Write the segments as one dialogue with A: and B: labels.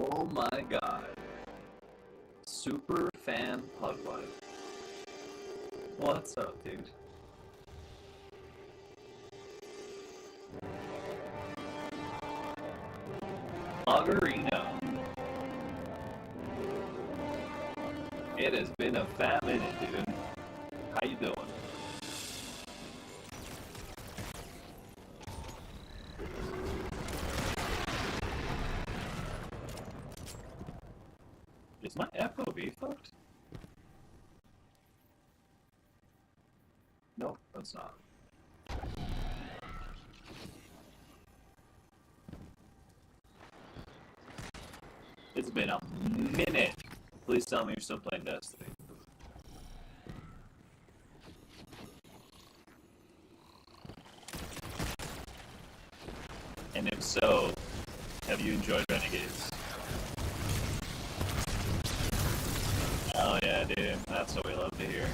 A: Oh my god. Super fan Puglife. What's up, dude? Pugperino. It has been a fat minute, dude. How you doing? Is my FOV fucked? Nope, that's not. It's been a minute. Please tell me you're still playing Destiny. And if so, have you enjoyed Renegades? Oh yeah, dude. That's what we love to hear.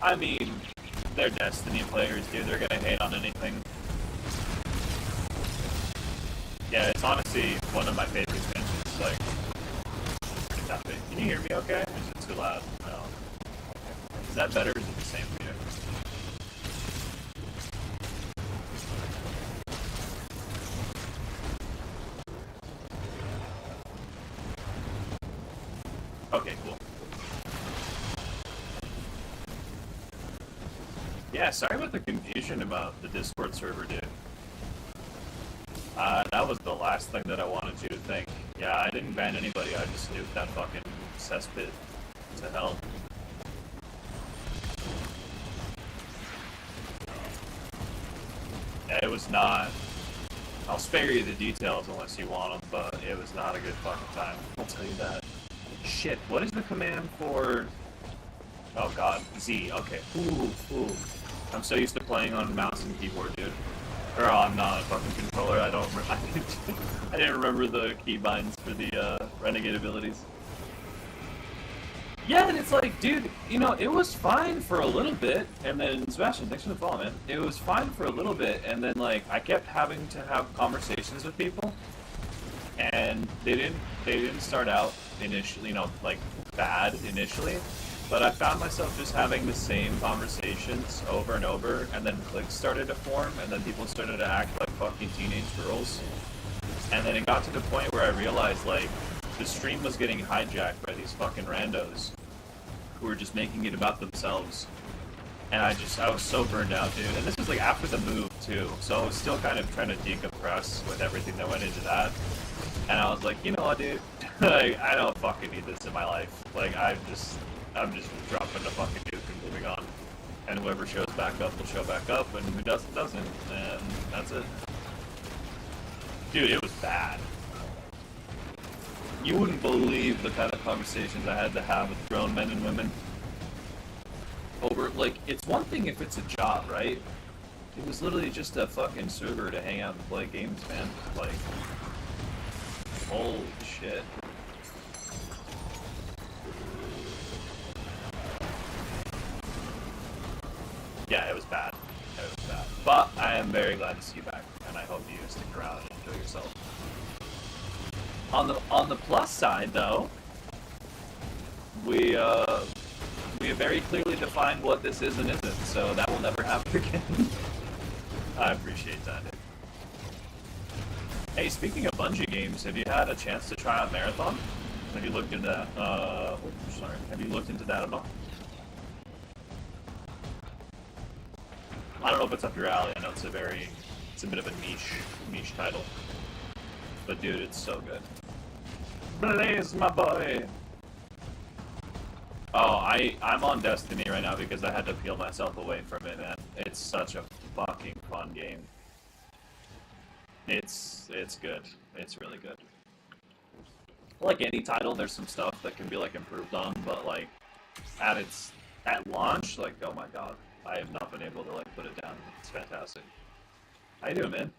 A: I mean, they're Destiny players, dude. They're gonna hate on anything. Yeah, it's honestly one of my favorite expansions. Like, can you hear me okay? Is it too loud? No. Is that better or is it the same for you? Okay, cool. Yeah, sorry about the confusion about the Discord server, dude. That was the last thing that I wanted you to think. Yeah, I didn't ban anybody, I just nuked that fucking cesspit to hell. Yeah, it was not... I'll spare you the details unless you want them, but it was not a good fucking time. I'll tell you that. Shit, what is the command for... Oh god, Z, okay. Ooh. I'm so used to playing on mouse and keyboard, dude. Or on a fucking controller, I didn't remember the keybinds for the Renegade abilities. Yeah, and it's like, dude, you know, it was fine for a little bit, and then, Sebastian, thanks for the follow, man. It was fine for a little bit, and then, like, I kept having to have conversations with people, and they didn't start out initially, you know, like, bad initially, but I found myself just having the same conversations over and over, and then cliques started to form, and then people started to act like fucking teenage girls. And then it got to the point where I realized, like, the stream was getting hijacked by these fucking randos who were just making it about themselves. And I was so burned out, dude. And this was, like, after the move, too. So I was still kind of trying to decompress with everything that went into that. And I was like, you know what, dude? Like, I don't fucking need this in my life. Like, I'm just dropping the fucking nuke and moving on. And whoever shows back up will show back up, and who doesn't, doesn't. And that's it. Dude, it was bad. You wouldn't believe the kind of conversations I had to have with grown men and women. Over, like, it's one thing if it's a job, right? It was literally just a fucking server to hang out and play games, man. Like, holy shit. Yeah, it was bad. It was bad. But I am very glad to see you back, and I hope you stick around and enjoy yourself. On the plus side, though, we have very clearly defined what this is and isn't, so that will never happen again. I appreciate that. Hey, speaking of Bungie games, have you had a chance to try out Marathon? Have you looked into that? Sorry. Have you looked into that at all? I don't know if it's up your alley. I know it's a bit of a niche title. But dude, it's so good. Blaze, my boy! Oh, I'm on Destiny right now because I had to peel myself away from it, man. It's such a fucking fun game. It's good. It's really good. Like any title, there's some stuff that can be like improved on, but like at launch, like, oh my god. I have not been able to like put it down. It's fantastic. How you doing, man?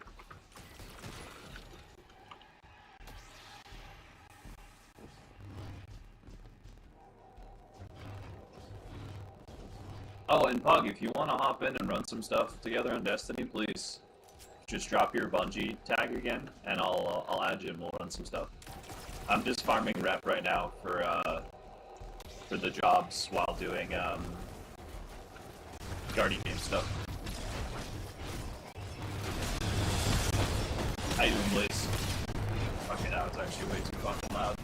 A: Oh, and Pug, if you want to hop in and run some stuff together on Destiny, please just drop your Bungie tag again, and I'll add you and we'll run some stuff. I'm just farming rep right now for the jobs while doing Guardian game stuff. How you doing, Blaze? Okay, that was actually way too fucking loud.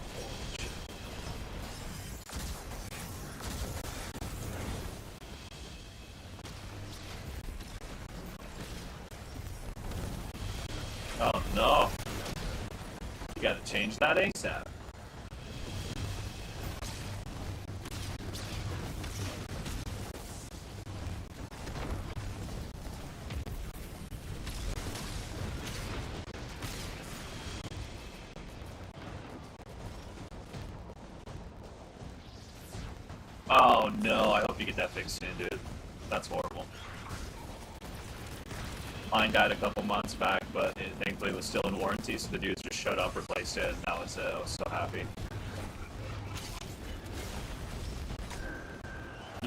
A: Oh no! You gotta change that ASAP. Oh no, I hope you get that fixed soon, dude. That's horrible. Mine died a couple months back, but it thankfully was still in warranty, so the dudes just showed up, replaced it, and that was it. I was so happy.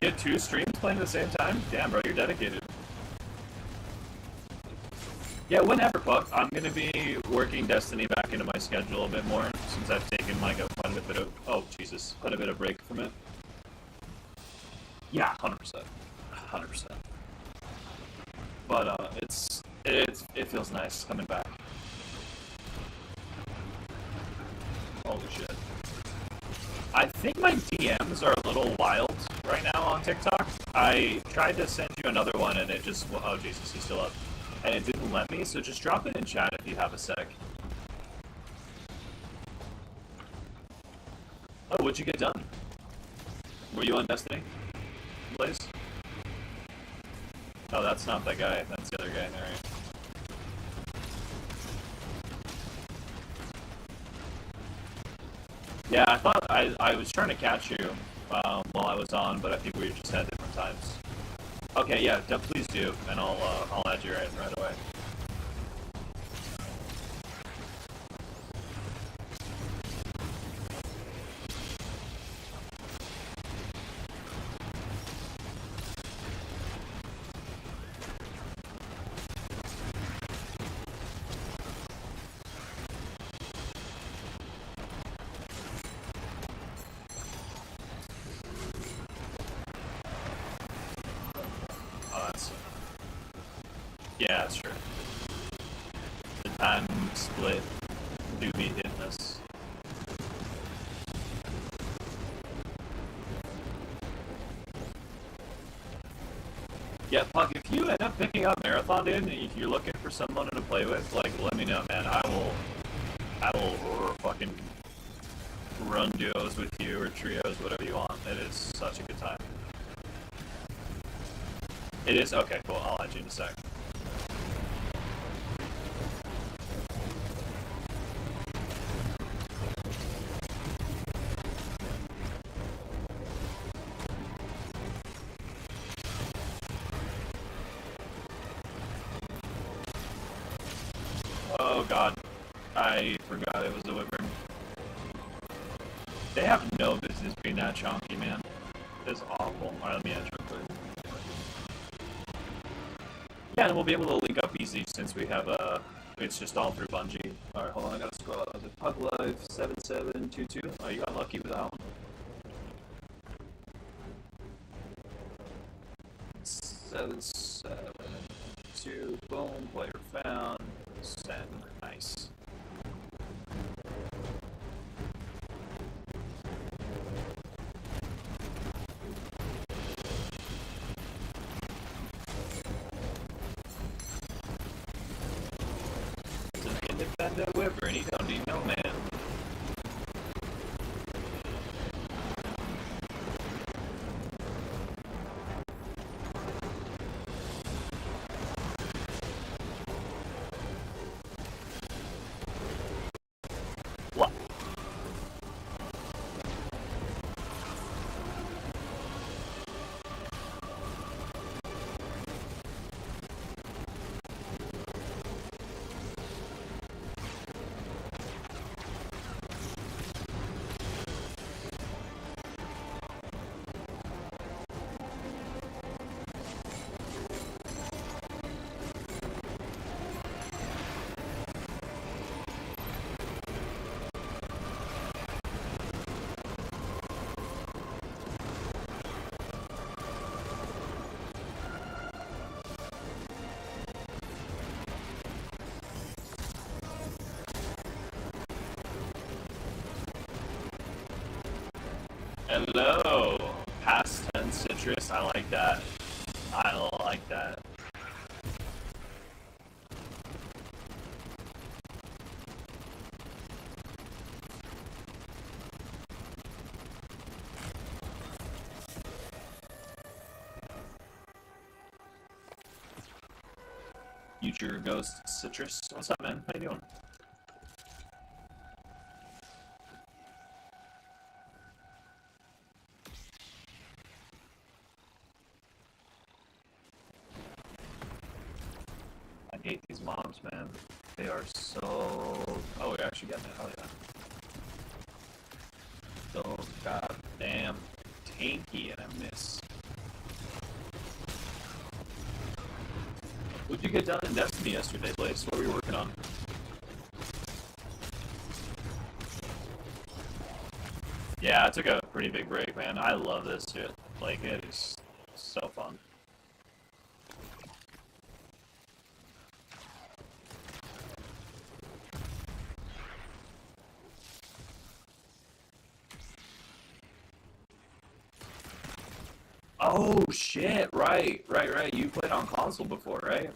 A: You had 2 streams playing at the same time? Damn, bro, you're dedicated. Yeah, whenever, Puck. I'm gonna be working Destiny back into my schedule a bit more, since I've taken like quite a bit of, oh Jesus, quite a bit of break from it. Yeah, 100%. 100%. But it feels nice coming back. Holy shit. I think my DMs are a little wild right now on TikTok. I tried to send you another one and it just, oh Jesus, he's still up. And it didn't let me, so just drop it in chat if you have a sec. Oh, what'd you get done? Were you on Destiny, Blaze? Oh, that's not that guy. That's the other guy. Alright. Yeah, I thought I was trying to catch you while I was on, but I think we just had different times. Okay, yeah, please do, and I'll add you right away. Yeah, that's true. The time split do be hitting us. Yeah, Puck, if you end up picking up Marathon, dude, and if you're looking for someone to play with, like, let me know, man. I will fucking run duos with you or trios, whatever you want. It is such a good time. It is? Okay, cool. I'll add you in a sec. Oh god, I forgot it was a wyvern. They have no business being that chunky, man. It's awful. Alright, let me edge real quick. Yeah, and we'll be able to link up easy since we have it's just all through Bungie. Alright, hold on, I gotta scroll up. Is it Pug Life 7722? Oh, you got lucky with that one. 772, boom, player found, send, nice. It's an independent wyvern, he don't need no man. Hello. Past tense citrus. I like that. I like that. Future Ghost Citrus. What's up, man? How you doing? I hate these mobs, man. They are so... Oh, we're actually getting it. Hell yeah. So goddamn tanky, and I miss. What'd you get done in Destiny yesterday, Blaze? What were you working on? Yeah, I took a pretty big break, man. I love this shit. Like, it is so fun. Oh, shit. Right. You played on console before, right?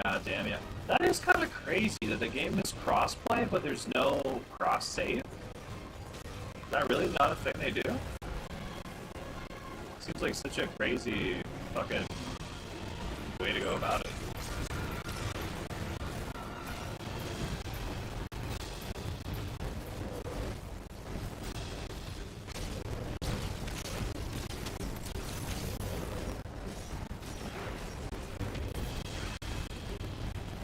A: God damn yeah. That is kind of crazy that the game is cross-play, but there's no cross-save. Is that really not a thing they do? Seems like such a crazy fucking way to go about it.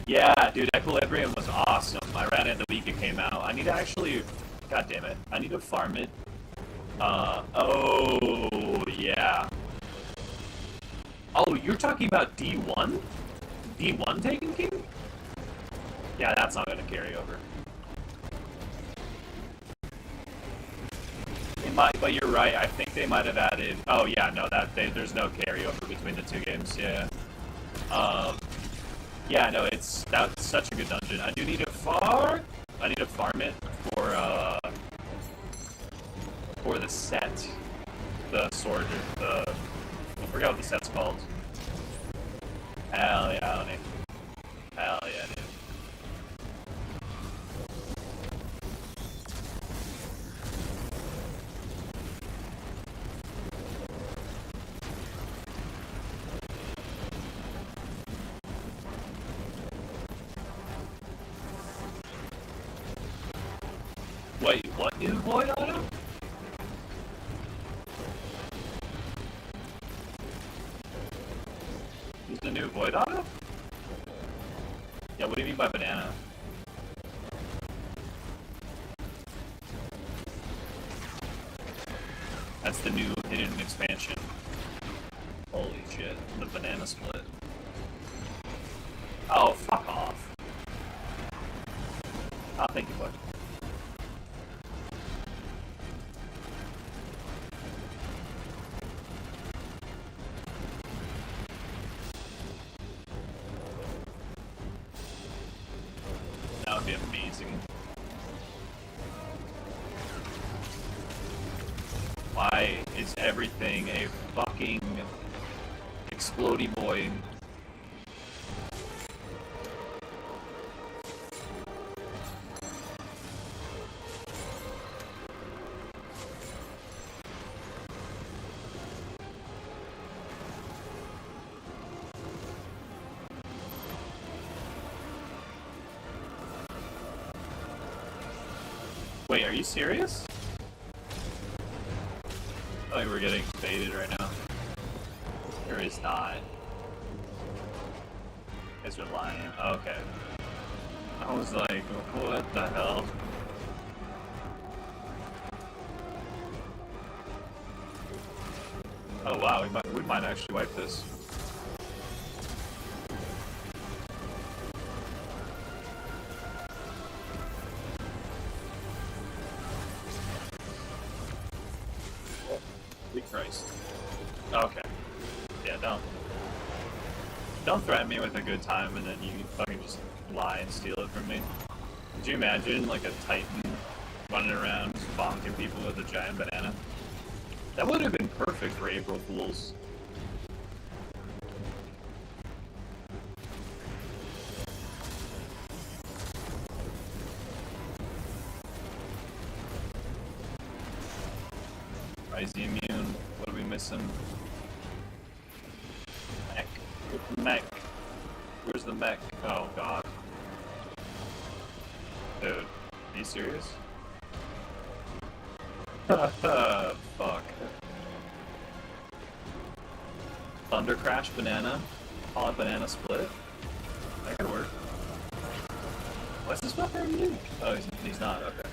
A: Yeah, dude, Equilibrium was awesome. I ran it the week it came out. I need to actually... God damn it. I need to farm it. Oh, yeah. Oh, you're talking about D1? D1 Taken King? Yeah, that's not gonna carry over. It might, but you're right. I think they might have added... Oh, yeah, no, there's no carryover between the two games, yeah. Yeah, no, that's such a good dungeon. I do need to farm it for the set. The sword, I forgot what the set's called. Hell yeah, honey. Hell yeah, dude. Wait, what is Void Auto? Is the new Void Auto? Yeah, what do you mean by banana? That's the new hidden expansion. Holy shit, the banana split. Oh, fuck off. Oh, thank you, bud. That would be amazing. Why is everything a fucking explodey boy? Wait, are you serious? I think we're getting baited right now. There is not. You guys are lying. Okay. I was like, what the hell? Oh wow, we might actually wipe this. Christ. Okay. Yeah, don't threaten me with a good time and then you fucking just lie and steal it from me. Could you imagine, like, a Titan running around bonking people with a giant banana? That would have been perfect for April Fools. Why is he immune? What are we missing? Mech. Mech. Where's the mech? Oh god. Dude, are you serious? Fuck. Thunder Crash Banana? Call it Banana Split? That could work. What's this fucker doing? Oh, he's not, okay.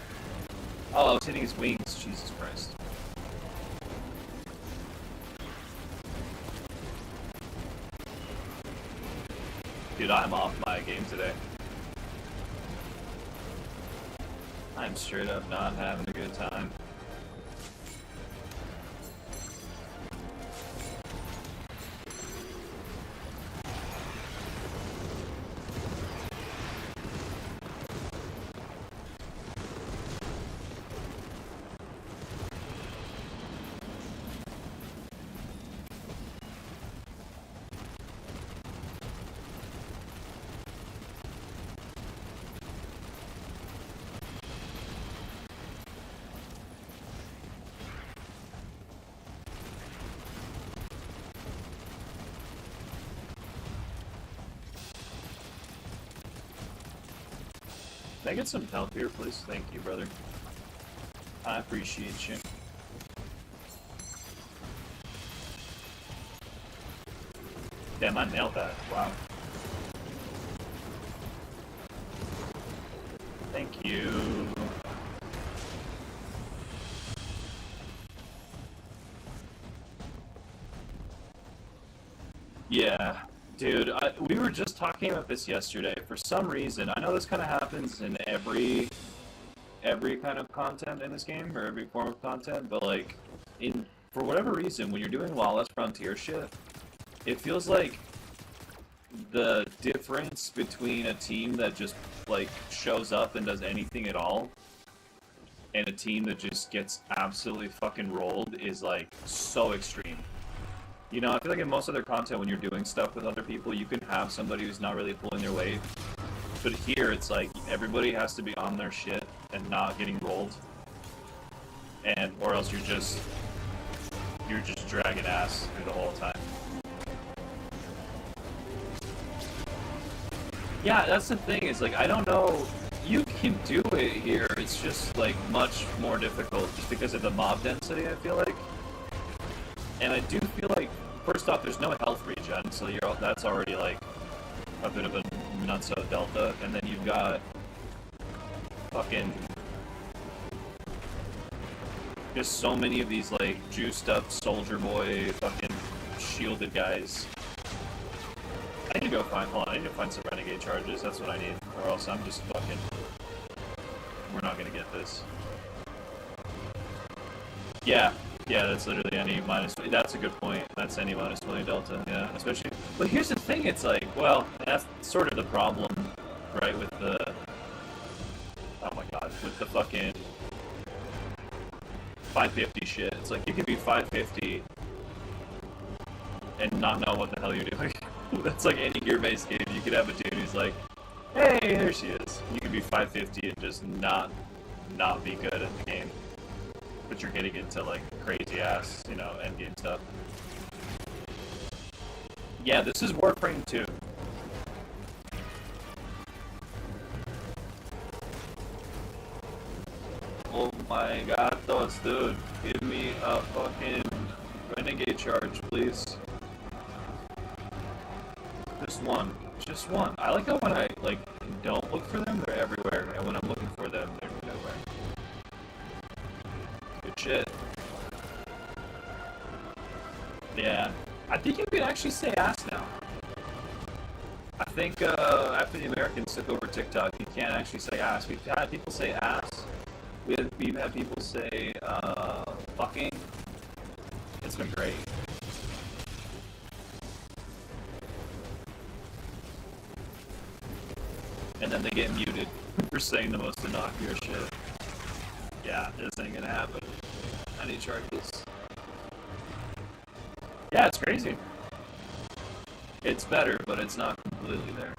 A: Oh, I was hitting his wings, Jesus Christ. Dude, I'm off my game today. I'm straight up not having a good time. Can I get some help here, please? Thank you, brother. I appreciate you. Damn, I nailed that. Wow. Thank you. Yeah. Dude, we were just talking about this yesterday. For some reason, I know this kind of happens in every kind of content in this game, or every form of content, but like, for whatever reason, when you're doing Lawless Frontier shit, it feels like the difference between a team that just, like, shows up and does anything at all, and a team that just gets absolutely fucking rolled is, like, so extreme. You know, I feel like in most other content, when you're doing stuff with other people, you can have somebody who's not really pulling their weight. But here, it's like, everybody has to be on their shit and not getting rolled. Or else you're just dragging ass through the whole time. Yeah, that's the thing, is like, I don't know, you can do it here, it's just, like, much more difficult, just because of the mob density, I feel like. And I do feel like, first off, there's no health regen, so that's already, like, a bit of a nutso delta. And then you've got fucking just so many of these, like, juiced up soldier boy fucking shielded guys. I need to go hold on, I need to find some renegade charges, that's what I need. Or else I'm just fucking, we're not gonna get this. Yeah, that's literally any minus, that's a good point. That's any minus 20 delta, yeah, especially, but here's the thing, it's like, well, that's sort of the problem, right, with the, oh my god, with the fucking 550 shit. It's like, you could be 550 and not know what the hell you're doing. That's like any gear-based game, you could have a dude who's like, hey, there she is. You could be 550 and just not be good at the game. But you're getting into, like, crazy-ass, you know, endgame stuff. Yeah, this is Warframe 2. Oh my god, thoughts, dude. Give me a fucking renegade charge, please. Just one. Just one. I like how when I, like, don't look for them, they're everywhere. And when I'm looking for them, they're nowhere. Good shit. Yeah. I think you can actually say ass now. I think after the Americans took over TikTok, you can't actually say ass. We've had people say ass. We've had people say fucking. It's been great. and then they get muted for saying the most innocuous shit. Yeah, this ain't gonna happen. I need charges. Yeah, it's crazy. It's better, but it's not completely there.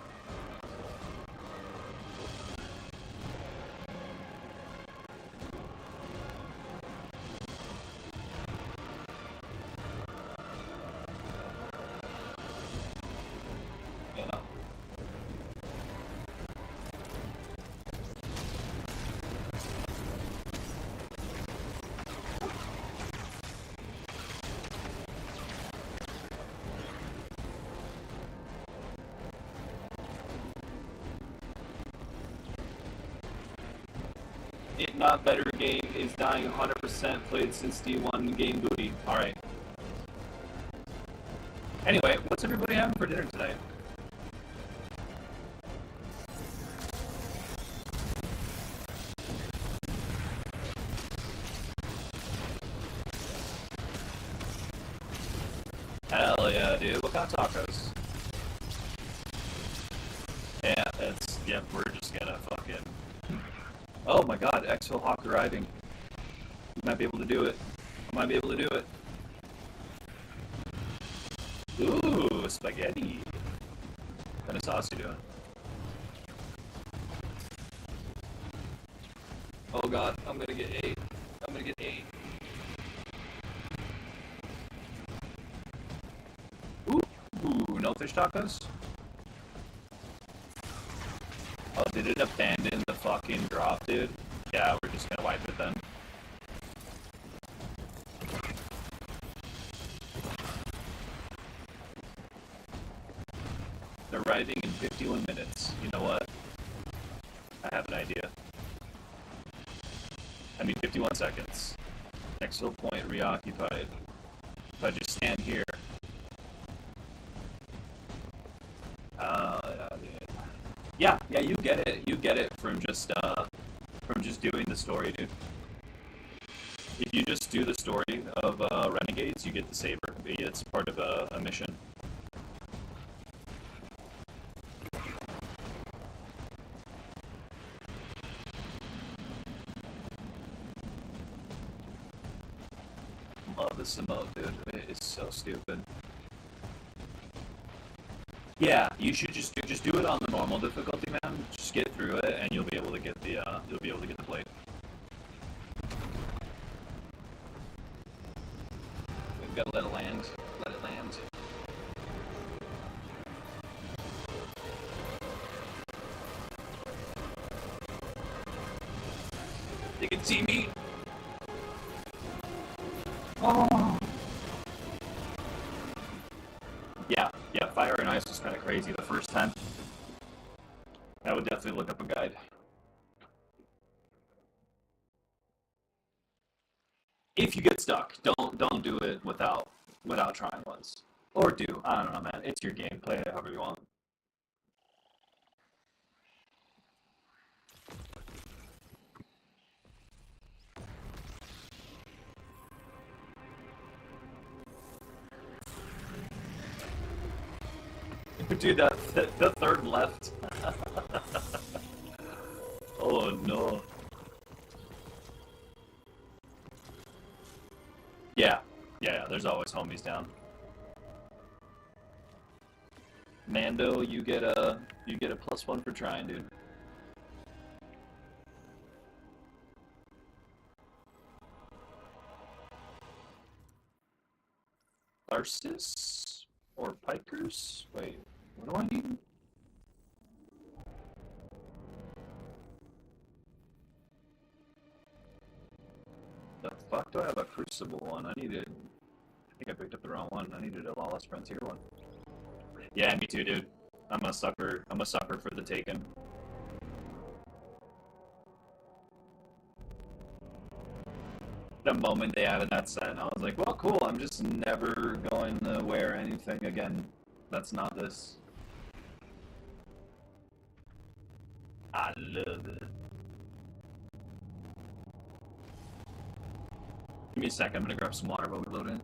A: It not better game is dying 100% played since D1 game booty. Alright. Anyway, what's everybody having for dinner tonight? Hell yeah, dude. What kind of tacos? Yeah, yep, we're just gonna fucking... Oh my god, Exfil Hawk arriving. Might be able to do it. Might be able to do it. Ooh, spaghetti. What kind of sauce you doing? Oh god, I'm gonna get 8. I'm gonna get 8. Ooh, no fish tacos? Oh, did it abandon the fucking drop, dude? Yeah, we're just gonna wipe it then. They're arriving in 51 minutes. You know what? I have an idea. I mean, 51 seconds. Next hill point reoccupied. If I just stand here. Yeah, you get it. You get it from just doing the story, dude. If you just do the story of Renegades, you get the saber. It's part of a mission. Love this emote, dude. It is so stupid. Yeah, you should just do it on the normal difficulty, man. Just get through it, and you'll be able to get the plate. We've got to let it land. Let it land. They can see me. Oh. Yeah, Fire and Ice was kind of crazy the first time. I would definitely look up a guide. If you get stuck, don't do it without trying once. Or do. I don't know, man. It's your game. Play it however you want. Dude, the third left. Oh no. Yeah, there's always homies down. Mando, you get a +1 for trying, dude. Arsis or Pikers? Wait, what do I need? The fuck do I have a Crucible one? I think I picked up the wrong one. I needed a Lawless Frontier one. Yeah, me too, dude. I'm a sucker for the Taken. The moment they added that set, I was like, well, cool, I'm just never going to wear anything again. That's not this. I love it. Give me a sec, I'm gonna grab some water while we load in.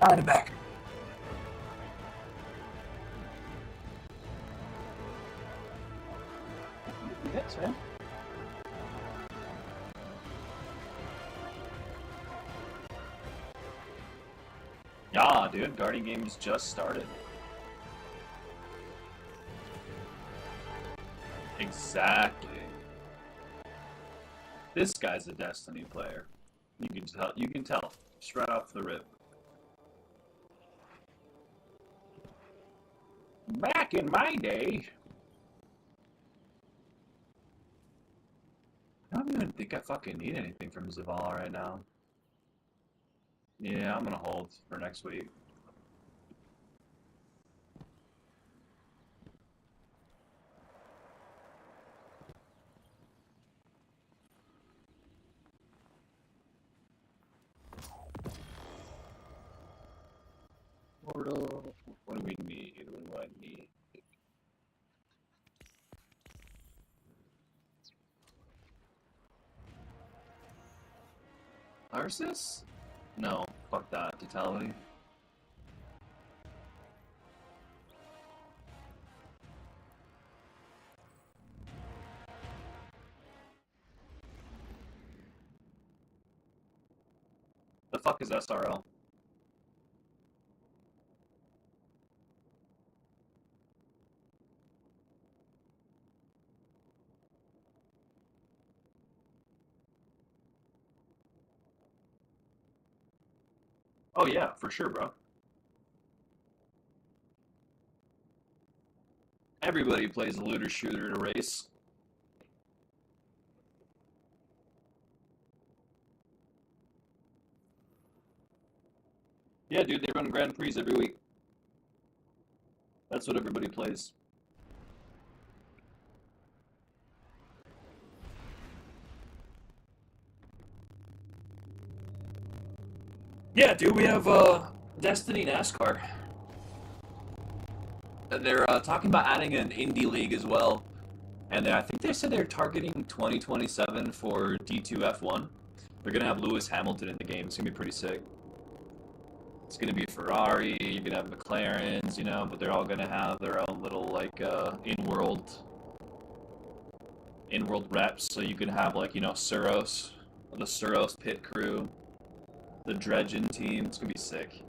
A: Out of back. Yes, man. Yeah, dude, Guardian Games just started. Exactly. This guy's a Destiny player. You can tell. You can tell straight off the rip. Back in my day, I don't even think I fucking need anything from Zavala right now. Yeah, I'm gonna hold for next week. Portal. What do we need? What do I need? Arceus? No, fuck that. Totality. The fuck is SRL? Oh yeah, for sure, bro. Everybody plays a looter shooter to race. Yeah, dude, they run Grand Prix every week. That's what everybody plays. Yeah, dude, we have Destiny NASCAR. And they're talking about adding an indie league as well. And I think they said they're targeting 2027 for D2 F1. They're going to have Lewis Hamilton in the game. It's going to be pretty sick. It's going to be Ferrari, you're going to have McLarens, you know, but they're all going to have their own little, like, in-world reps. So you can have, like, you know, the Suros pit crew, the Dredgen team. It's going to be sick.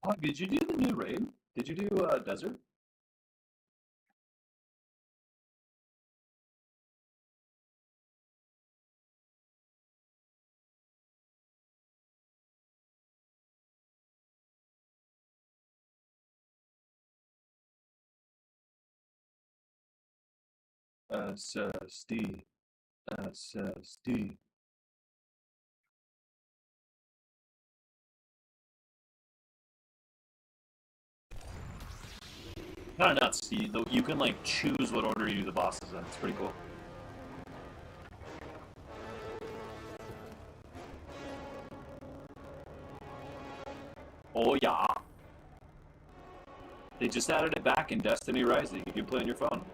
A: Oh, did you do the new raid? Did you do Desert? SSD. SSD. Kind of nuts. You can like choose what order you do the bosses in. It's pretty cool. Oh yeah. They just added it back in Destiny Rising. You can play on your phone.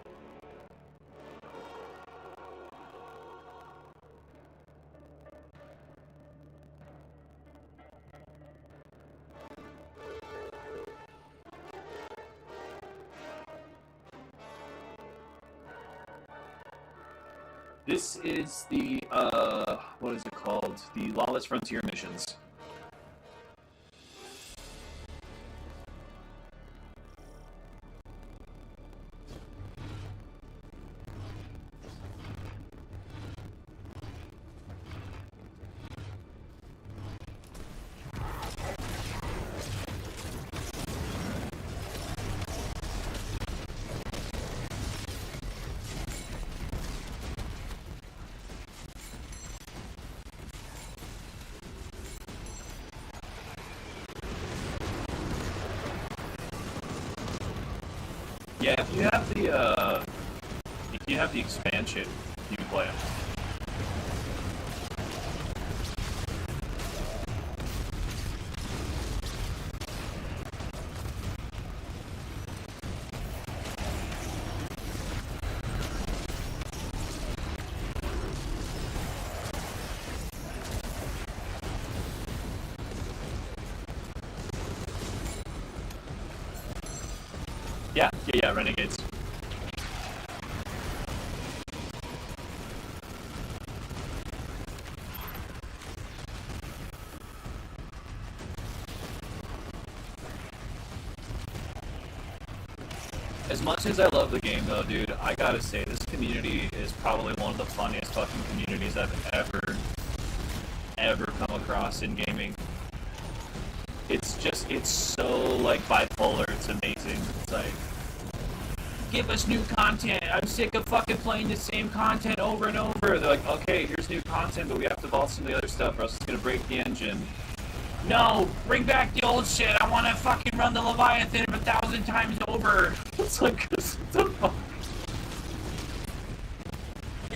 A: This is the what is it called? The Lawless Frontier missions. Yeah, if you have the expansion, you can play them. Yeah, Renegades. As much as I love the game, though, dude, I gotta say, this community is probably one of the funniest fucking communities I've ever come across in gaming. It's so, like, bipolar, it's amazing. It's like, give us new content. I'm sick of fucking playing the same content over and over. They're like, okay, here's new content, but we have to vault some of the other stuff or else it's gonna break the engine. No, bring back the old shit. I want to fucking run the Leviathan 1,000 times over. It's like, what the fuck?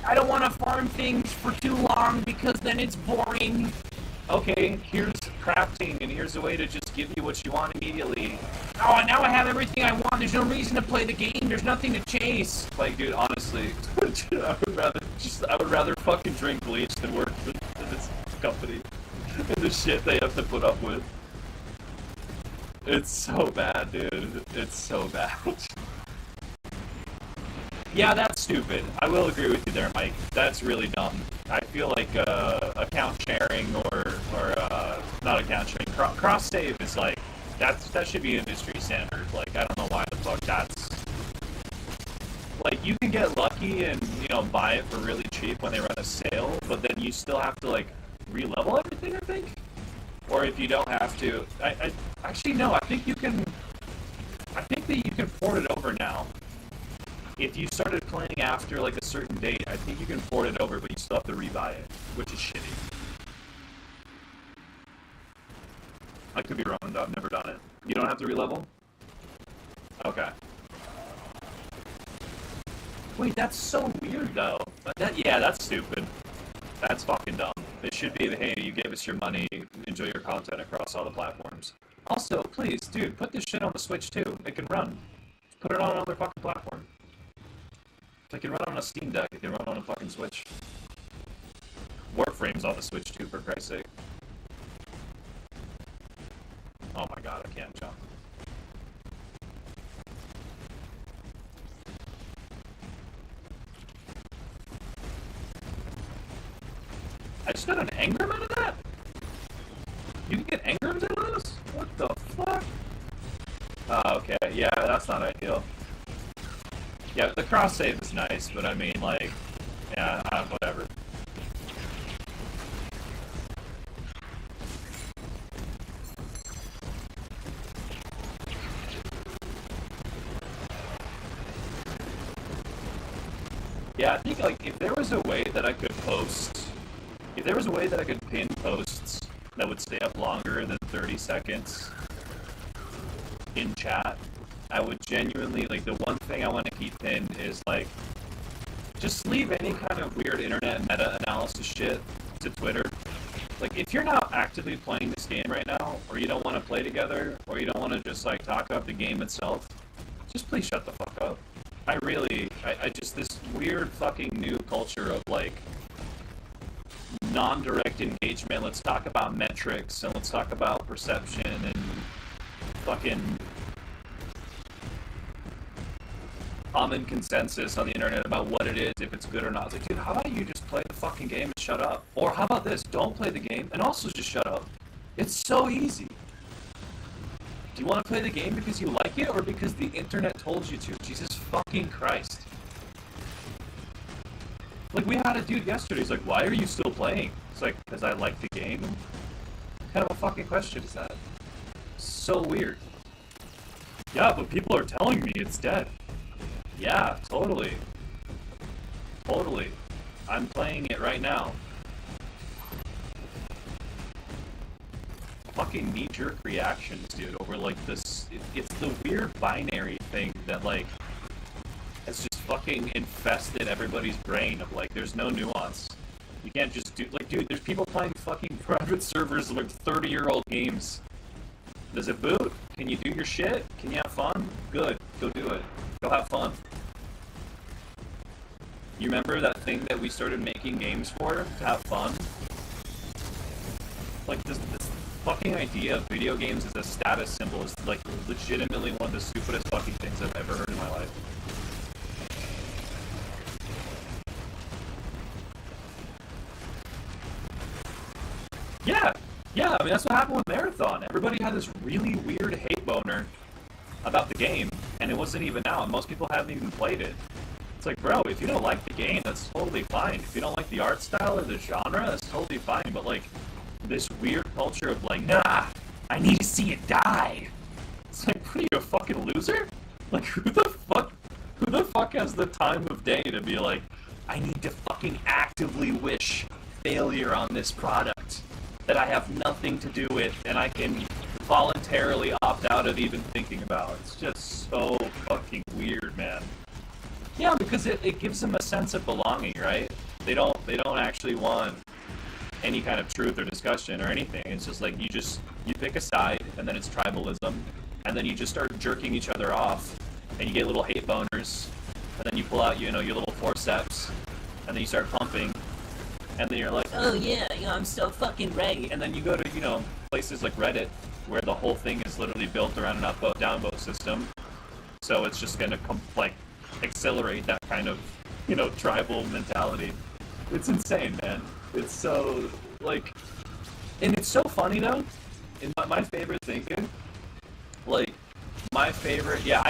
A: I don't want to farm things for too long because then it's boring. Okay, here's crafting and here's a way to just give you what you want immediately. Oh, and now I have everything I want. There's no reason to play the game. There's nothing to chase. Like, dude, honestly, I would rather fucking drink bleach than work for this company. And the shit they have to put up with. It's so bad, dude. It's so bad. Yeah, that's stupid. I will agree with you there, Mike. That's really dumb. I feel like account sharing or not account sharing, cross save is like that should be industry standard. Like, I don't know why the fuck that's like, you can get lucky and, you know, buy it for really cheap when they run a sale, but then you still have to like re-level everything, I think. Or if you don't have to, I actually no, I think that you can port it over now. If you started playing after like a certain date, I think you can port it over, but you still have to rebuy it, which is shitty. I could be wrong, though. I've never done it. You don't have to re-level? Okay. Wait, that's so weird, though. Yeah, that's stupid. That's fucking dumb. It should be, hey, you gave us your money, enjoy your content across all the platforms. Also, please, dude, put this shit on the Switch, too. It can run. Put it on another fucking platform. It can run on a Steam Deck. It can run on a fucking Switch. Warframe's on the Switch, too, for Christ's sake. Oh my god, I can't jump. I just got an engram out of that? You can get engrams out of this? What the fuck? Oh, okay, yeah, that's not ideal. Yeah, the cross save is nice, but I mean, like, yeah, whatever. Yeah, I think, like, if there was a way that I could pin posts that would stay up longer than 30 seconds in chat, I would genuinely, like, the one thing I want to keep pinned is, like, just leave any kind of weird internet meta-analysis shit to Twitter. Like, if you're not actively playing this game right now, or you don't want to play together, or you don't want to just, like, talk about the game itself, just please shut the fuck up. I just, this weird fucking new culture of, like, non-direct engagement, let's talk about metrics, and let's talk about perception, and fucking common consensus on the internet about what it is, if it's good or not. It's like, dude, how about you just play the fucking game and shut up? Or how about this, don't play the game and also just shut up? It's so easy. Do you want to play the game because you like it, or because the internet told you to? Jesus fucking Christ. Like, we had a dude yesterday, he's like, why are you still playing? It's like, because I like the game? What kind of a fucking question is that? So weird. Yeah, but people are telling me it's dead. Yeah, totally. Totally. I'm playing it right now. Fucking knee-jerk reactions, dude, over, like, this... It's the weird binary thing that, like, fucking infested everybody's brain of like, there's no nuance. You can't just do, like, dude, there's people playing fucking private servers of like 30-year-old games. Does it boot? Can you do your shit? Can you have fun? Good. Go do it. Go have fun. You remember that thing that we started making games for? To have fun? Like, this fucking idea of video games as a status symbol is, like, legitimately one of the stupidest fucking things I've ever heard in my life. Yeah, I mean, that's what happened with Marathon. Everybody had this really weird hate boner about the game, and it wasn't even out. Most people haven't even played it. It's like, bro, if you don't like the game, that's totally fine. If you don't like the art style or the genre, that's totally fine. But, like, this weird culture of, like, nah, I need to see it die. It's like, what are you, a fucking loser? Like, who the fuck has the time of day to be like, I need to fucking actively wish failure on this product that I have nothing to do with and I can voluntarily opt out of even thinking about. It's just so fucking weird, man. Yeah, because it gives them a sense of belonging, right? They don't actually want any kind of truth or discussion or anything. It's just like you pick a side and then it's tribalism and then you just start jerking each other off and you get little hate boners and then you pull out, your little forceps and then you start pumping. And then you're like, oh yeah, I'm so fucking right. And then you go to, places like Reddit, where the whole thing is literally built around an up-vote, down-vote system. So it's just gonna accelerate that kind of, tribal mentality. It's insane, man. It's so, and it's so funny though. And my favorite thinking, I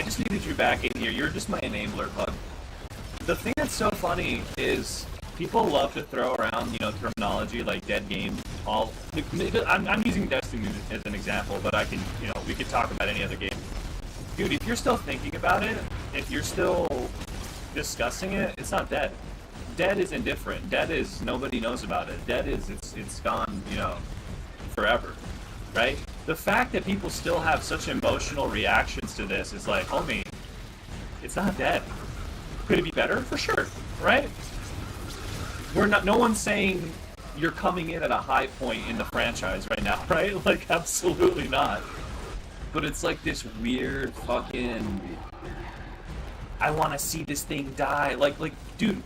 A: just needed you back in here. You're just my enabler, bug. The thing that's so funny is, people love to throw around, terminology like dead game. I'm using Destiny as an example, but I can, we could talk about any other game. Dude, if you're still thinking about it, if you're still discussing it, it's not dead. Dead is indifferent. Dead is nobody knows about it. Dead is it's gone, forever, right? The fact that people still have such emotional reactions to this is like, homie, it's not dead. Could it be better? For sure, right? No one's saying you're coming in at a high point in the franchise right now, right? Like, absolutely not. But it's like this weird fucking, I want to see this thing die. Like, dude,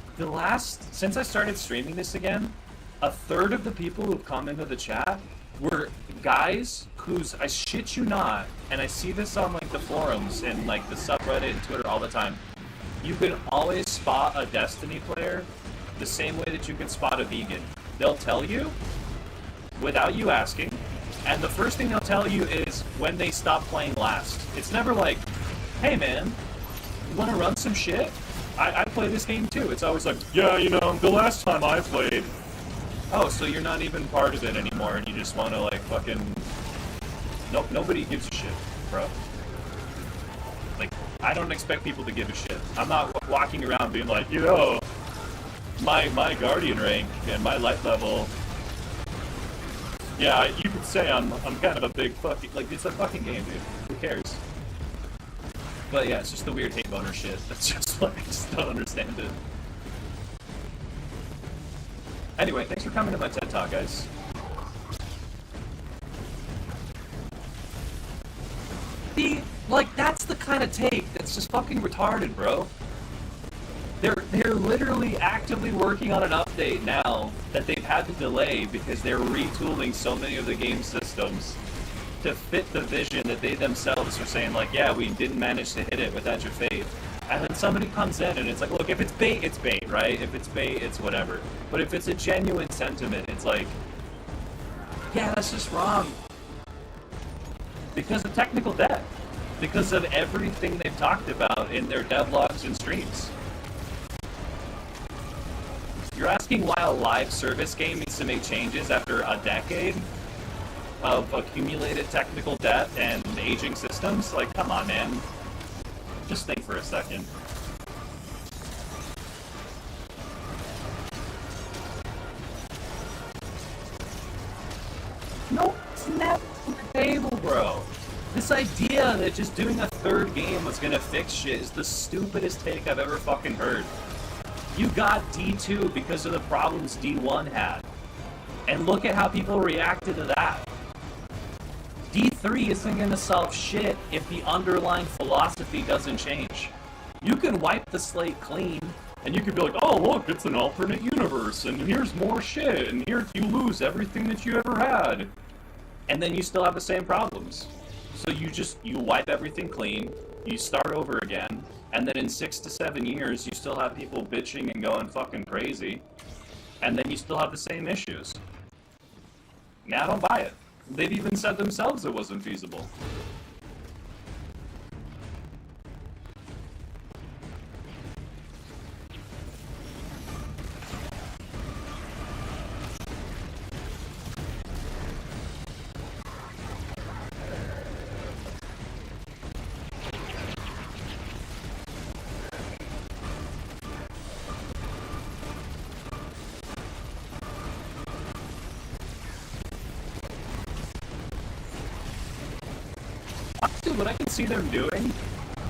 A: since I started streaming this again, a third of the people who've come into the chat were guys who's, I shit you not, and I see this on, the forums and, the subreddit and Twitter all the time. You can always spot a Destiny player the same way that you can spot a vegan. They'll tell you without you asking, and the first thing they'll tell you is when they stop playing last. It's never like, hey man, you want to run some shit? I play this game too. It's always like, yeah, the last time I played. Oh, so you're not even part of it anymore and you just want to fucking... Nope, nobody gives a shit, bro. I don't expect people to give a shit. I'm not walking around being like, my Guardian rank and my light level, yeah, you could say I'm kind of a big fucking, it's a fucking game, dude. Who cares? But yeah, it's just the weird hate boner shit. That's just I just don't understand it. Anyway, thanks for coming to my TED Talk, guys. That's the kind of take that's just fucking retarded, bro. They're literally actively working on an update now that they've had to delay because they're retooling so many of the game systems to fit the vision that they themselves are saying, yeah, we didn't manage to hit it with Edge of Fate. And then somebody comes in and it's like, look, if it's bait, right? If it's bait, it's whatever. But if it's a genuine sentiment, it's like, yeah, that's just wrong. Because of technical debt. Because of everything they've talked about in their devlogs and streams. You're asking why a live service game needs to make changes after a decade of accumulated technical debt and aging systems? Come on, man. Just think for a second. No snap on the table, bro. This idea that just doing a third game was gonna fix shit is the stupidest take I've ever fucking heard. You got D2 because of the problems D1 had. And look at how people reacted to that. D3 isn't gonna solve shit if the underlying philosophy doesn't change. You can wipe the slate clean, and you could be like, oh look, it's an alternate universe, and here's more shit, and here you lose everything that you ever had. And then you still have the same problems. So you wipe everything clean, you start over again, and then in 6 to 7 years, you still have people bitching and going fucking crazy, and then you still have the same issues. Now I don't buy it. They've even said themselves it wasn't feasible. What I can see them doing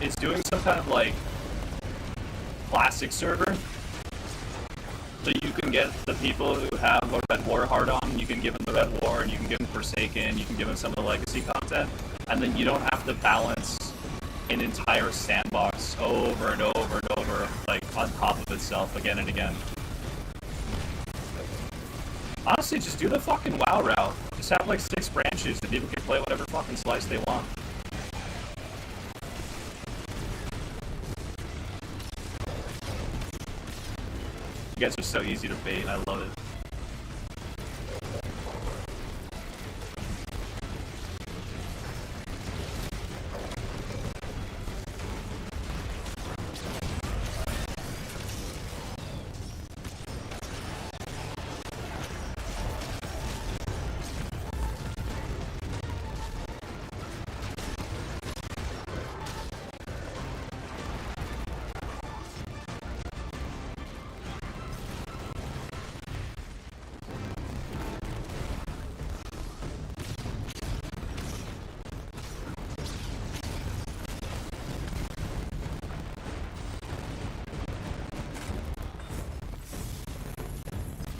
A: is doing some kind of like classic server, so you can get the people who have a Red War hard on, you can give them the Red War, and you can give them Forsaken, you can give them some of the legacy content, and then you don't have to balance an entire sandbox over and over and over, like on top of itself again and again. Honestly, just do the fucking WoW route. Just have like 6 branches and people can play whatever fucking slice they want. You guys are so easy to bait, I love it.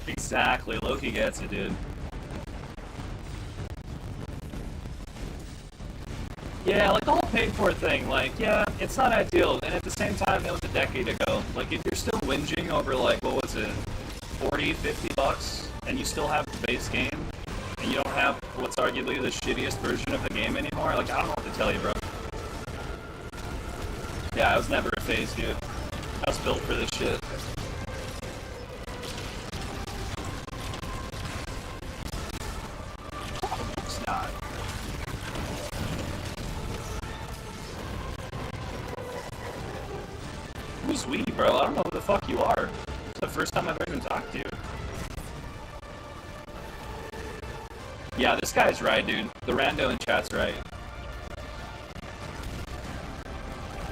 A: Exactly, Loki gets it, dude. Yeah, like the whole paid for thing, like, yeah, it's not ideal, and at the same time, it was a decade ago. Like, if you're still whinging over, like, what was it, 40, 50 bucks, and you still have the base game, and you don't have what's arguably the shittiest version of the game anymore, like, I don't know what to tell you, bro. Yeah, I was never a phase, dude. I was built for this shit. Sweet, bro. I don't know who the fuck you are. It's the first time I've ever even talked to you. Yeah, this guy's right, dude. The rando in chat's right.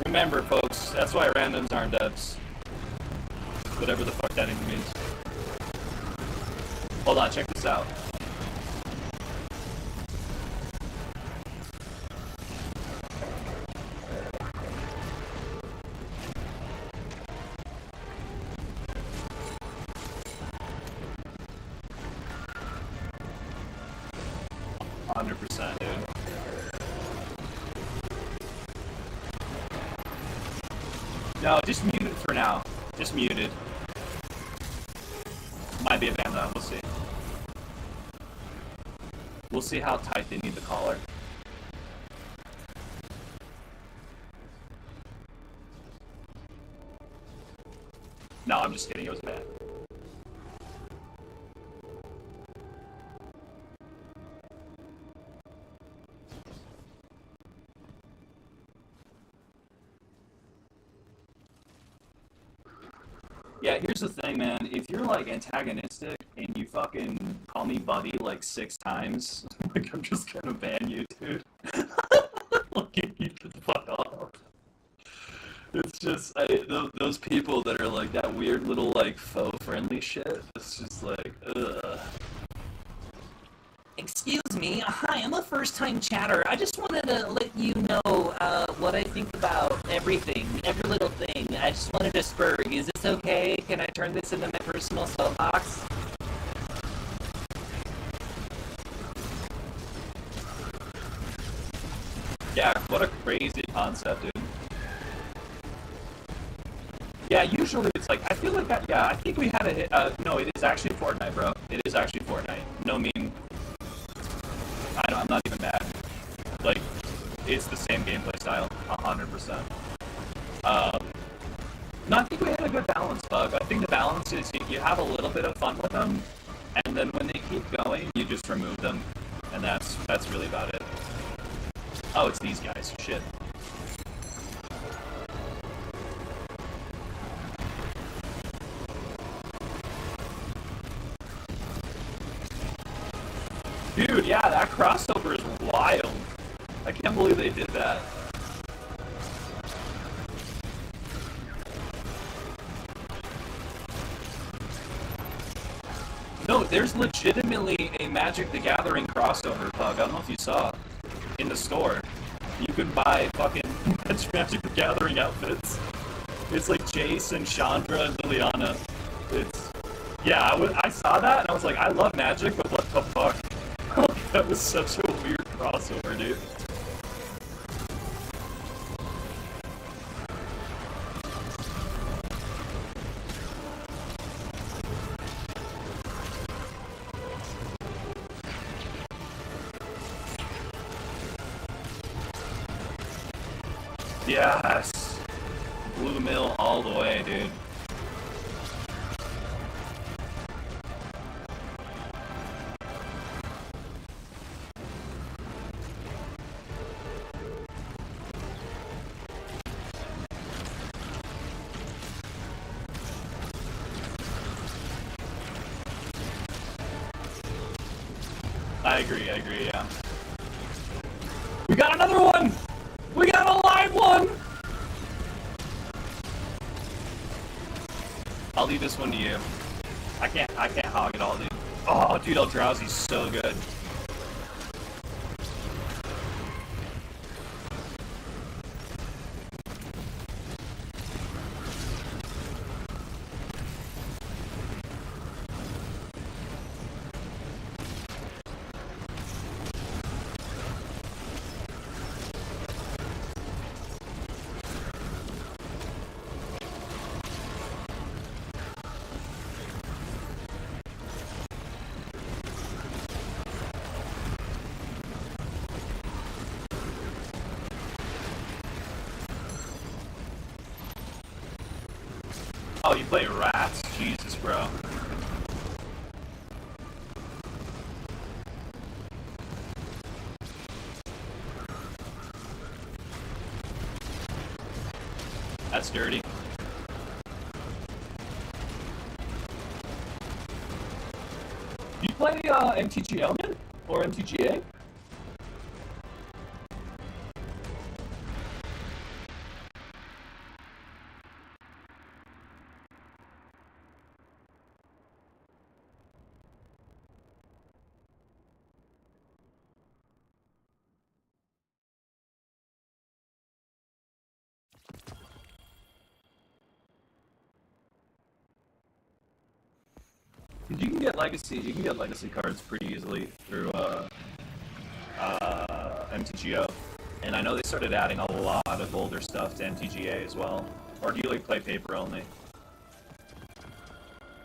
A: Remember, folks, that's why randoms aren't devs. Whatever the fuck that even means. Hold on, check this out. 100%, dude. No, just muted for now. Just muted. Might be a ban though, we'll see. We'll see how tight they need the collar. No, I'm just kidding, it was bad. Yeah, here's the thing, man. If you're, like, antagonistic and you fucking call me buddy, like, 6 times, like, I'm just gonna ban you, dude. Like, you get the fuck off. It's just, those people that are, like, that weird little, like, faux friendly shit, it's just like, ugh.
B: Excuse me. Hi, I'm a first-time chatter. I just wanted to let you know what I think about everything, every little thing. I just wanted to spur. Is this okay? Can I turn this into my personal soapbox?
A: Yeah, what a crazy concept, dude. Yeah, usually it's like, I feel like that, yeah, I think we had a hit, no, it is actually Fortnite, bro. It is actually Fortnite. No meme. I'm not even mad. Like, it's the same gameplay style, 100%. Um, no, I think we had a good balance, Bug. I think the balance is you have a little bit of fun with them, and then when they keep going, you just remove them, and that's really about it. Oh, it's these guys. Shit. Dude, yeah, that crossover is wild. I can't believe they did that. No, there's legitimately a Magic the Gathering crossover, Pug. I don't know if you saw in the store. You can buy fucking Magic the Gathering outfits. It's like Jace and Chandra and Liliana. It's yeah. I saw that and I was like, I love Magic, but what the fuck? That was such a weird crossover, dude. Yes. Blue Mill all the way, dude. I agree, yeah. We got another one! We got a live one! I'll leave this one to you. I can't hog it all, dude. Oh, dude, Eldrauzi's so good. Oh, you play rats? Jesus, bro. That's dirty. You play MTGO, man? Or MTGA? You can get legacy. You can get legacy cards pretty easily through MTGO, and I know they started adding a lot of older stuff to MTGA as well. Or do you like play paper only?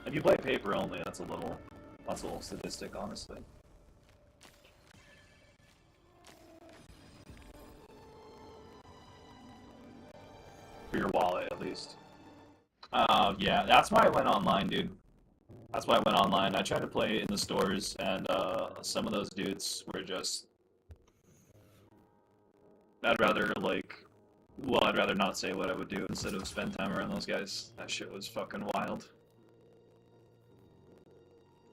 A: If you play paper only, that's a little sadistic, honestly. For your wallet, at least. Yeah, that's why I went online, dude. That's why I went online. I tried to play in the stores, and some of those dudes were just. I'd rather I'd rather not say what I would do instead of spend time around those guys. That shit was fucking wild.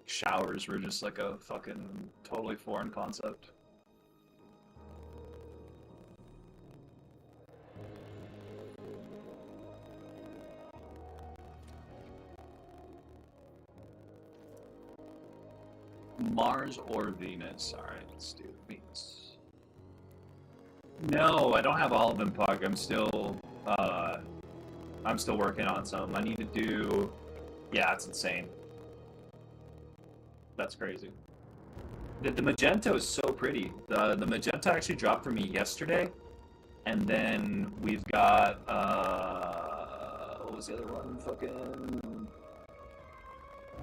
A: Showers were just like a fucking totally foreign concept. Mars or Venus? Alright, let's do Venus. No, I don't have all of them plugged. I'm still working on some. I need to do... Yeah, it's insane. That's crazy. The magenta is so pretty. The magenta actually dropped for me yesterday. And then we've got, what was the other one? Fucking...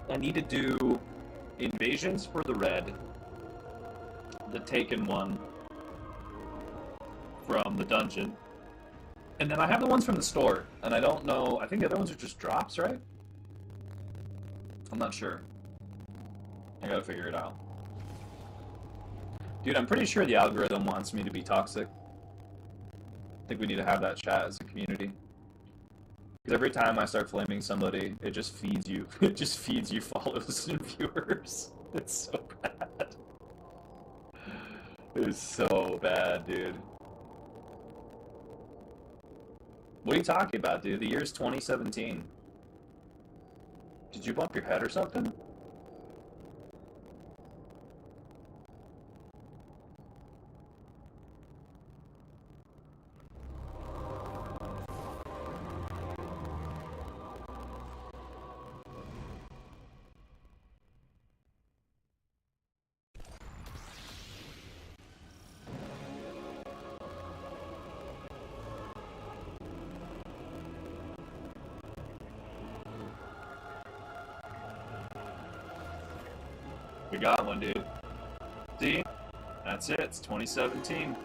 A: I need to do Invasions for the red. The Taken one. From the dungeon. And then I have the ones from the store. And I don't know, I think the other ones are just drops, right? I'm not sure. I gotta figure it out. Dude, I'm pretty sure the algorithm wants me to be toxic. I think we need to have that chat as a community. Because every time I start flaming somebody, it just feeds you. It just feeds you follows and viewers. It's so bad. It's so bad, dude. What are you talking about, dude? The year's 2017. Did you bump your head or something? We got one, dude. See? That's it. It's 2017.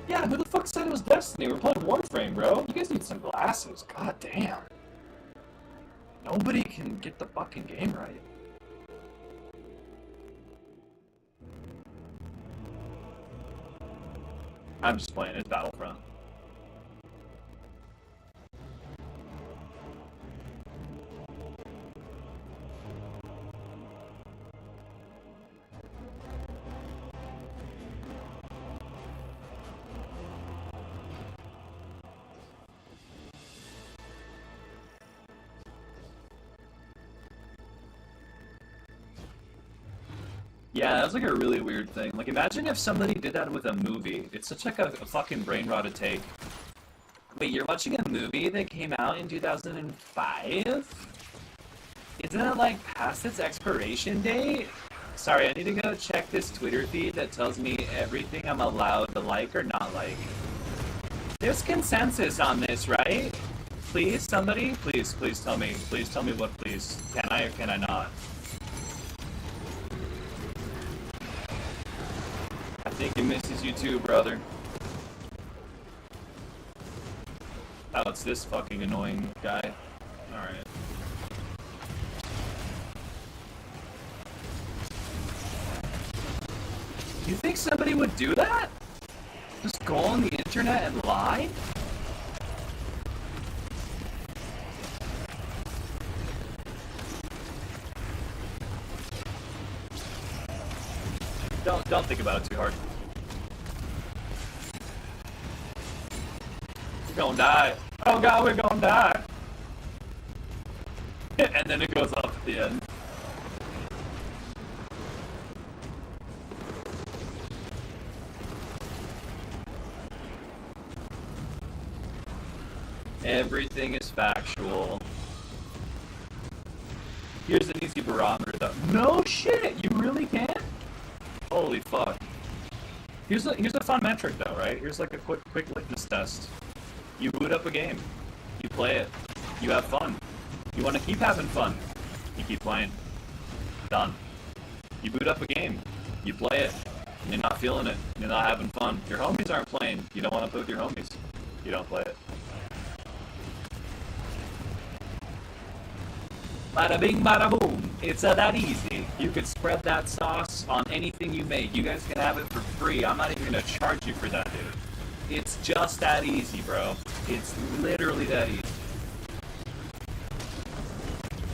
A: Yeah, who the fuck said it was Destiny? We're playing Warframe, bro. You guys need some glasses. God damn. Nobody can get the fucking game right. I'm just playing as Battlefront. Yeah, that was like a really weird thing. Like, imagine if somebody did that with a movie. It's such like a fucking brain rotted take. Wait, you're watching a movie that came out in 2005? Isn't it like past its expiration date? Sorry, I need to go check this Twitter feed that tells me everything I'm allowed to like or not like. There's consensus on this, right? Please, somebody? Please tell me. Please tell me what please. Can I or can I not? I think he misses you too, brother. Oh, it's this fucking annoying guy. Alright. You think somebody would do that? Just go on the internet and lie? Don't think about it too hard. We're gonna die. Oh god, we're gonna die. And then it goes off at the end. Everything is factual. Here's an easy barometer though. No shit, you really can? Holy fuck. Here's a fun metric though, right? Here's like a quick litmus test. You boot up a game. You play it. You have fun. You want to keep having fun. You keep playing. Done. You boot up a game. You play it. You're not feeling it. You're not having fun. Your homies aren't playing. You don't want to play with your homies. You don't play it. Bada bing, bada boom. It's that easy. You could spread that sauce on anything you make. You guys can have it for free. I'm not even gonna charge you for that, dude. It's just that easy, bro. It's literally that easy.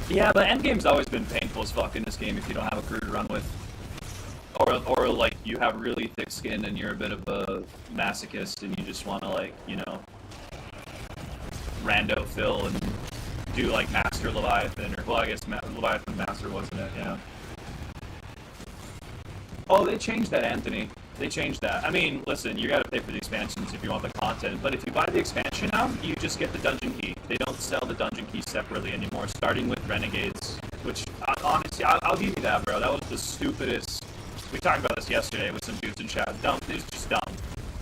A: Yeah, but endgame's always been painful as fuck in this game if you don't have a crew to run with. or like you have really thick skin and you're a bit of a masochist and you just want to like, you know, rando Phil and do like Master Leviathan, or well, I guess Leviathan Master wasn't it? Yeah. Oh, they changed that, Anthony. They changed that. I mean, listen, you gotta pay for the expansions if you want the content, but if you buy the expansion now, you just get the dungeon key. They don't sell the dungeon key separately anymore, starting with Renegades, which, honestly, I'll give you that, bro. That was the stupidest. We talked about this yesterday with some dudes in chat. Dumb. It's just dumb.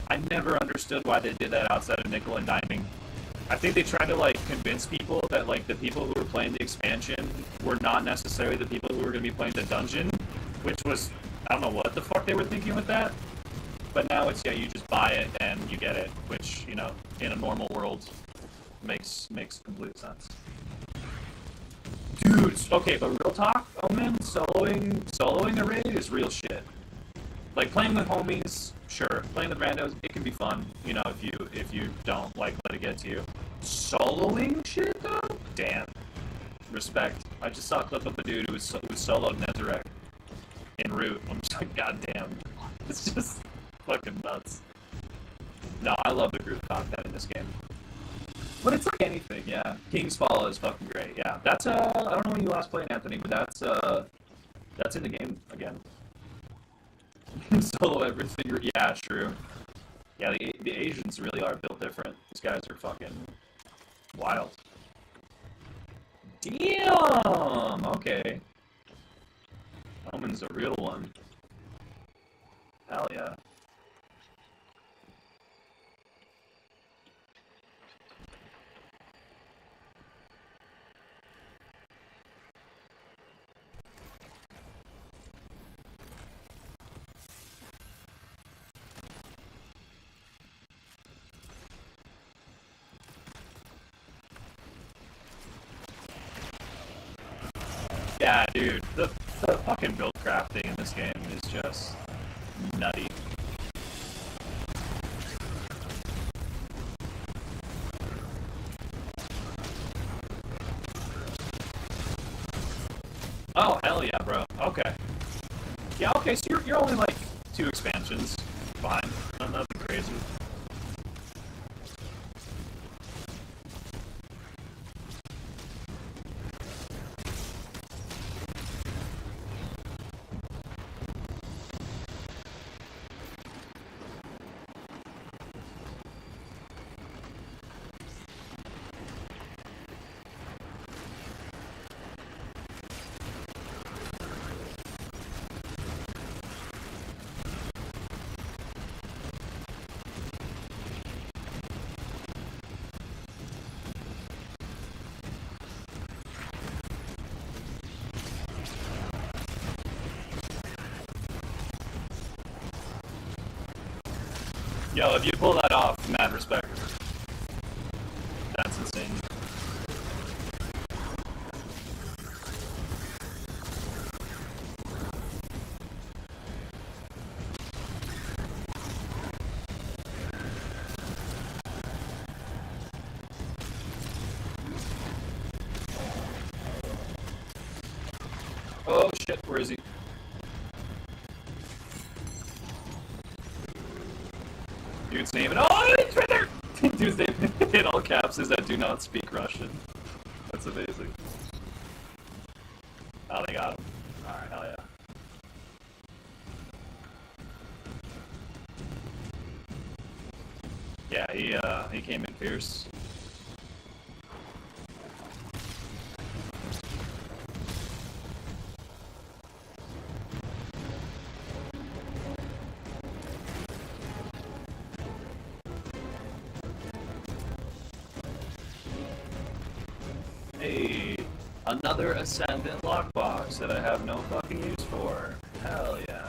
A: I never understood why they did that outside of nickel and diming. I think they tried to, like, convince people that, like, the people who were playing the expansion were not necessarily the people who were going to be playing the dungeon, which was, I don't know what the fuck they were thinking with that. But now it's, yeah, you just buy it and you get it, which, you know, in a normal world makes complete sense. Dudes, okay, but real talk, oh man, soloing a raid is real shit. Like, playing with homies, sure. Playing with randos, it can be fun, you know, if you don't, like, let it get to you. Soloing shit, though? Damn. Respect. I just saw a clip of a dude who was soloed Nezarek in Root. I'm just like, goddamn. It's just fucking nuts. No, I love the group content in this game. But it's like anything, yeah. King's Fall is fucking great, yeah. That's, I don't know when you last played, Anthony, but that's in the game again. Solo everything, yeah, true. Yeah, the Asians really are built different. These guys are fucking wild. Damn! Okay. Omen's a real one. Hell yeah. Yeah, dude, the fucking build crafting in this game is just nutty. Oh, hell yeah, bro. Okay. Yeah, okay, so you're only like 2 expansions. Fine. Nothing crazy. Yo, if you pull that off, mad respect. That's insane. Oh shit, where is he? Dude's name and oh, it's right there! Dude's name in all caps is that do not speak Russian. That's amazing. Oh, they got him. Alright, hell yeah. Yeah, he came in fierce. Hey, another Ascendant lockbox that I have no fucking use for. Hell yeah.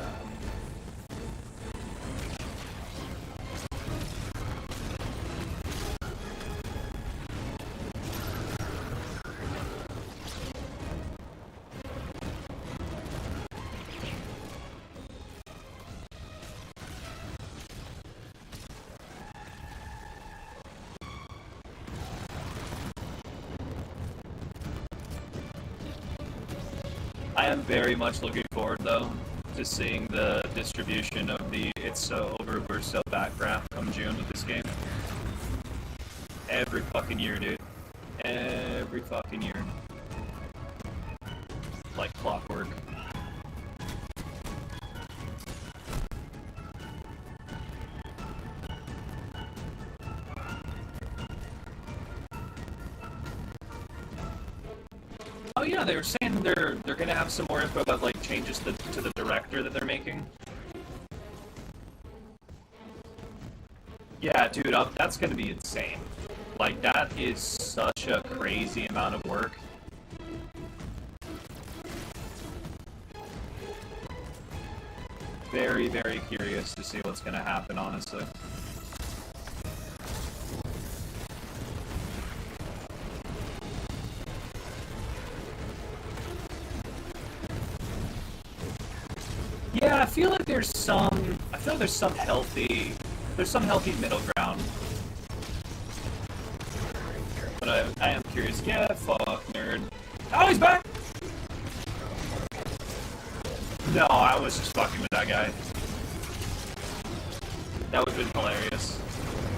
A: I am very much looking forward, though, to seeing the distribution of the "It's So Over, We're So Back" graph come June with this game. Every fucking year, dude. Every fucking year. Like clockwork. Oh yeah, they were saying they're gonna have some more info about like changes to the director that they're making. Yeah, dude, that's gonna be insane. Like that is such a crazy amount of work. Very, very curious to see what's gonna happen, honestly. Yeah, I feel like there's some healthy middle ground. But I am curious. Yeah, fuck, nerd. Oh, he's back! No, I was just fucking with that guy. That would have been hilarious.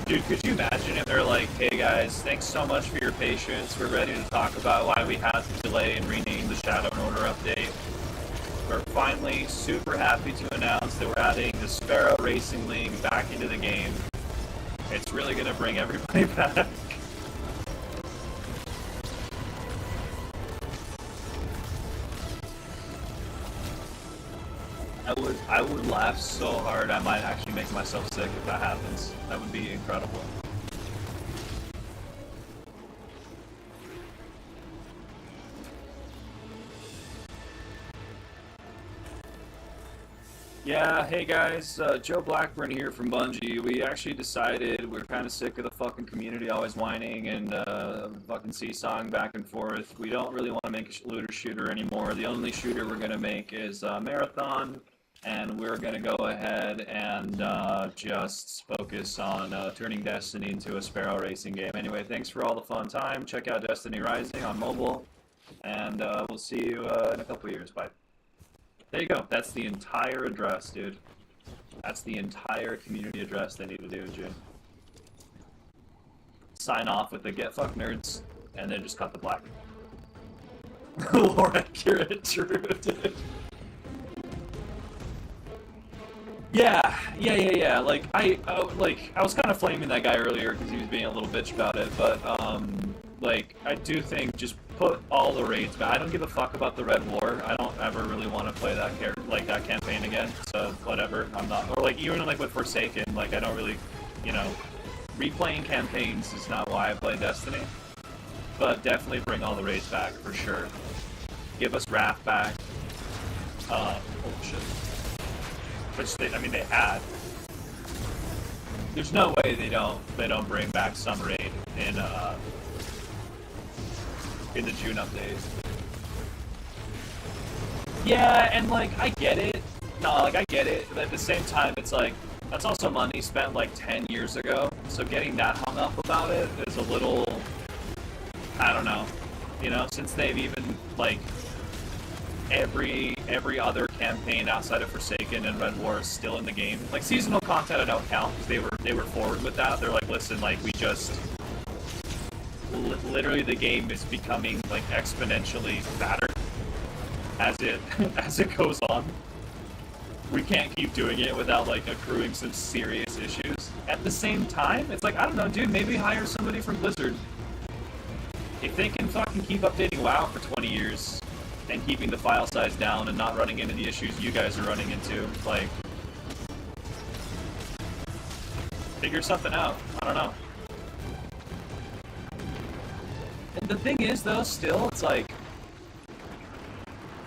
A: Dude, could you imagine if they're like, hey guys, thanks so much for your patience. We're ready to talk about why we had to delay and rename the Shadow and Order update. We're finally super happy to announce that we're adding the Sparrow Racing League back into the game. It's really going to bring everybody back. I would laugh so hard I might actually make myself sick if that happens. That would be incredible. Yeah, hey guys, Joe Blackburn here from Bungie. We actually decided we're kind of sick of the fucking community always whining and fucking seesawing back and forth. We don't really want to make a looter shooter anymore. The only shooter we're going to make is Marathon, and we're going to go ahead and just focus on turning Destiny into a Sparrow racing game. Anyway, thanks for all the fun time. Check out Destiny Rising on mobile, and we'll see you in a couple years. Bye. There you go. That's the entire address, dude. That's the entire community address they need to do, June. Sign off with the "get fucked nerds," and then just cut the black. More accurate, true, dude. Yeah. Like I was kind of flaming that guy earlier because he was being a little bitch about it, but like I do think just put all the raids back. I don't give a fuck about the Red War. I don't ever really want to play that that campaign again. So whatever. I'm not. Or like even like with Forsaken, like I don't really, replaying campaigns is not why I play Destiny. But definitely bring all the raids back for sure. Give us Wrath back. Oh shit. Which they had. There's no way they don't bring back some raid in the June update. Yeah, and like I get it. No, like I get it. But at the same time, it's like that's also money spent like 10 years ago. So getting that hung up about it is a little, I don't know. Since they've even like every other campaign outside of Forsaken and Red War is still in the game. Like seasonal content I don't count because they were forward with that. They're like, listen, like we just literally the game is becoming like exponentially fatter as it goes on. We can't keep doing it without like accruing some serious issues. At the same time, it's like I don't know, dude. Maybe hire somebody from Blizzard. If they can fucking keep updating WoW for 20 years and keeping the file size down and not running into the issues you guys are running into, like figure something out. I don't know. And the thing is, though, still, it's like,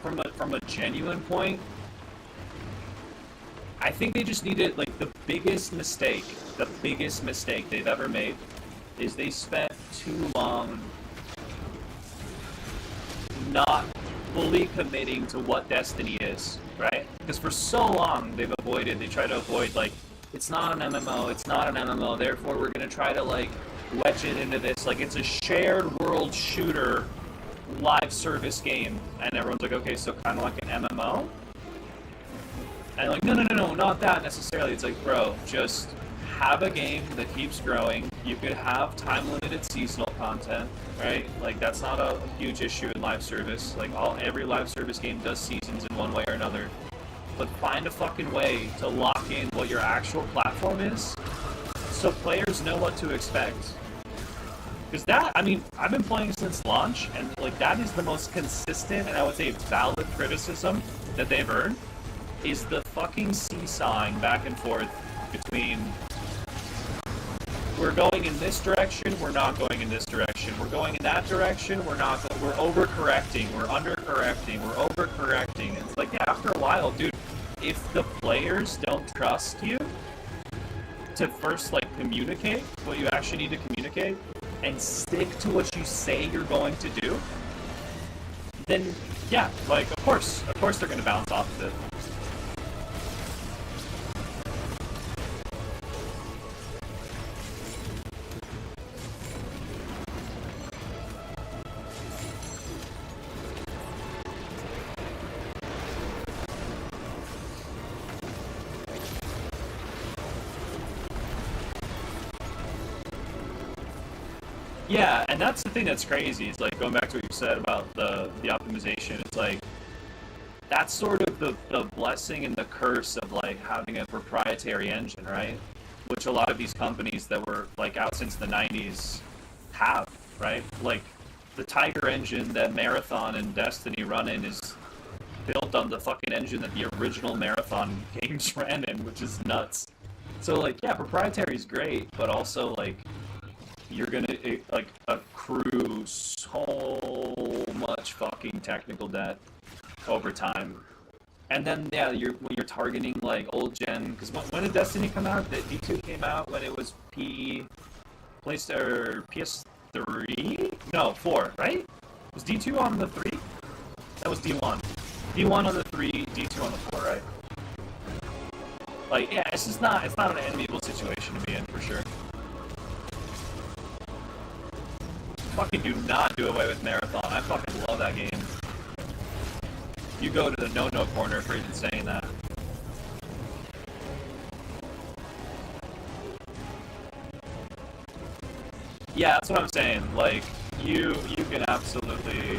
A: from a genuine point, I think they just needed, like, the biggest mistake they've ever made is they spent too long not fully committing to what Destiny is, right? Because for so long, they tried to avoid, like, it's not an MMO, therefore we're going to try to, like, wedge it into this, like it's a shared world shooter live service game, and everyone's like, okay, so kind of like an MMO? And like, no, no, no, no, not that necessarily. It's like, bro, just have a game that keeps growing. You could have time-limited seasonal content, right? Like, that's not a huge issue in live service. Like, every live service game does seasons in one way or another. But find a fucking way to lock in what your actual platform is, so players know what to expect. Because that, I mean, I've been playing since launch, and like that is the most consistent and I would say valid criticism that they've earned, is the fucking seesawing back and forth between we're going in this direction, we're not going in this direction, we're going in that direction, we're not, we're overcorrecting, we're undercorrecting, we're overcorrecting. It's like, yeah, after a while, dude, if the players don't trust you to first like communicate what you actually need to communicate and stick to what you say you're going to do, then yeah, like of course they're gonna bounce off of it. Yeah, and that's the thing that's crazy. It's like going back to what you said about the optimization. It's like that's sort of the blessing and the curse of like having a proprietary engine, right? Which a lot of these companies that were like out since the 90s have, right? Like the Tiger engine that Marathon and Destiny run in is built on the fucking engine that the original Marathon games ran in, which is nuts. So like, yeah, proprietary is great, but also like you're gonna like accrue so much fucking technical debt over time. And then yeah, when you're targeting like old gen, because when did Destiny come out? The D2 came out when it was PS3? No, 4, right? Was D2 on the 3? That was D1. D1 on the 3, D2 on the 4, right? Like, yeah, it's not an enviable situation to be in for sure. Fucking do not do away with Marathon. I fucking love that game. You go to the no-no corner for even saying that. Yeah, that's what I'm saying. Like, you can absolutely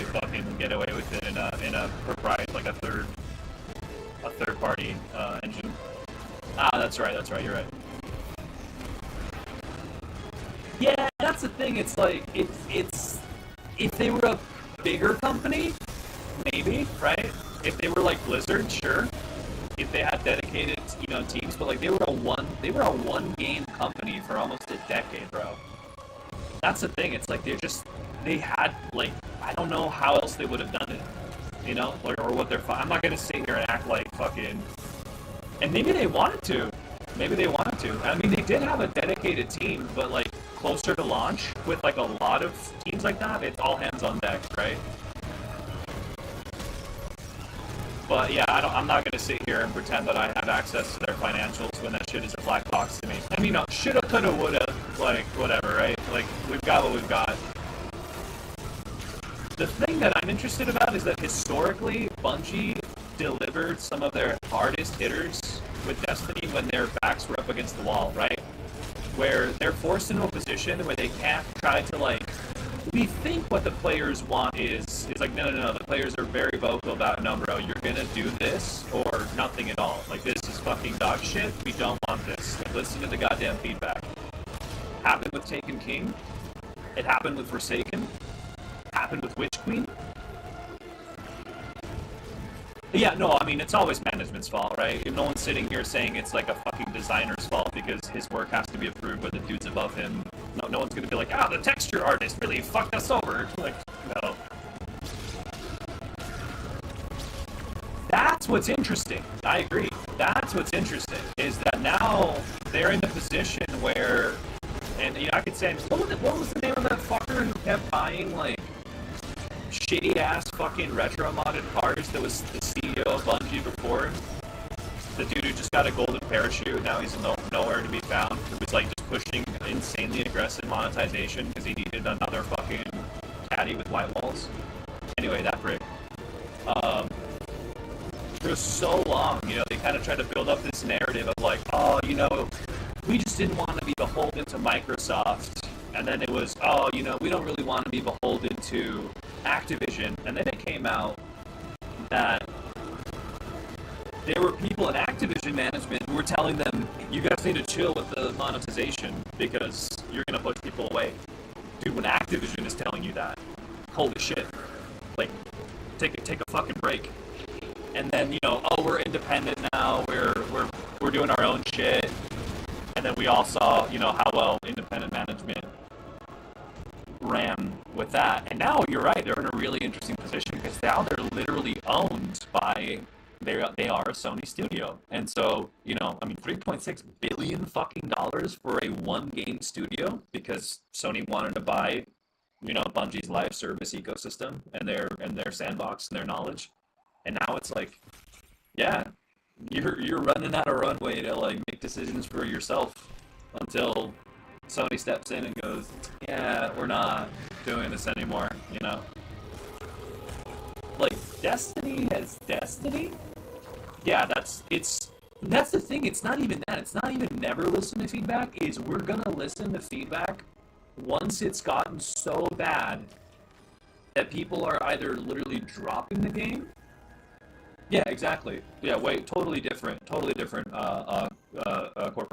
A: fucking get away with it in a proprietary, like a third party engine. Ah, that's right, you're right. Yeah, that's the thing. It's like it's if they were a bigger company, maybe, right? If they were like Blizzard, sure. If they had dedicated, teams, but like they were a one game company for almost a decade, bro. That's the thing. It's like they had like I don't know how else they would have done it, or what they're. I'm not gonna sit here and act like fucking. And maybe they wanted to. I mean, they did have a dedicated team, but like closer to launch with like a lot of teams like that, it's all hands on deck, right? But yeah, I'm not gonna sit here and pretend that I have access to their financials when that shit is a black box to me. I mean, shoulda, coulda, woulda, like whatever, right? Like we've got what we've got. The thing that I'm interested about is that historically, Bungie delivered some of their hardest hitters with Destiny when their backs were up against the wall, right? Where they're forced into a position where they can't try to like, we think what the players want is like, no, the players are very vocal about, no bro, you're gonna do this or nothing at all. Like this is fucking dog shit, we don't want this. Like, listen to the goddamn feedback. Happened with Taken King, it happened with Forsaken, happened with Witch Queen. Yeah, no, I mean, it's always management's fault, right? No one's sitting here saying it's like a fucking designer's fault because his work has to be approved by the dudes above him. No one's gonna be like, the texture artist really fucked us over. Like, no. That's what's interesting. I agree. That's what's interesting, is that now they're in a position where, and I could say, what was the name of that fucker who kept buying, like, shitty ass fucking retro modded cars that was the CEO of Bungie before? The dude who just got a golden parachute, now he's nowhere to be found. He was like just pushing insanely aggressive monetization because he needed another fucking caddy with white walls. Anyway, that prick. for so long, you know, they kind of tried to build up this narrative of like, oh, you know, we just didn't want to be beholden to Microsoft. And then it was, oh, you know, we don't really want to be beholden to Activision. And then it came out that there were people in Activision management who were telling them, you guys need to chill with the monetization because you're going to push people away. Dude, when Activision is telling you that, holy shit. Like, take a fucking break. And then, you know, oh, we're independent now, we're doing our own shit. And then we all saw, you know, how well independent management ran with that. And now, you're right, they're in a really interesting position because now they're literally owned by, they are a Sony studio. And so, you know, I mean, $3.6 billion fucking dollars for a one-game studio because Sony wanted to buy, you know, Bungie's live service ecosystem and their sandbox and their knowledge. And now it's like, yeah, you're running out of runway to like make decisions for yourself until Sony steps in and goes, yeah, we're not doing this anymore, you know? Like, Destiny has Destiny? Yeah, that's the thing, it's not even that. It's not even never listen to feedback, is we're gonna listen to feedback once it's gotten so bad that people are either literally dropping the game. Yeah, exactly. Yeah, totally different corporate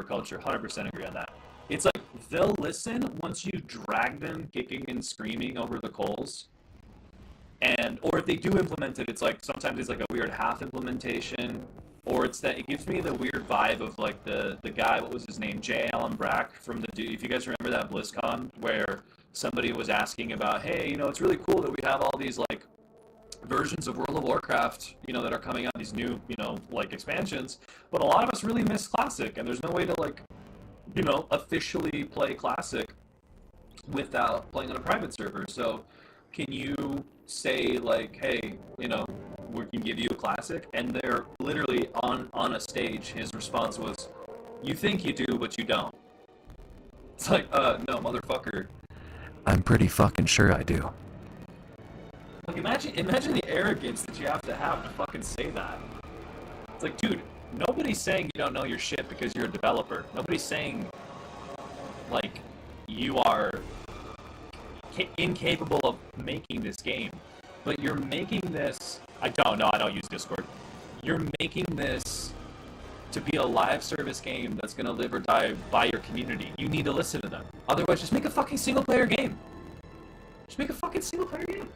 A: culture. 100% agree on that. It's like they'll listen once you drag them kicking and screaming over the coals, or if they do implement it, it's like sometimes it's like a weird half implementation, or it's that it gives me the weird vibe of like the guy, what was his name, J. Allen Brack from if you guys remember that BlizzCon where somebody was asking about, hey, you know, it's really cool that we have all these like versions of World of Warcraft, you know, that are coming out, these new, you know, like expansions, but a lot of us really miss Classic, and there's no way to like, you know, officially play Classic without playing on a private server. So can you say like, hey, you know, we can give you a Classic? And they're literally on a stage, his response was, you think you do, but you don't. It's like, no, motherfucker, I'm pretty fucking sure I do. Like, imagine the arrogance that you have to fucking say that. It's like, dude, nobody's saying you don't know your shit because you're a developer. Nobody's saying, like, you are incapable of making this game. But you're making this... I don't use Discord. You're making this to be a live service game that's gonna live or die by your community. You need to listen to them. Otherwise, just make a fucking single-player game. Just make a fucking single-player game.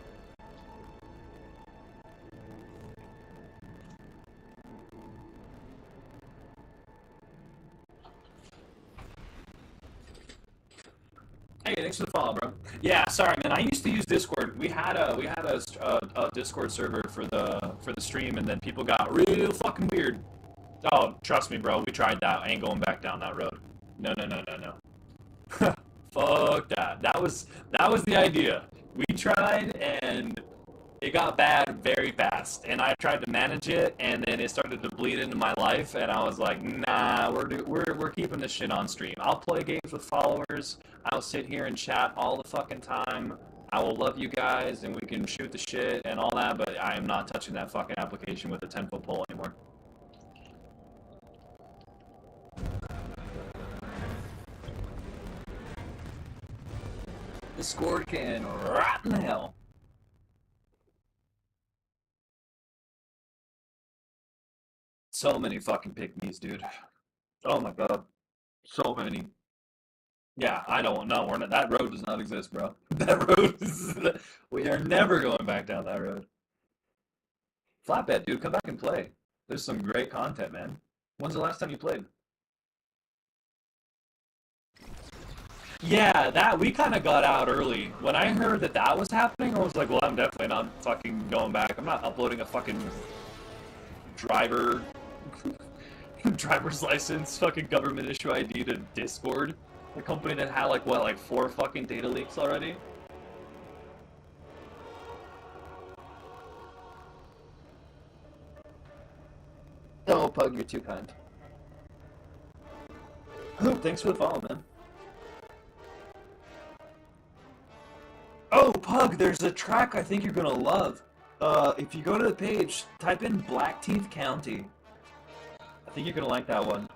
A: Hey, thanks for the follow, bro. Yeah, sorry, man. I used to use Discord. We had a Discord server for the stream, and then people got real fucking weird. Oh, trust me, bro. We tried that. I ain't going back down that road. No. Fuck that. That was the idea. We tried, and it got bad very fast, and I tried to manage it, and then it started to bleed into my life, and I was like, nah, we're keeping this shit on stream. I'll play games with followers. I'll sit here and chat all the fucking time. I will love you guys, and we can shoot the shit and all that, but I am not touching that fucking application with a 10-foot pole anymore. Discord can rot in hell. So many fucking pick-me's, dude. Oh my god. So many. Yeah, I don't know. That road does not exist, bro. That road is... We are never going back down that road. Flatbed, dude, come back and play. There's some great content, man. When's the last time you played? Yeah, that we kind of got out early. When I heard that was happening, I was like, well, I'm definitely not fucking going back. I'm not uploading a fucking driver's license, fucking government issue ID to Discord. The company that had like 4 fucking data leaks already. Oh, Pug, you're too kind. Oh, thanks for the follow, man. Oh, Pug, there's a track I think you're gonna love. If you go to the page, type in Blackteeth County. I think you're gonna like that one.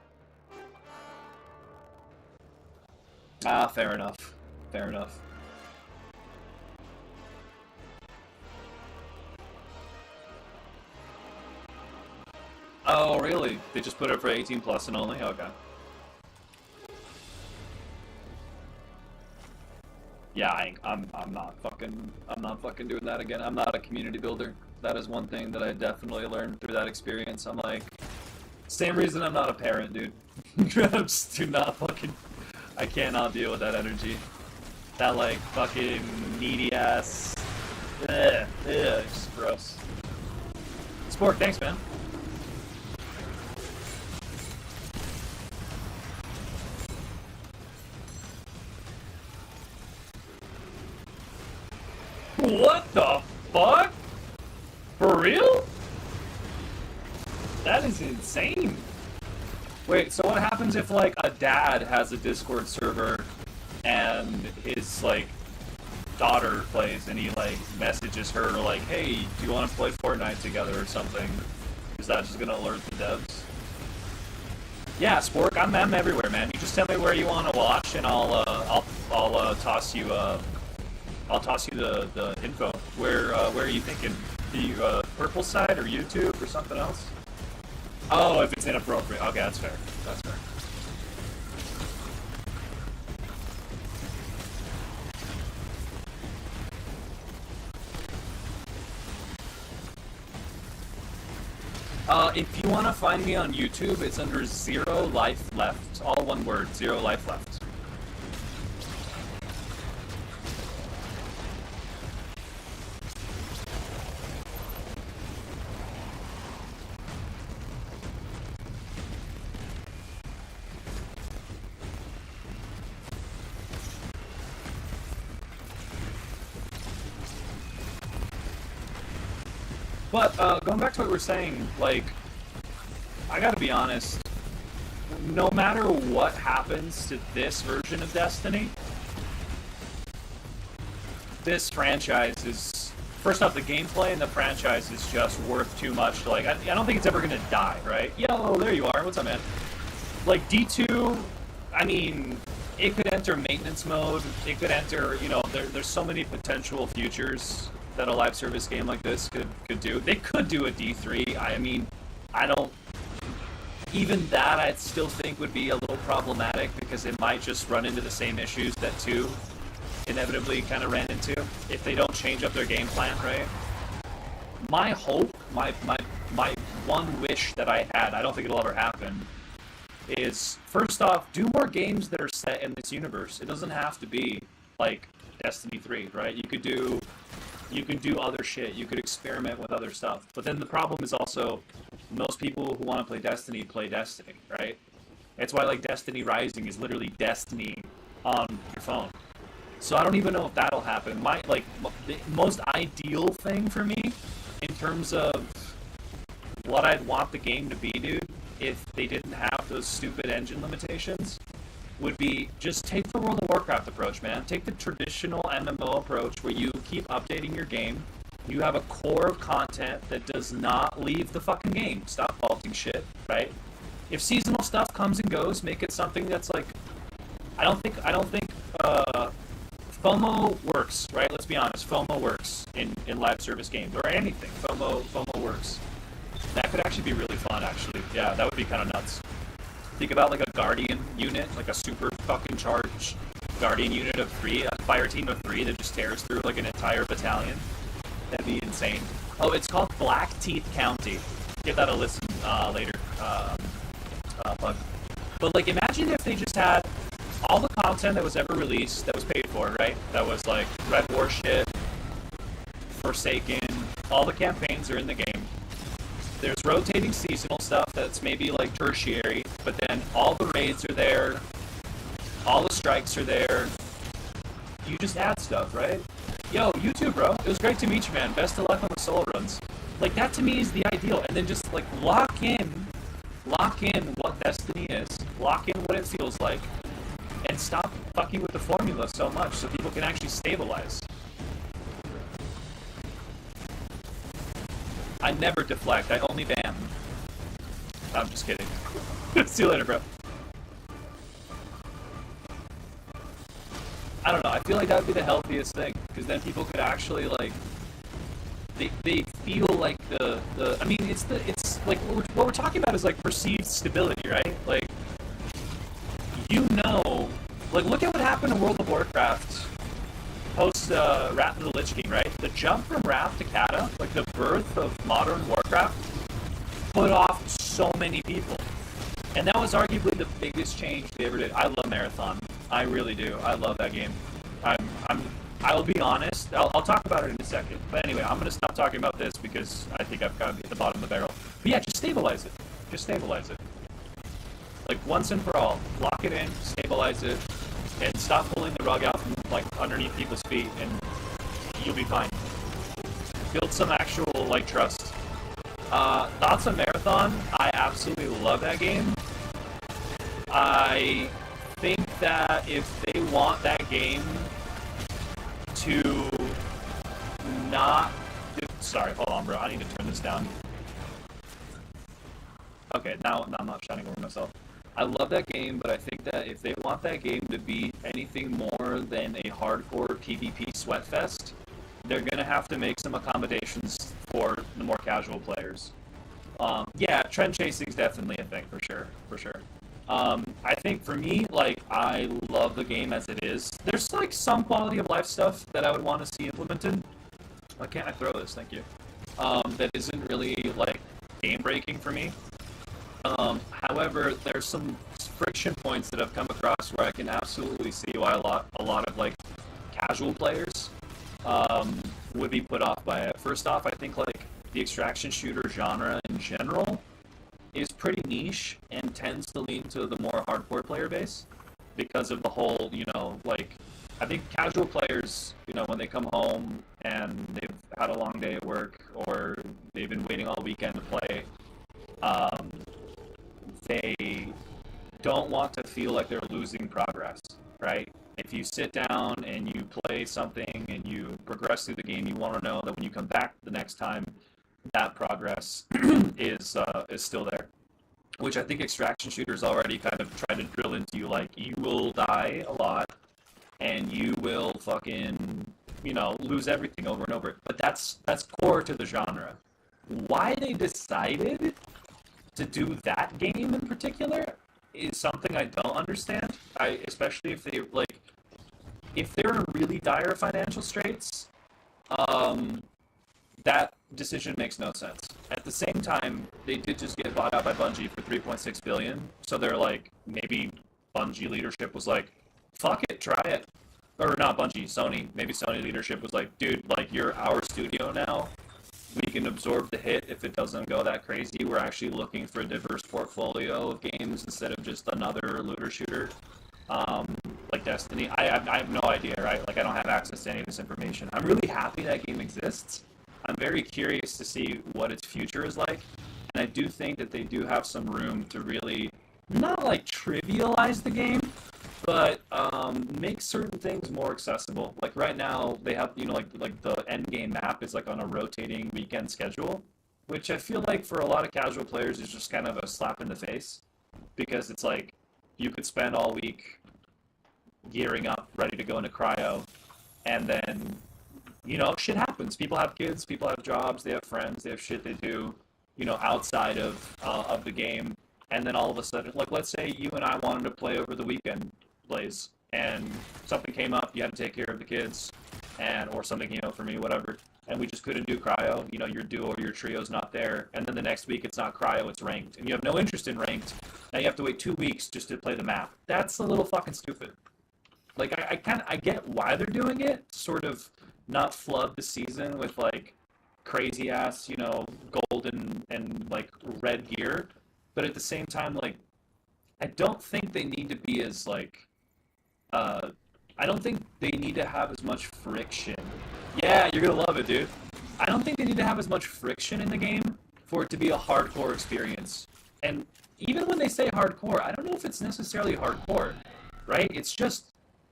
A: Ah, fair enough. Fair enough. Oh, really? They just put it for 18 plus and only? Okay. Yeah, I'm not fucking doing that again. I'm not a community builder. That is one thing that I definitely learned through that experience. I'm like, same reason I'm not a parent, dude. I just do not fucking, I cannot deal with that energy. That like fucking needy ass, it's just gross. Sport, thanks, man. What the fuck? For real? That is insane. Wait, so what happens if, like, a dad has a Discord server and his, like, daughter plays and he, like, messages her, like, hey, do you want to play Fortnite together or something? Is that just gonna alert the devs? Yeah, Spork, I'm everywhere, man. You just tell me where you want to watch and I'll toss you, I'll toss you the info. Where are you thinking? The purple side or YouTube or something else? Oh, if it's inappropriate. Okay, that's fair. That's fair. If you want to find me on YouTube, it's under Zero Life Left. All one word, Zero Life Left. But, going back to what we're saying, like, I gotta be honest, no matter what happens to this version of Destiny, this franchise is, first off, the gameplay and the franchise is just worth too much. Like, I don't think it's ever gonna die, right? Yo, there you are. What's up, man? Like, D2, I mean, it could enter maintenance mode. It could enter, you know, there's so many potential futures that a live service game like this could do. They could do a D3. I mean, I don't... Even that, I'd still think would be a little problematic because it might just run into the same issues that 2 inevitably kind of ran into if they don't change up their game plan, right? My hope, my one wish that I had, I don't think it'll ever happen, is, first off, do more games that are set in this universe. It doesn't have to be, like, Destiny 3, right? You could do other shit. You could experiment with other stuff. But then the problem is also, most people who want to play Destiny, right? It's why, like, Destiny Rising is literally Destiny on your phone. So I don't even know if that'll happen. The most ideal thing for me, in terms of what I'd want the game to be, dude, if they didn't have those stupid engine limitations, would be just take the World of Warcraft approach, man. Take the traditional MMO approach where you keep updating your game. You have a core of content that does not leave the fucking game. Stop vaulting shit, right? If seasonal stuff comes and goes, make it something that's like... I don't think FOMO works, right? Let's be honest. FOMO works in live service games or anything. FOMO works. That could actually be really fun, actually. Yeah, that would be kind of nuts. Think about like a Guardian unit, like a super fucking charged Guardian unit of 3, a fire team of 3 that just tears through like an entire battalion. That'd be insane. Oh, it's called Blackteeth County. Give that a listen later. Plug. But like, imagine if they just had all the content that was ever released that was paid for, right? That was like Red War shit, Forsaken, all the campaigns are in the game. There's rotating seasonal stuff that's maybe like tertiary, but then all the raids are there, all the strikes are there. You just add stuff, right? Yo, you too, bro. It was great to meet you, man. Best of luck on the solo runs. Like, that to me is the ideal. And then just like lock in what Destiny is, lock in what it feels like, and stop fucking with the formula so much so people can actually stabilize. I never deflect. I only bam. I'm just kidding. See you later, bro. I don't know. I feel like that would be the healthiest thing, because then people could actually like they feel like the. I mean, it's like what we're talking about is like perceived stability, right? Like like look at what happened in World of Warcraft post Wrath of the Lich King, right? The jump from Wrath to Kata, like the birth of modern Warcraft, put off so many people. And that was arguably the biggest change they ever did. I love Marathon. I really do. I love that game. I'll be honest. I'll talk about it in a second. But anyway, I'm going to stop talking about this because I think I've got to be at the bottom of the barrel. But yeah, just stabilize it. Just stabilize it. Like, once and for all. Lock it in, stabilize it, and stop pulling the rug out from, like, underneath people's feet, and you'll be fine. Build some actual, like, trust. Thoughts on Marathon? I absolutely love that game. I think that if they want that game to not... Sorry, hold on, bro. I need to turn this down. Okay, now I'm not shouting over myself. I love that game, but I think that if they want that game to be anything more than a hardcore PvP sweatfest, they're going to have to make some accommodations for the more casual players. Yeah, trend chasing is definitely a thing, for sure. I think for me, like, I love the game as it is. There's, like, some quality of life stuff that I would want to see implemented. Why can't I throw this? Thank you. That isn't really, like, game-breaking for me. However, there's some friction points that I've come across where I can absolutely see why a lot of, like, casual players would be put off by it. First off, I think, like, the extraction shooter genre in general is pretty niche and tends to lean to the more hardcore player base because of the whole, like, I think casual players, when they come home and they've had a long day at work or they've been waiting all weekend to play, they don't want to feel like they're losing progress, right? If you sit down and you play something and you progress through the game, you want to know that when you come back the next time, that progress is still there. Which I think extraction shooters already kind of try to drill into you, like, you will die a lot, and you will fucking, lose everything over and over. But that's core to the genre. Why they decided to do that game in particular is something I don't understand. Especially if they're in really dire financial straits, that decision makes no sense. At the same time, they did just get bought out by Bungie for $3.6 billion, so they're like, maybe Bungie leadership was like, fuck it, try it. Or not Bungie, Sony. Maybe Sony leadership was like, dude, like, you're our studio now. We can absorb the hit if it doesn't go that crazy. We're actually looking for a diverse portfolio of games instead of just another looter shooter. Like Destiny. I have no idea, right? Like, I don't have access to any of this information. I'm really happy that game exists. I'm very curious to see what its future is like. And I do think that they do have some room to really, not like trivialize the game, but make certain things more accessible. Like right now, they have, like the end game map is like on a rotating weekend schedule, which I feel like for a lot of casual players is just kind of a slap in the face, because it's like you could spend all week gearing up, ready to go into cryo, and then, shit happens. People have kids, people have jobs, they have friends, they have shit they do, outside of the game. And then all of a sudden, like, let's say you and I wanted to play over the weekend, Blaze, and something came up, you had to take care of the kids, or something, for me, whatever, and we just couldn't do cryo, your duo or your trio's not there, and then the next week it's not cryo, it's ranked, and you have no interest in ranked, now you have to wait 2 weeks just to play the map. That's a little fucking stupid. Like, I get why they're doing it, sort of not flood the season with, like, crazy-ass, gold and, like, red gear, but at the same time, like, I don't think they need to be as, like, I don't think they need to have as much friction. Yeah, you're gonna love it, dude. I don't think they need to have as much friction in the game for it to be a hardcore experience. And even when they say hardcore, I don't know if it's necessarily hardcore, right? It's just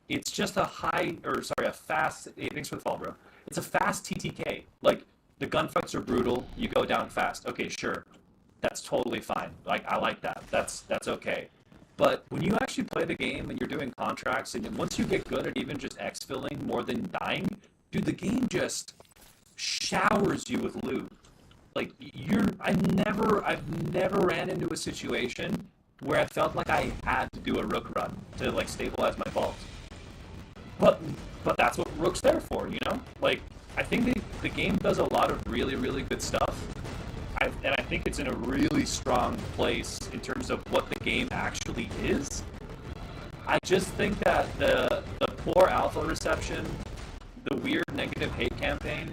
A: a fast, hey, thanks for the follow, bro. It's a fast TTK. Like, The gunfights are brutal. You go down fast. Okay, sure. That's totally fine. Like I like that. That's okay. But when you actually play the game and you're doing contracts, and once you get good at even just exfilling more than dying, dude, the game just showers you with loot. Like I've never ran into a situation where I felt like I had to do a rook run to like stabilize my vault. But but that's what rook's there for, you know? Like I think the game does a lot of really really good stuff. And I think it's in a really strong place in terms of what the game actually is. I just think that the poor alpha reception, the weird negative hate campaign,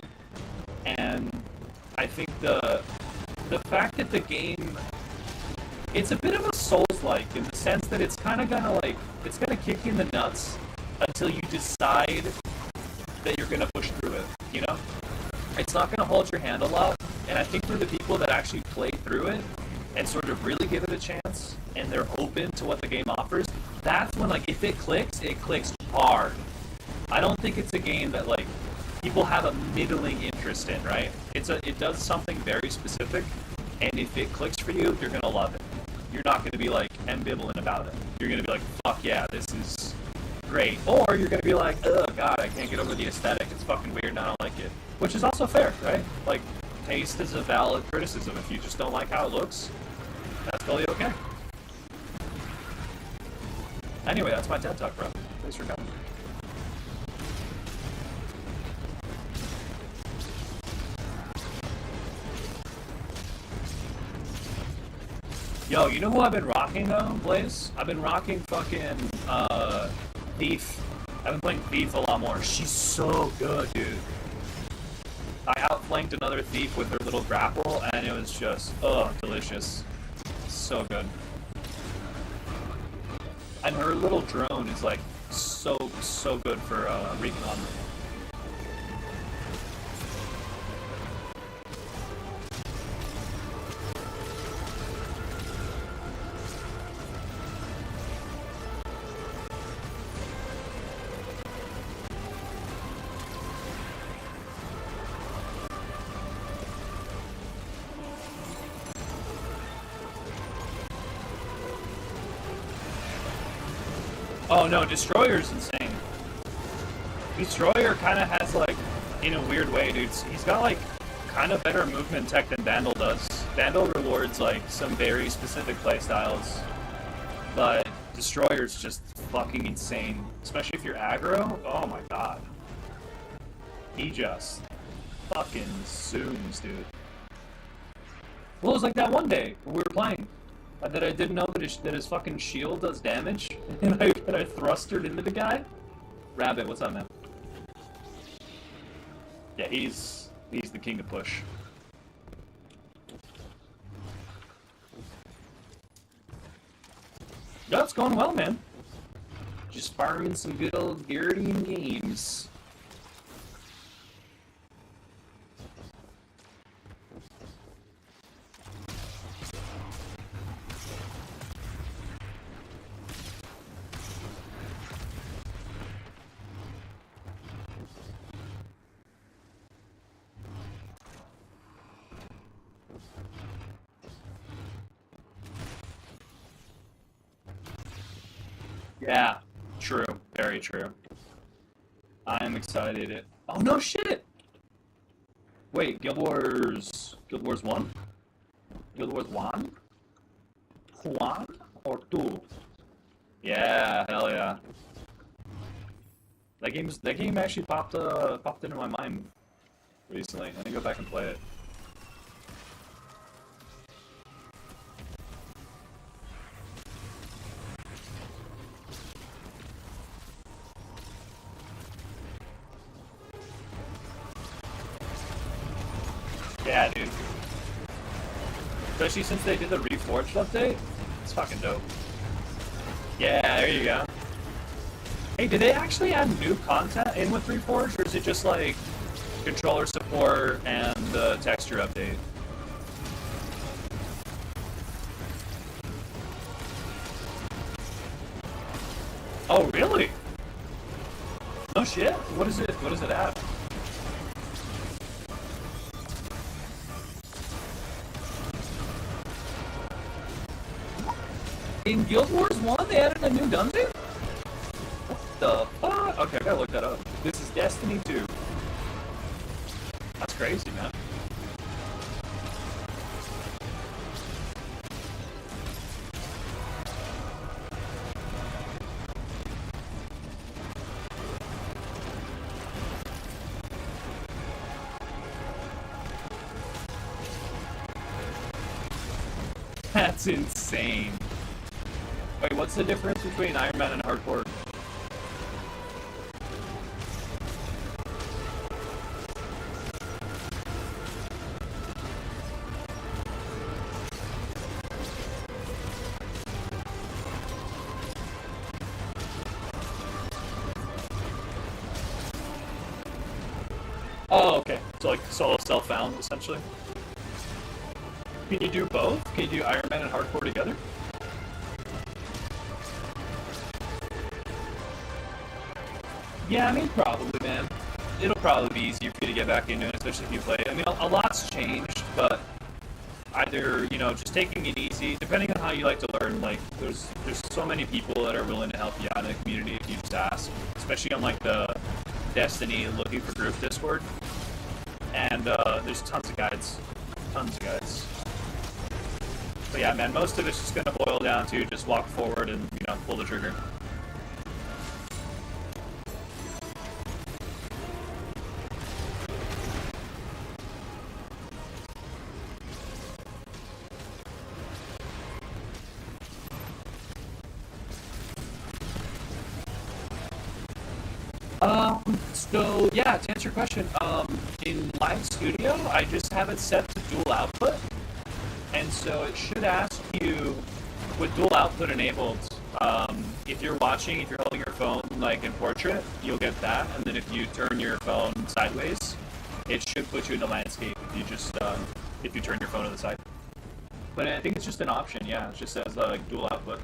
A: and I think the fact that the game, it's a bit of a Souls-like in the sense that it's kind of gonna like it's gonna kick you in the nuts until you decide that you're gonna push through it. You know, it's not gonna hold your hand a lot, and I think for the people that actually play through it and sort of really give it a chance and they're open to what the game offers, that's when like if it clicks hard. I don't think it's a game that like people have a middling interest in, right? It does something very specific, and if it clicks for you, you're gonna love it. You're not gonna be like ambivalent about it. You're gonna be like, fuck yeah, this is great. Or you're gonna be like, oh god, I can't get over the aesthetic. It's fucking weird and I don't like it. Which is also fair, right? Like, taste is a valid criticism. If you just don't like how it looks, that's totally okay. Anyway, that's my TED Talk, bro. Thanks for coming. Yo, you know who I've been rocking though, Blaze? I've been rocking fucking Thief. I've been playing Thief a lot more. She's so good, dude. I outflanked another Thief with her little grapple, and it was just, delicious. So good. And her little drone is like so good for recon. Oh no, Destroyer's insane. Destroyer kind of has like, in a weird way, dude, he's got like kind of better movement tech than Vandal does. Vandal rewards like some very specific playstyles, but Destroyer's just fucking insane. Especially if you're aggro, oh my god. He just fucking zooms, dude. Well, it was like that one day when we were playing. That I didn't know that his fucking shield does damage, and I thrustered into the guy. Rabbit, what's up, man? Yeah, he's the king of push. Yeah, it's going well, man. Just farming some good old Garridian games. Yeah, true. Very true. I am excited. Oh, no shit! Wait, Guild Wars 1? Guild Wars 1? Juan or two? Yeah, hell yeah. That game actually popped into my mind recently. Let me go back and play it. Yeah, dude. Especially since they did the Reforged update. It's fucking dope. Yeah, there you go. Hey, did they actually add new content in with Reforged, or is it just like controller support and the texture update? Oh, really? No shit? What is it? What does it add? In Guild Wars 1, they added a new dungeon? What the fuck? Okay, I gotta look that up. This is Destiny 2. That's crazy, man. That's insane. Wait, what's the difference between Iron Man and Hardcore? Oh, okay. So like solo self-found, essentially. Can you do both? Can you do Iron Man and Hardcore together? Yeah, I mean, probably, man. It'll probably be easier for you to get back into it, especially if you play it. I mean, a lot's changed, but either, just taking it easy, depending on how you like to learn, like, there's so many people that are willing to help you out in the community if you just ask, especially on, like, the Destiny looking for group Discord. And, there's tons of guides. Tons of guides. But yeah, man, most of it's just gonna boil down to just walk forward and, pull the trigger. So yeah, to answer your question, in Live Studio, I just have it set to dual output, and so it should ask you, with dual output enabled, if you're holding your phone like in portrait, you'll get that, and then if you turn your phone sideways, it should put you into landscape if you just, if you turn your phone to the side. But I think it's just an option, yeah, it just says like dual output.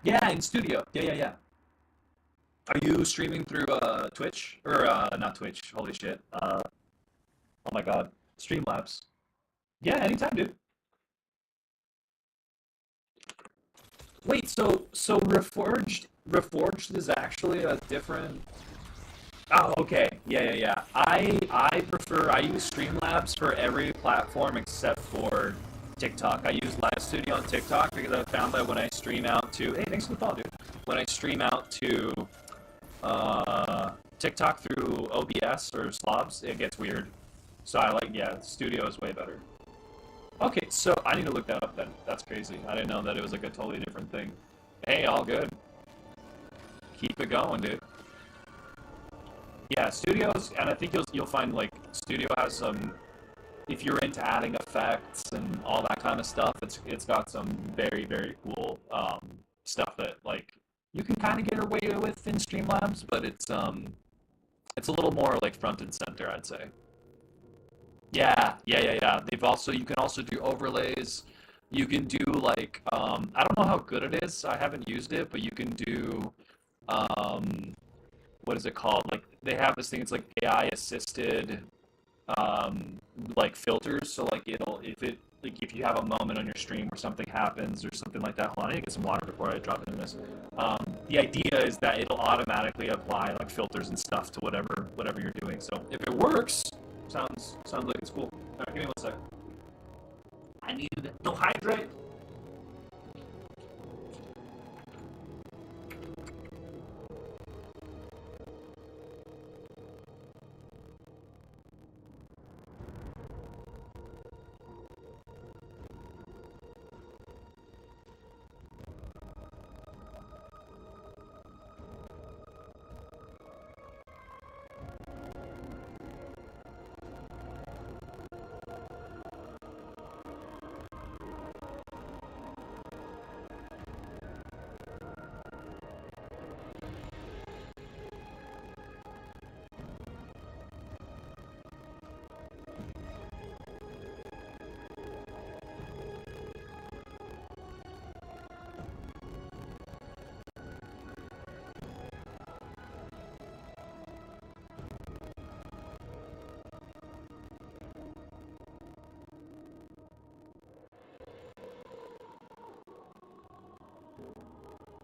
A: Yeah, in Studio. Yeah. Are you streaming through Twitch or not Twitch? Holy shit! Oh my God, Streamlabs. Yeah, anytime, dude. Wait, so Reforged is actually a different. Oh, okay. Yeah. I use Streamlabs for every platform except for TikTok. I use Live Studio on TikTok because I found that when I stream out to thanks for the follow, dude. When I stream out to TikTok through OBS or Slobs, it gets weird. So Studio is way better. Okay, so I need to look that up then. That's crazy. I didn't know that it was like a totally different thing. Hey, all good. Keep it going, dude. Yeah, Studios, and I think you'll find like Studio has some. If you're into adding effects and all that kind of stuff, it's got some very very cool stuff that like you can kind of get away with in Streamlabs, but it's a little more like front and center, I'd say. Yeah. You can also do overlays. You can do like I don't know how good it is. I haven't used it, but you can do um, what is it called? Like they have this thing. It's like AI assisted like filters. So like if you have a moment on your stream where something happens or something like that. Hold on, I need to get some water before I drop into this. The idea is that it'll automatically apply like filters and stuff to whatever you're doing. So if it works, sounds like it's cool. All right, give me one sec. I need to hydrate.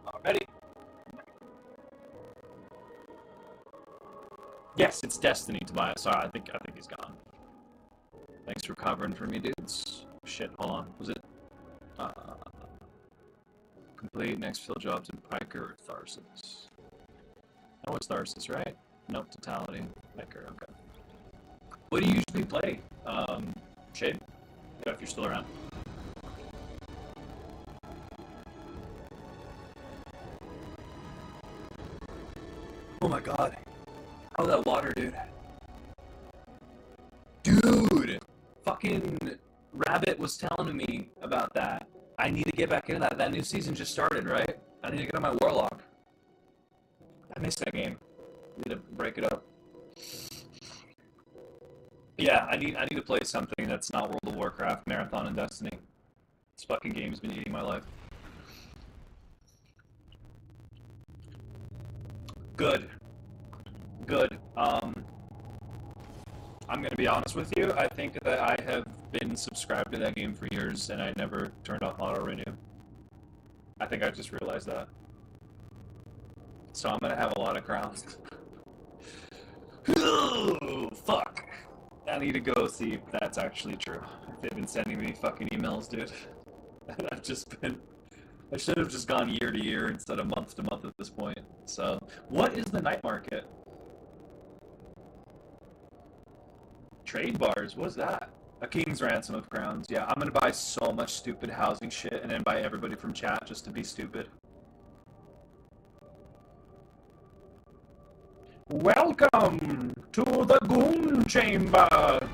A: Already. Yes, it's Destiny, Tobias. Sorry, I think he's gone. Thanks for covering for me, dudes. Shit, hold on. Was it uh, complete next field jobs in Piker or Tharsis? No, it's Tharsis, right? Nope, Totality. Piker, okay. What do you usually play? Shade? Yeah, if you're still around. Oh my god. Oh, that water, dude. Dude! Fucking Rabbit was telling me about that. I need to get back into that. That new season just started, right? I need to get on my Warlock. I missed that game. I need to break it up. Yeah, I need to play something that's not World of Warcraft, Marathon, and Destiny. This fucking game's been eating my life. Good. Good. I'm gonna be honest with you. I think that I have been subscribed to that game for years, and I never turned off auto renew. I think I just realized that. So I'm gonna have a lot of crowns. Oh, fuck. I need to go see if that's actually true. They've been sending me fucking emails, dude. And I should have just gone year to year instead of month to month at this point. So, what is the night market? Trade bars, what's that? A king's ransom of crowns. Yeah, I'm gonna buy so much stupid housing shit and invite everybody from chat just to be stupid. Welcome to the Goon Chamber!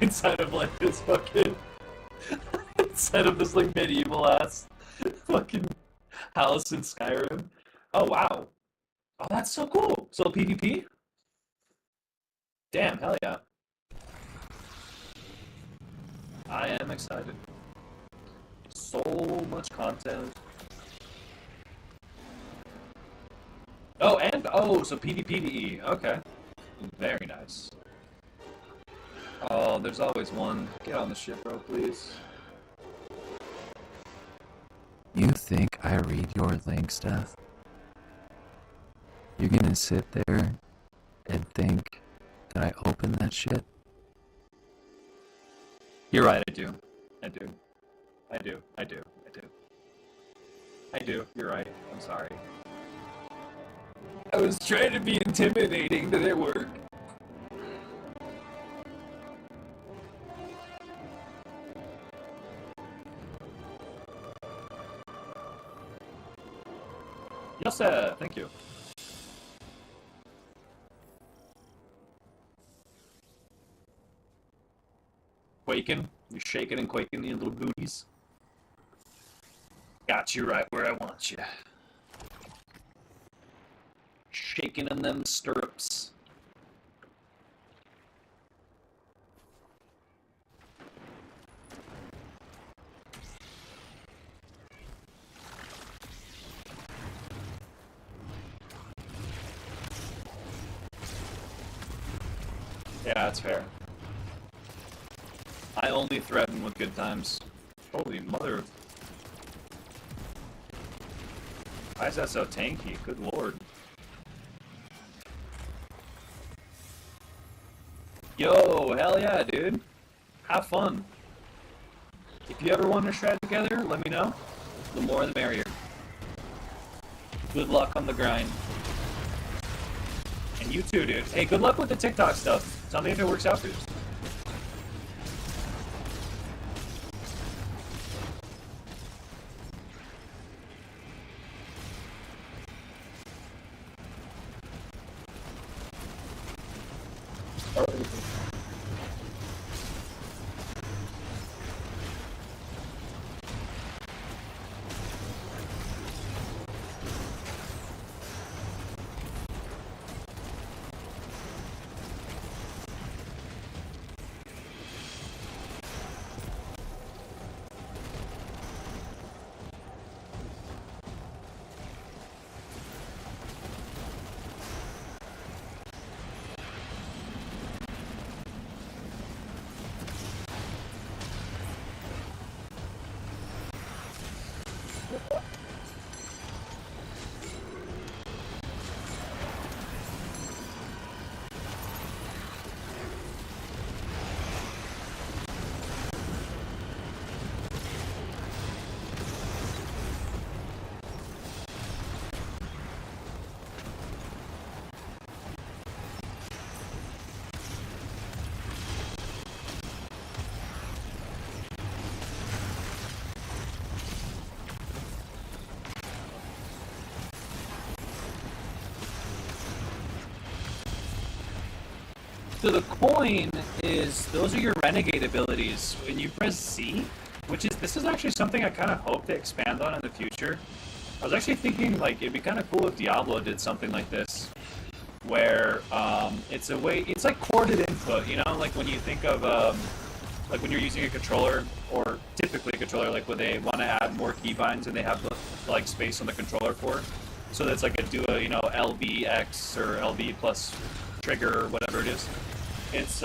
A: Inside of like this fucking... Instead of this like medieval ass fucking house in Skyrim. Oh wow. Oh, that's so cool. So PvP? Damn, hell yeah. I am excited. So much content. Oh, and so PvPvE. Okay. Very nice. Oh, there's always one. Get on the ship, bro, please.
C: You think I read your link stuff? You're gonna sit there and think that I open that shit?
A: You're right, I do. I do. I do. I do. I do. I do. You're right. I'm sorry. I was trying to be intimidating. Did it work? Yes, sir. Thank you. Quaking. You're shaking and quaking, you little booties. Got you right where I want you. Shaking in them stirrups. Yeah, that's fair. I only threaten with good times. Holy mother. Why is that so tanky? Good lord. Yo, hell yeah, dude. Have fun. If you ever want to shred together, let me know. The more the merrier. Good luck on the grind. And you too, dude. Hey, good luck with the TikTok stuff. Tell me if it works out for you. So the coin is, those are your renegade abilities. When you press Z, this is actually something I kind of hope to expand on in the future. I was actually thinking, like, it'd be kind of cool if Diablo did something like this, where it's a way, it's like corded input, you know, like when you think of, like when you're using a controller, or typically a controller, like when they want to add more keybinds and they have like space on the controller for, so that's like you know, LBX or LB plus trigger or whatever it is. It's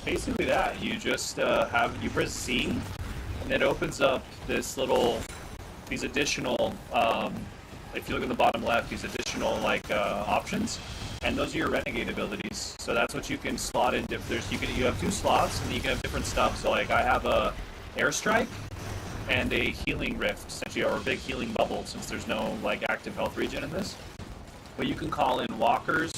A: basically that. You just you press Z, and it opens up these additional, if you look at the bottom left, these additional like options, and those are your renegade abilities. So that's what you can slot in. You have 2 slots, and you can have different stuff. So like I have a airstrike and a healing rift, essentially, or a big healing bubble, since there's no like active health regen in this. But you can call in walkers.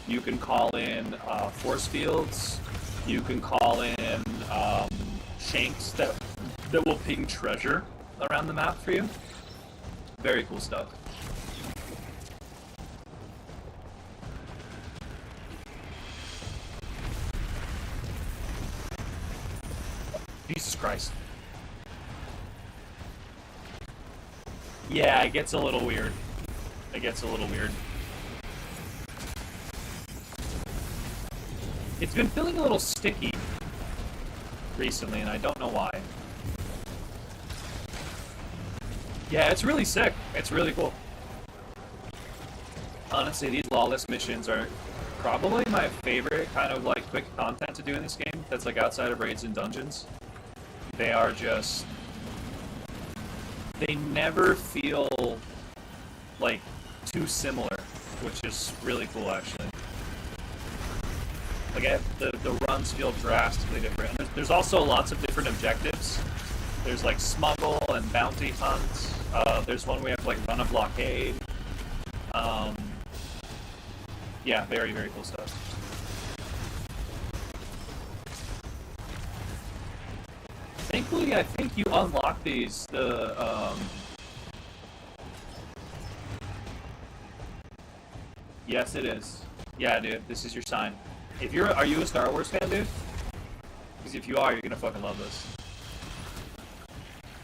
A: You can call in force fields. You can call in shanks that will ping treasure around the map for you. Very cool stuff. Jesus Christ. Yeah, it gets a little weird. It gets a little weird. It's been feeling a little sticky recently, and I don't know why. Yeah, it's really sick. It's really cool. Honestly, these lawless missions are probably my favorite kind of like quick content to do in this game that's like outside of raids and dungeons. They are just... They never feel like too similar, which is really cool actually. Like the runs feel drastically different. And there's also lots of different objectives. There's like smuggle and bounty hunt. There's one where you have to like run a blockade. Yeah, very, very cool stuff. Thankfully, I think you unlock these. Yes, it is. Yeah, dude, this is your sign. Are you a Star Wars fan, dude? Because if you are, you're gonna fucking love this.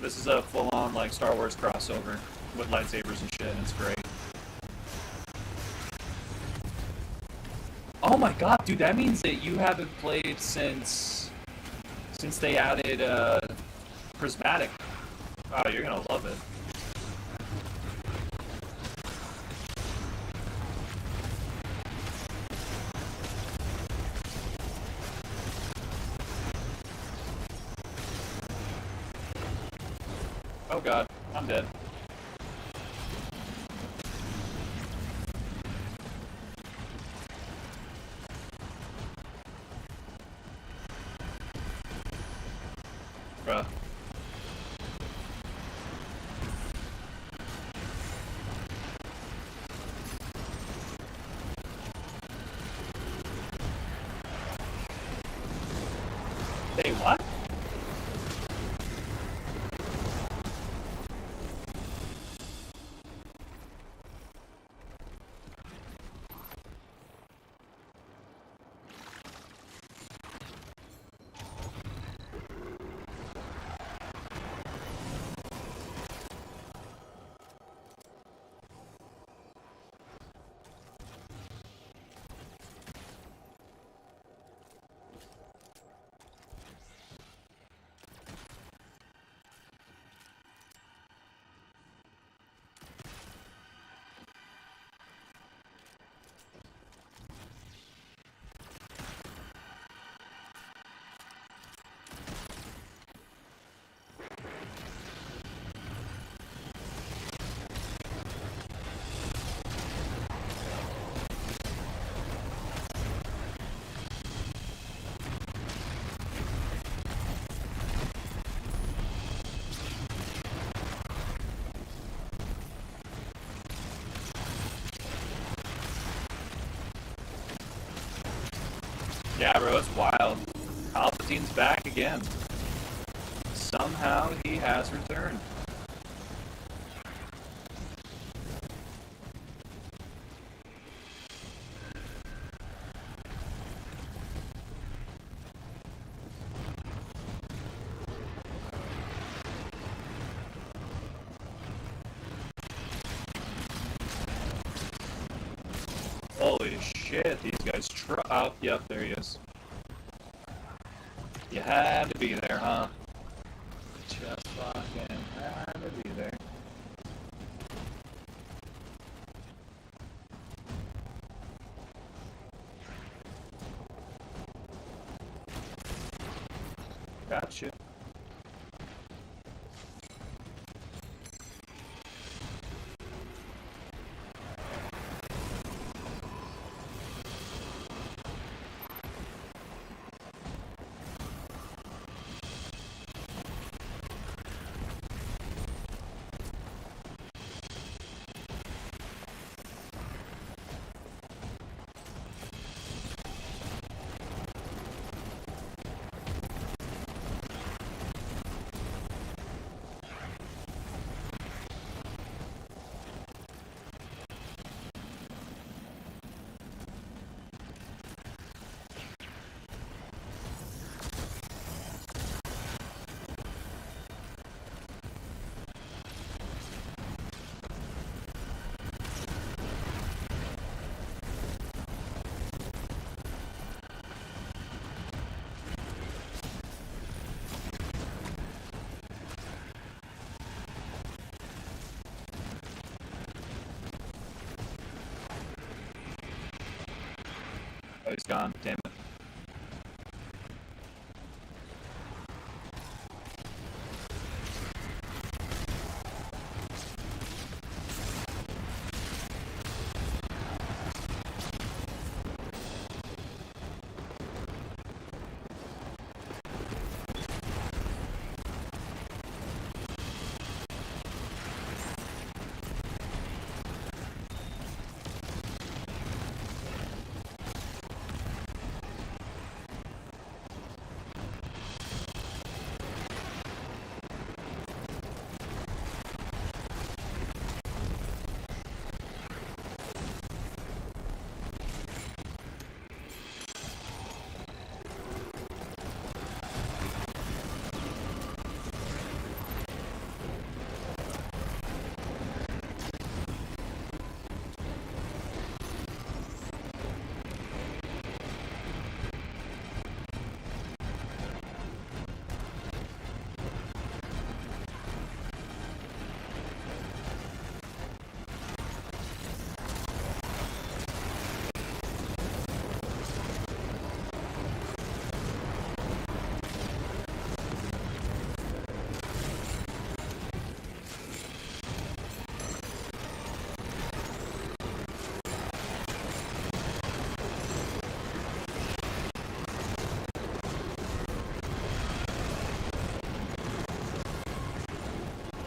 A: This is a full-on like Star Wars crossover with lightsabers and shit, and it's great. Oh my god, dude, that means that you haven't played since they added prismatic. Oh, you're gonna love it. Oh god, I'm dead. Bruh. Hey, what? Yeah, bro, it's wild. Palpatine's back again. Somehow he has returned. Holy shit, these guys oh, yep, there he is. You had to be there, huh? Just fucking had to be there. Gotcha. Oh, he's gone. Damn it.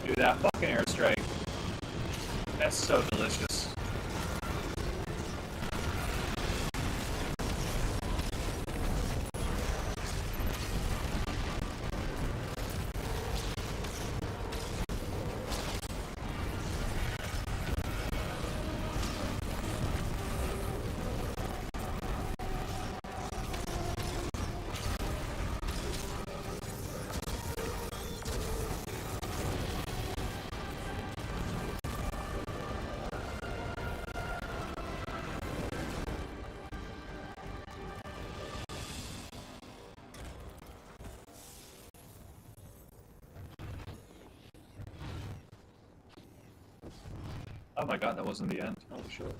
A: Dude, that fucking airstrike. That's so delicious. Oh my god, that wasn't the end. Holy shit.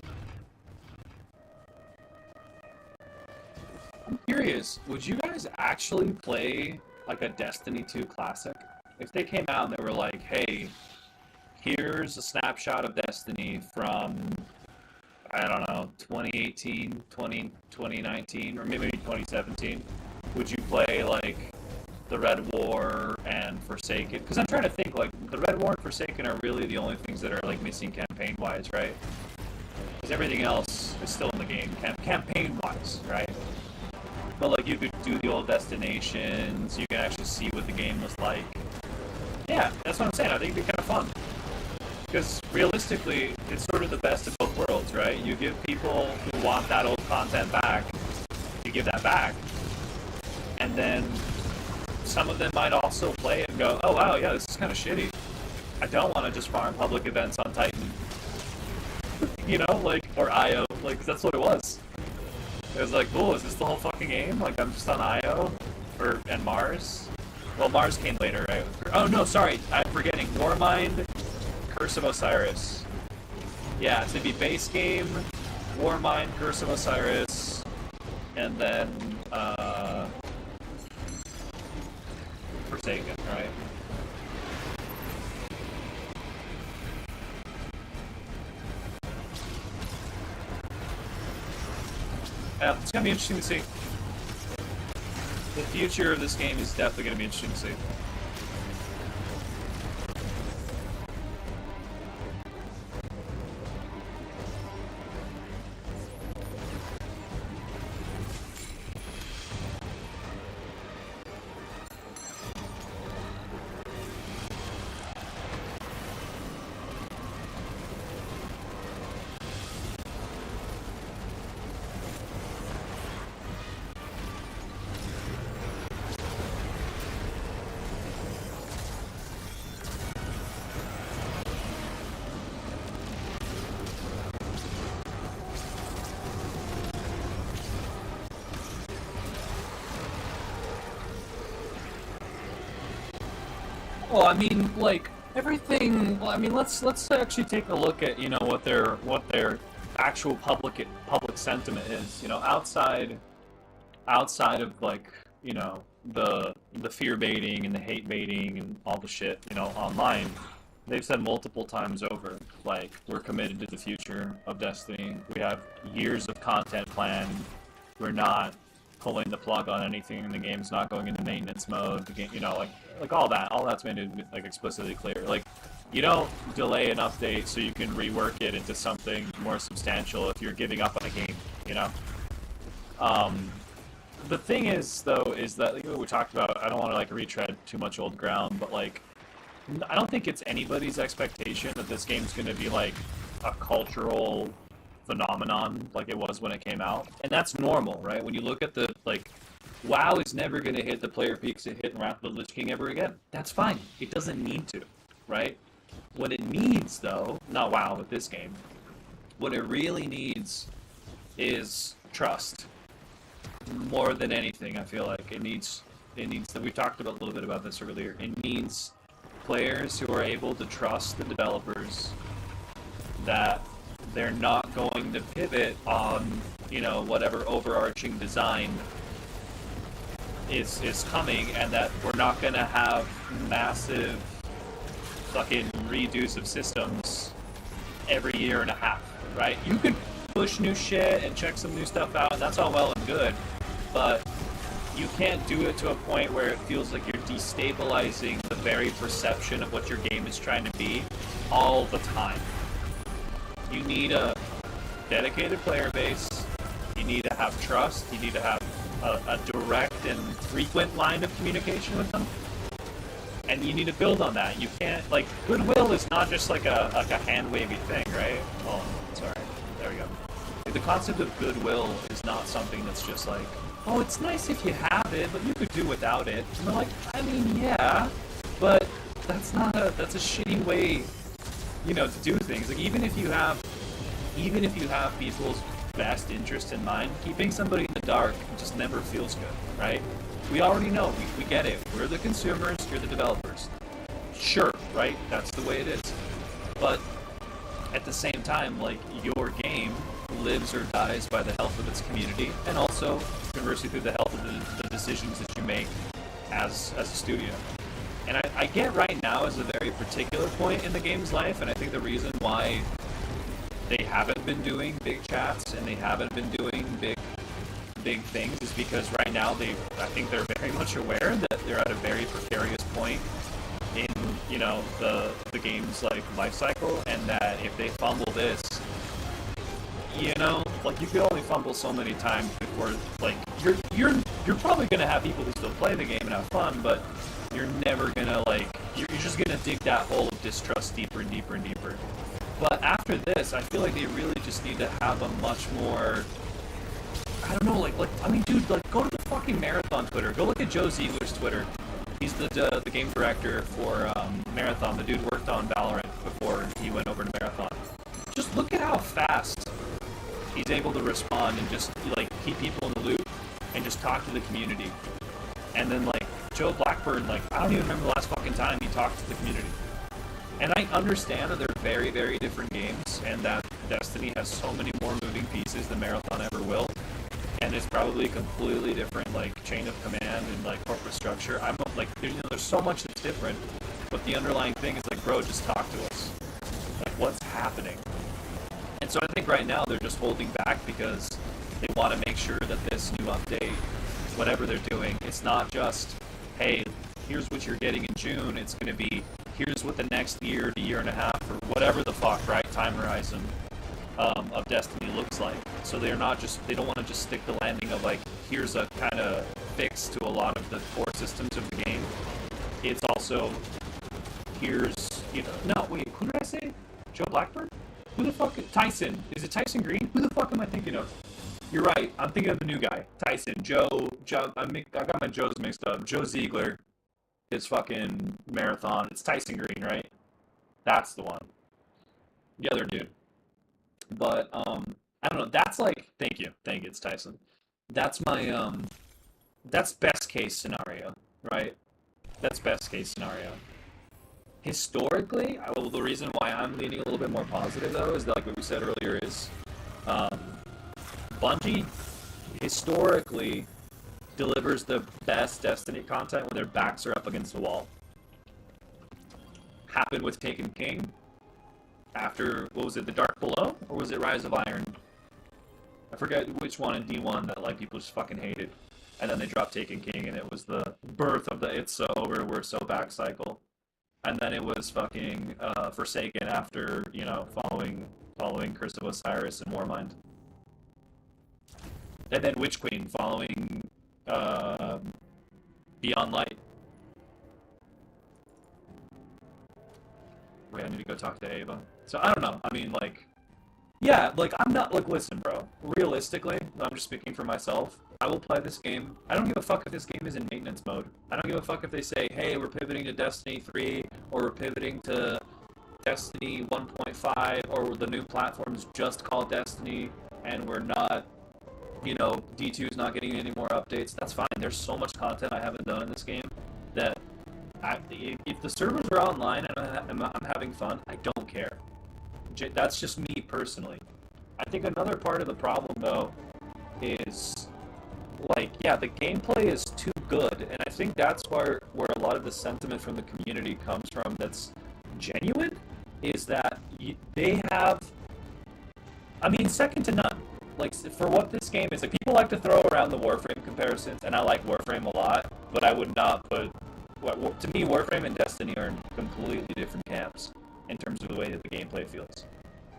A: I'm curious, would you guys actually play like a Destiny 2 classic? If they came out and they were like, hey, here's a snapshot of Destiny from, I don't know, 2018, 2019, or maybe 2017, would you play like the Red War and Forsaken? Because I'm trying to think, like, the Red War and Forsaken are really the only things that are like missing campaign-wise, right? Because everything else is still in the game, campaign-wise, right? But like, you could do the old destinations, you can actually see what the game was like. Yeah, that's what I'm saying. I think it'd be kind of fun. Because realistically, it's sort of the best of both worlds, right? You give people who want that old content back, you give that back, and then some of them might also play it and go, oh wow, yeah, this is kind of shitty. I don't want to just farm public events on Titan. you know, like, or IO, like, 'cause that's what it was. It was like, cool, is this the whole fucking game? Like, I'm just on IO, and Mars. Well, Mars came later, right? Oh, no, sorry, I'm forgetting. Warmind, Curse of Osiris. Yeah, so it'd be base game, Warmind, Curse of Osiris, and then, Forsaken, right? Yeah, it's gonna be interesting to see. The future of this game is definitely gonna be interesting to see. Well, I mean, like everything. Well, I mean, let's actually take a look at what their actual public sentiment is. Outside of like the fear baiting and the hate baiting and all the shit online. They've said multiple times over, like, we're committed to the future of Destiny. We have years of content planned. We're not pulling the plug on anything, and the game's not going into maintenance mode. The game, like all that. All that's made it like explicitly clear. Like, you don't delay an update so you can rework it into something more substantial if you're giving up on a game. The thing is, though, is that like we talked about. I don't want to like retread too much old ground, but like, I don't think it's anybody's expectation that this game's going to be like a cultural phenomenon like it was when it came out. And that's normal, right? When you look at the, like, WoW is never going to hit the player peaks it hit in Wrath of the Lich King ever again. That's fine. It doesn't need to, right? What it needs, though, not WoW, but this game, what it really needs is trust. More than anything, I feel like it needs that we talked about a little bit about this earlier. It needs players who are able to trust the developers that they're not going to pivot on, whatever overarching design is coming, and that we're not going to have massive fucking redos of systems every year and a half, right? You could push new shit and check some new stuff out, and that's all well and good, but you can't do it to a point where it feels like you're destabilizing the very perception of what your game is trying to be all the time. You need a dedicated player base, you need to have trust, you need to have a direct and frequent line of communication with them, and you need to build on that. You can't, like, goodwill is not just like a hand-wavy thing, right? Oh, sorry. There we go. The concept of goodwill is not something that's just like, oh, it's nice if you have it, but you could do without it. And they're like, I mean, yeah, but that's a shitty way, to do things. Like, even if you have people's best interest in mind, keeping somebody in the dark just never feels good, right? We already know, we get it. We're the consumers, you're the developers. Sure, right? That's the way it is. But at the same time, like, your game lives or dies by the health of its community, and also, conversely, through the health of the decisions that you make as a studio. And I get right now is a very particular point in the game's life, and I think the reason why they haven't been doing big chats and they haven't been doing big things is because right now I think they're very much aware that they're at a very precarious point in the game's like life cycle, and that if they fumble this, like, you could only fumble so many times before, like, you're probably gonna have people who still play the game and have fun, but you're never gonna, like, you're just gonna dig that hole of distrust deeper and deeper and deeper. But after this, I feel like they really just need to have a much more, I don't know, like, I mean, dude, like, go to the fucking Marathon Twitter. Go look at Joe Ziegler's Twitter. He's the game director for Marathon. The dude worked on Valorant before he went over to Marathon. Just look at how fast he's able to respond and just like keep people in the loop and just talk to the community. And then like Joe Blackburn, like I don't even remember the last fucking time he talked to the community. And I understand that they're very, very different games, and that Destiny has so many more moving pieces than Marathon ever will. And it's probably a completely different like chain of command and like corporate structure. I'm like, there's so much that's different, but the underlying thing is like, bro, just talk to us. Like, what's happening? And so I think right now they're just holding back because they want to make sure that this new update, whatever they're doing, it's not just, hey, here's what you're getting in June. It's going to be, here's what the next year to year and a half or whatever the fuck, right, time horizon of Destiny looks like. So they're not just, they don't want to just stick the landing of like, here's a kind of fix to a lot of the core systems of the game. It's also, here's, no, wait, who did I say? Joe Blackburn? Who the fuck? Tyson. Is it Tyson Green? Who the fuck am I thinking of? You're right. I'm thinking of the new guy. Tyson. Joe. I got my Joes mixed up. Joe Ziegler. His fucking Marathon. It's Tyson Green, right? That's the one. The other dude. But, I don't know. That's like, thank you. It's Tyson. That's my, that's best case scenario, right? That's best case scenario. Historically, the reason why I'm leaning a little bit more positive, though, is that, like what we said earlier, is Bungie historically delivers the best Destiny content when their backs are up against the wall. Happened with Taken King after, what was it, The Dark Below? Or was it Rise of Iron? I forget which one in D1 that like people just fucking hated. And then they dropped Taken King, and it was the birth of the It's So Over, We're So Back cycle. And then it was fucking Forsaken after, following Curse of Osiris and Warmind. And then Witch Queen following Beyond Light. Wait, I need to go talk to Ava. So I don't know. I mean, like, yeah, like, I'm not, like, listen, bro. Realistically, I'm just speaking for myself. I will play this game. I don't give a fuck if this game is in maintenance mode. I don't give a fuck if they say, hey, we're pivoting to Destiny 3, or we're pivoting to Destiny 1.5, or the new platform's just called Destiny, and we're not, D2 is not getting any more updates. That's fine. There's so much content I haven't done in this game that if the servers are online and I'm having fun, I don't care. That's just me personally. I think another part of the problem, though, is, like, yeah, the gameplay is too good, and I think that's where a lot of the sentiment from the community comes from that's genuine, is that they have, I mean, second to none. Like, for what this game is, like, people like to throw around the Warframe comparisons, and I like Warframe a lot, but I would not put, to me, Warframe and Destiny are in completely different camps in terms of the way that the gameplay feels.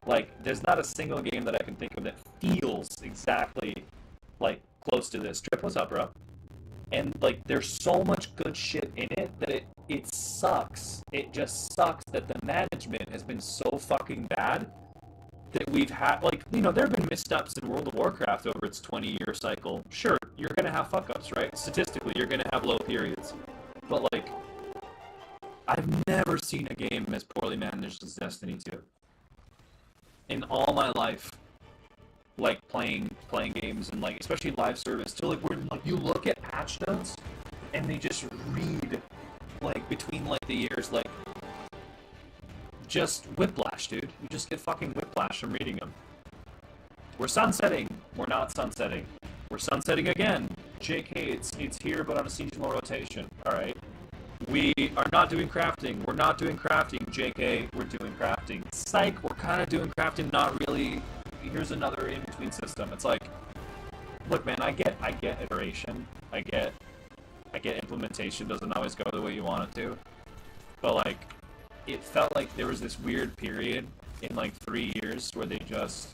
A: Like, there's not a single game that I can think of that feels exactly, like, close to this. Trip, what's up, bro? And, like, there's so much good shit in it that it sucks. It just sucks that the management has been so fucking bad that we've had, like, there have been missteps in World of Warcraft over its 20-year cycle. Sure, you're gonna have fuck-ups, right? Statistically, you're gonna have low periods. But, like, I've never seen a game as poorly managed as Destiny 2. In all my life, like, playing games and, like, especially live service, to, like, where, like, you look at patch notes and they just read, like, between, like, the years, like, just whiplash, dude. You just get fucking whiplash from reading them. We're sunsetting. We're not sunsetting. We're sunsetting again. JK, it's here, but on a seasonal rotation. Alright? We are not doing crafting. We're not doing crafting. JK, we're doing crafting. Psych, we're kind of doing crafting, not really. Here's another in-between system. It's like, look, man, I get iteration. I get implementation doesn't always go the way you want it to. But, like, it felt like there was this weird period in, like, 3 years where they just...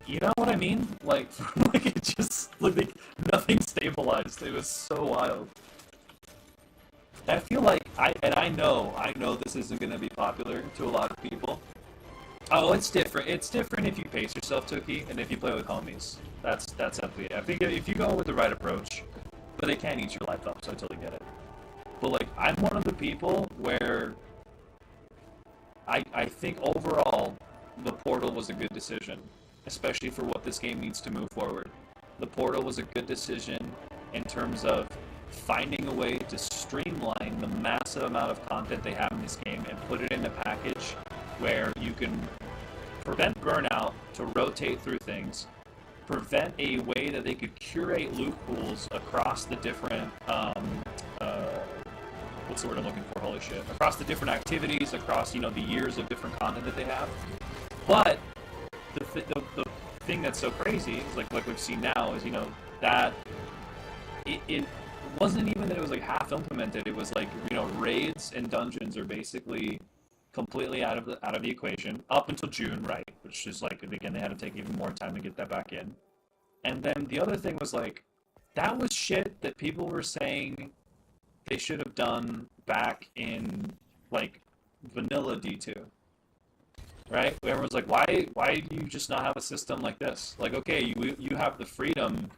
A: you know what I mean? Like, it just looked like nothing stabilized. It was so wild. I feel like, I know this isn't going to be popular to a lot of people. Oh, it's different. It's different if you pace yourself, Tookie, and if you play with homies. That's simply it. I think if you go with the right approach, but they can eat your life up, so I totally get it. But, like, I'm one of the people where I think overall, the Portal was a good decision, especially for what this game needs to move forward. The Portal was a good decision in terms of finding a way to streamline the massive amount of content they have in this game and put it in a package where you can prevent burnout to rotate through things, prevent a way that they could curate loot pools across the different what's the word I'm looking for? Holy shit! Across the different activities, across the years of different content that they have. But the thing that's so crazy is like we've seen now is that it wasn't even that it was like half implemented. It was like raids and dungeons are basically completely out of the equation up until June, right? Which is like again they had to take even more time to get that back in. And then the other thing was like that was shit that people were saying they should have done back in like vanilla D2, right? Everyone's like, why do you just not have a system like this? Like, okay, you have the freedom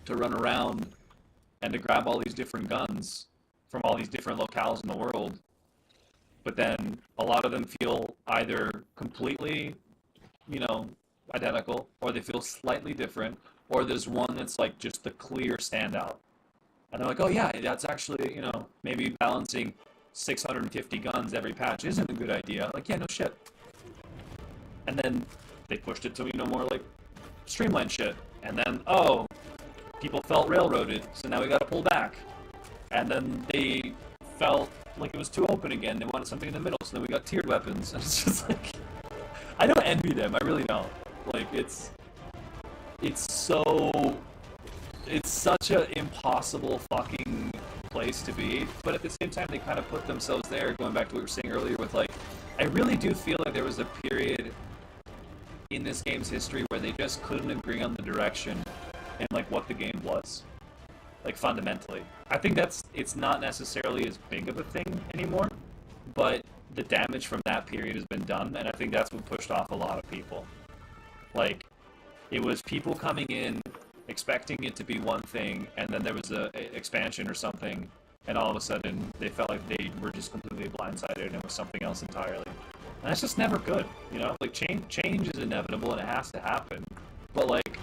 A: to run around and to grab all these different guns from all these different locales in the world, but then a lot of them feel either completely, identical, or they feel slightly different, or there's one that's like just the clear standout. And they're like, oh yeah, that's actually, maybe balancing 650 guns every patch isn't a good idea. Like, yeah, no shit. And then they pushed it to, more like streamlined shit. And then, oh, people felt railroaded, so now we gotta pull back. And then they felt like it was too open again. They wanted something in the middle, so then we got tiered weapons. And it's just like, I don't envy them, I really don't. Like, it's such an impossible fucking place to be, but at the same time, they kind of put themselves there, going back to what we were saying earlier with, like, I really do feel like there was a period in this game's history where they just couldn't agree on the direction and, like, what the game was. Like, fundamentally. I think it's not necessarily as big of a thing anymore, but the damage from that period has been done, and I think that's what pushed off a lot of people. Like, it was people coming in expecting it to be one thing, and then there was a expansion or something, and all of a sudden they felt like they were just completely blindsided and it was something else entirely. And that's just never good, Like, change is inevitable and it has to happen, but like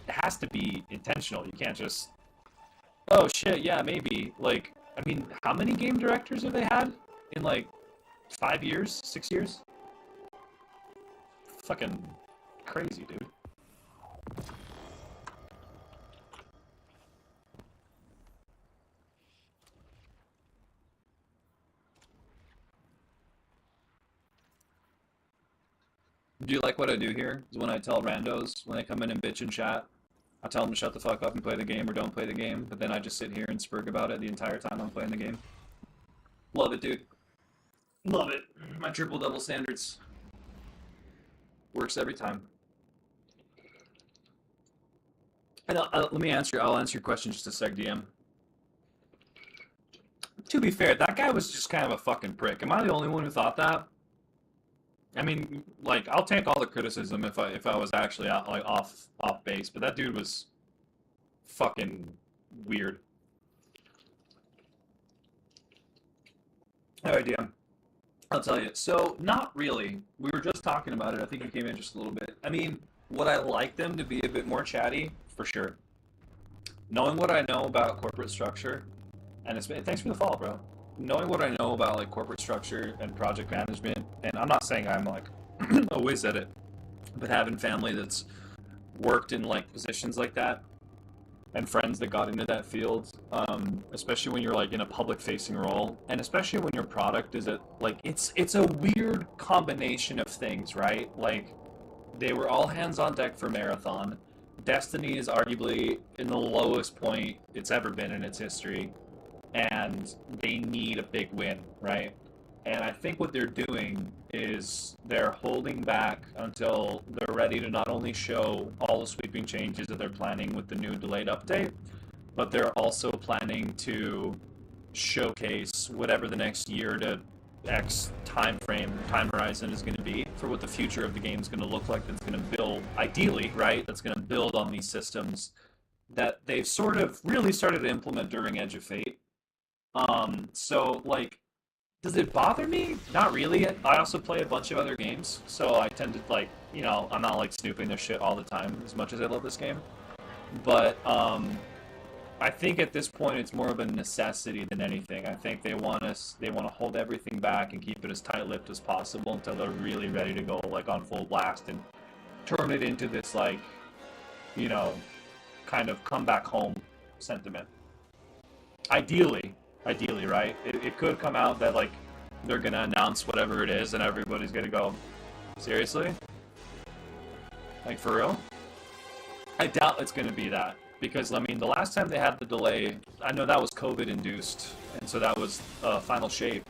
A: it has to be intentional. You can't just, oh shit, yeah, maybe. Like, I mean, how many game directors have they had in like 5 years, 6 years? Fucking crazy, dude. Do you like what I do here? Is when I tell randos, when they come in and bitch and chat, I tell them to shut the fuck up and play the game or don't play the game, but then I just sit here and spurg about it the entire time I'm playing the game. Love it, dude. Love it. My triple double standards. Works every time. And I'll answer your question just a sec, DM. To be fair, that guy was just kind of a fucking prick. Am I the only one who thought that? I mean, like, I'll take all the criticism if I was actually off base, but that dude was fucking weird. All right, DM. I'll tell you. So, not really. We were just talking about it. I think you came in just a little bit. I mean, would I like them to be a bit more chatty? For sure. Knowing what I know about corporate structure, and thanks for the follow, bro. Knowing what I know about like corporate structure and project management, and I'm not saying I'm like a whiz at it, but having family that's worked in like positions like that, and friends that got into that field, especially when you're like in a public facing role, and especially when your product is it's a weird combination of things, right? Like, they were all hands on deck for Marathon. Destiny is arguably in the lowest point it's ever been in its history, and they need a big win, right? And I think what they're doing is they're holding back until they're ready to not only show all the sweeping changes that they're planning with the new delayed update, but they're also planning to showcase whatever the next year to X time horizon is going to be for what the future of the game is going to look like. That's going to build, ideally, right? That's going to build on these systems that they've sort of really started to implement during Edge of Fate. So, like, Does it bother me? Not really. I also play a bunch of other games, so I tend to like, I'm not like snooping their shit all the time as much as I love this game. But I think at this point it's more of a necessity than anything. I think they want to hold everything back and keep it as tight-lipped as possible until they're really ready to go like on full blast and turn it into this like, you know, kind of come back home sentiment. Ideally, right? It could come out that like they're gonna announce whatever it is and everybody's gonna go, seriously? Like for real? I doubt it's gonna be that. Because I mean the last time they had the delay, I know that was COVID induced, and so that was final shape.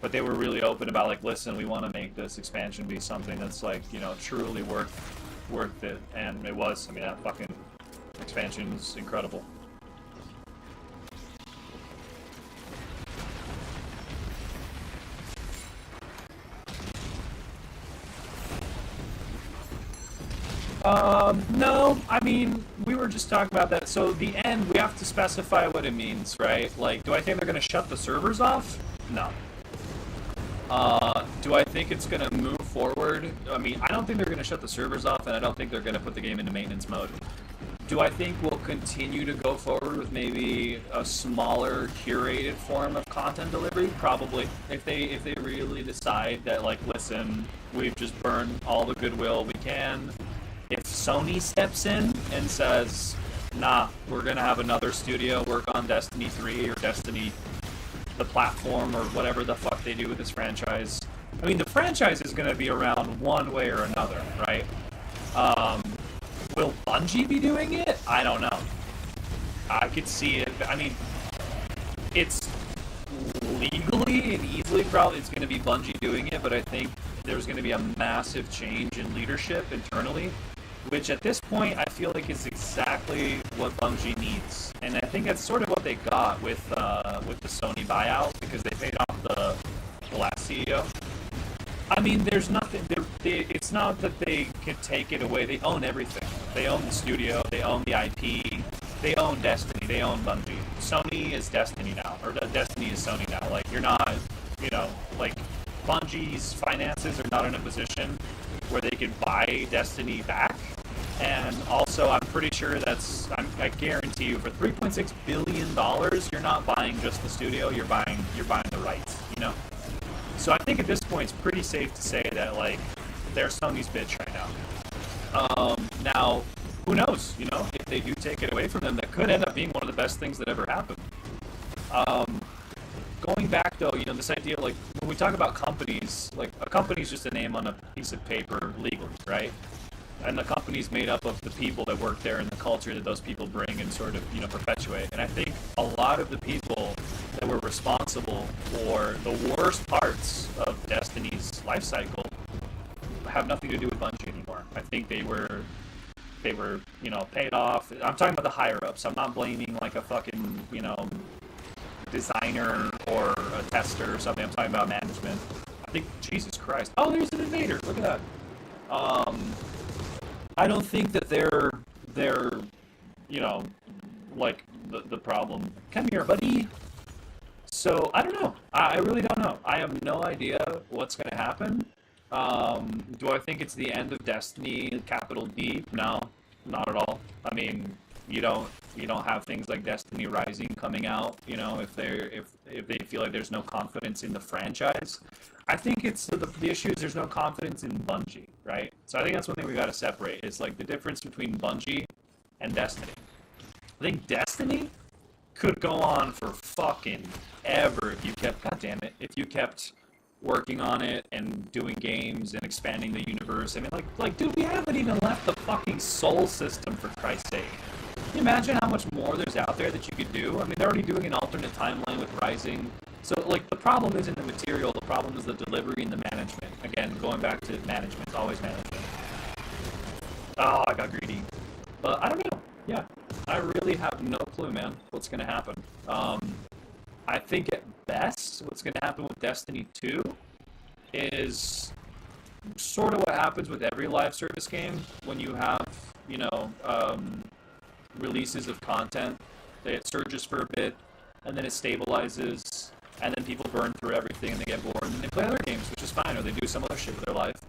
A: But they were really open about like, listen, we want to make this expansion be something that's like, truly worth it. And it was. I mean that fucking expansion is incredible. No, I mean, we were just talking about that. So the end, we have to specify what it means, right? Like, do I think they're going to shut the servers off? No. Do I think it's going to move forward? I mean, I don't think they're going to shut the servers off, and I don't think they're going to put the game into maintenance mode. Do I think we'll continue to go forward with maybe a smaller, curated form of content delivery? Probably. If they really decide that, like, listen, we've just burned all the goodwill we can. If Sony steps in and says, nah, we're going to have another studio work on Destiny 3 or Destiny, the platform, or whatever the fuck they do with this franchise. I mean, the franchise is going to be around one way or another, right? Will Bungie be doing it? I don't know. I could see it. I mean, it's legally and easily probably it's going to be Bungie doing it, but I think there's going to be a massive change in leadership internally, which at this point I feel like is exactly what Bungie needs, and I think that's sort of what they got with the Sony buyout, because they paid off the last CEO. I mean, there's nothing. It's not that they can take it away. They own everything. They own the studio. They own the IP. They own Destiny. They own Bungie. Sony is Destiny now, or Destiny is Sony now. Like, you're not, like, Bungie's finances are not in a position where they can buy Destiny back. And also, I'm pretty sure I guarantee you, for $3.6 billion, you're not buying just the studio. You're buying the rights. So I think at this point it's pretty safe to say that, like, they're Sony's bitch right now. Now, who knows? If they do take it away from them, that could end up being one of the best things that ever happened. Going back, though, this idea, like, when we talk about companies, like, a company's just a name on a piece of paper legally, right? And the company's made up of the people that work there and the culture that those people bring and sort of, perpetuate. And I think a lot of the people that were responsible for the worst parts of Destiny's life cycle have nothing to do with Bungie anymore. I think they were, paid off. I'm talking about the higher-ups. I'm not blaming, like, a fucking, designer or a tester or something. I'm talking about management. I think, Jesus Christ. Oh, there's an invader. Look at that. I don't think that they're like the problem. Come here, buddy. So I don't know. I really don't know. I have no idea what's going to happen. Do I think it's the end of Destiny, capital D? No, not at all. I mean, you don't have things like Destiny Rising coming out. If they feel like there's no confidence in the franchise. I think it's the issue is there's no confidence in Bungie, right? So I think that's one thing we got to separate. It's like the difference between Bungie and Destiny. I think Destiny could go on for fucking ever if you kept working on it and doing games and expanding the universe. I mean, like, dude, we haven't even left the fucking Soul system, for Christ's sake. Can you imagine how much more there's out there that you could do? I mean, they're already doing an alternate timeline with Rising. So, like, the problem isn't the material, the problem is the delivery and the management. Again, going back to management, it's always management. Oh, I got greedy. But I don't know. Yeah, I really have no clue, man, what's going to happen. I think at best, what's going to happen with Destiny 2 is sort of what happens with every live service game when you have, releases of content. It surges for a bit, and then it stabilizes, and then people burn through everything and they get bored and they play other games, which is fine, or they do some other shit with their life,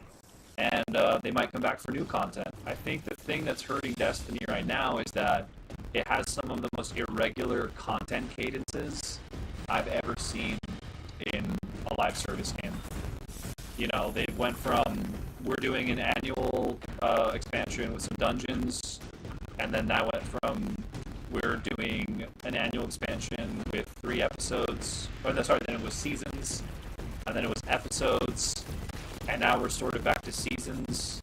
A: and they might come back for new content. I think the thing that's hurting Destiny right now is that it has some of the most irregular content cadences I've ever seen in a live service game. You know, they went from, we're doing an annual expansion with some dungeons, and then that went from, we're doing an annual expansion with 3 episodes, then it was seasons, and then it was episodes, and now we're sort of back to seasons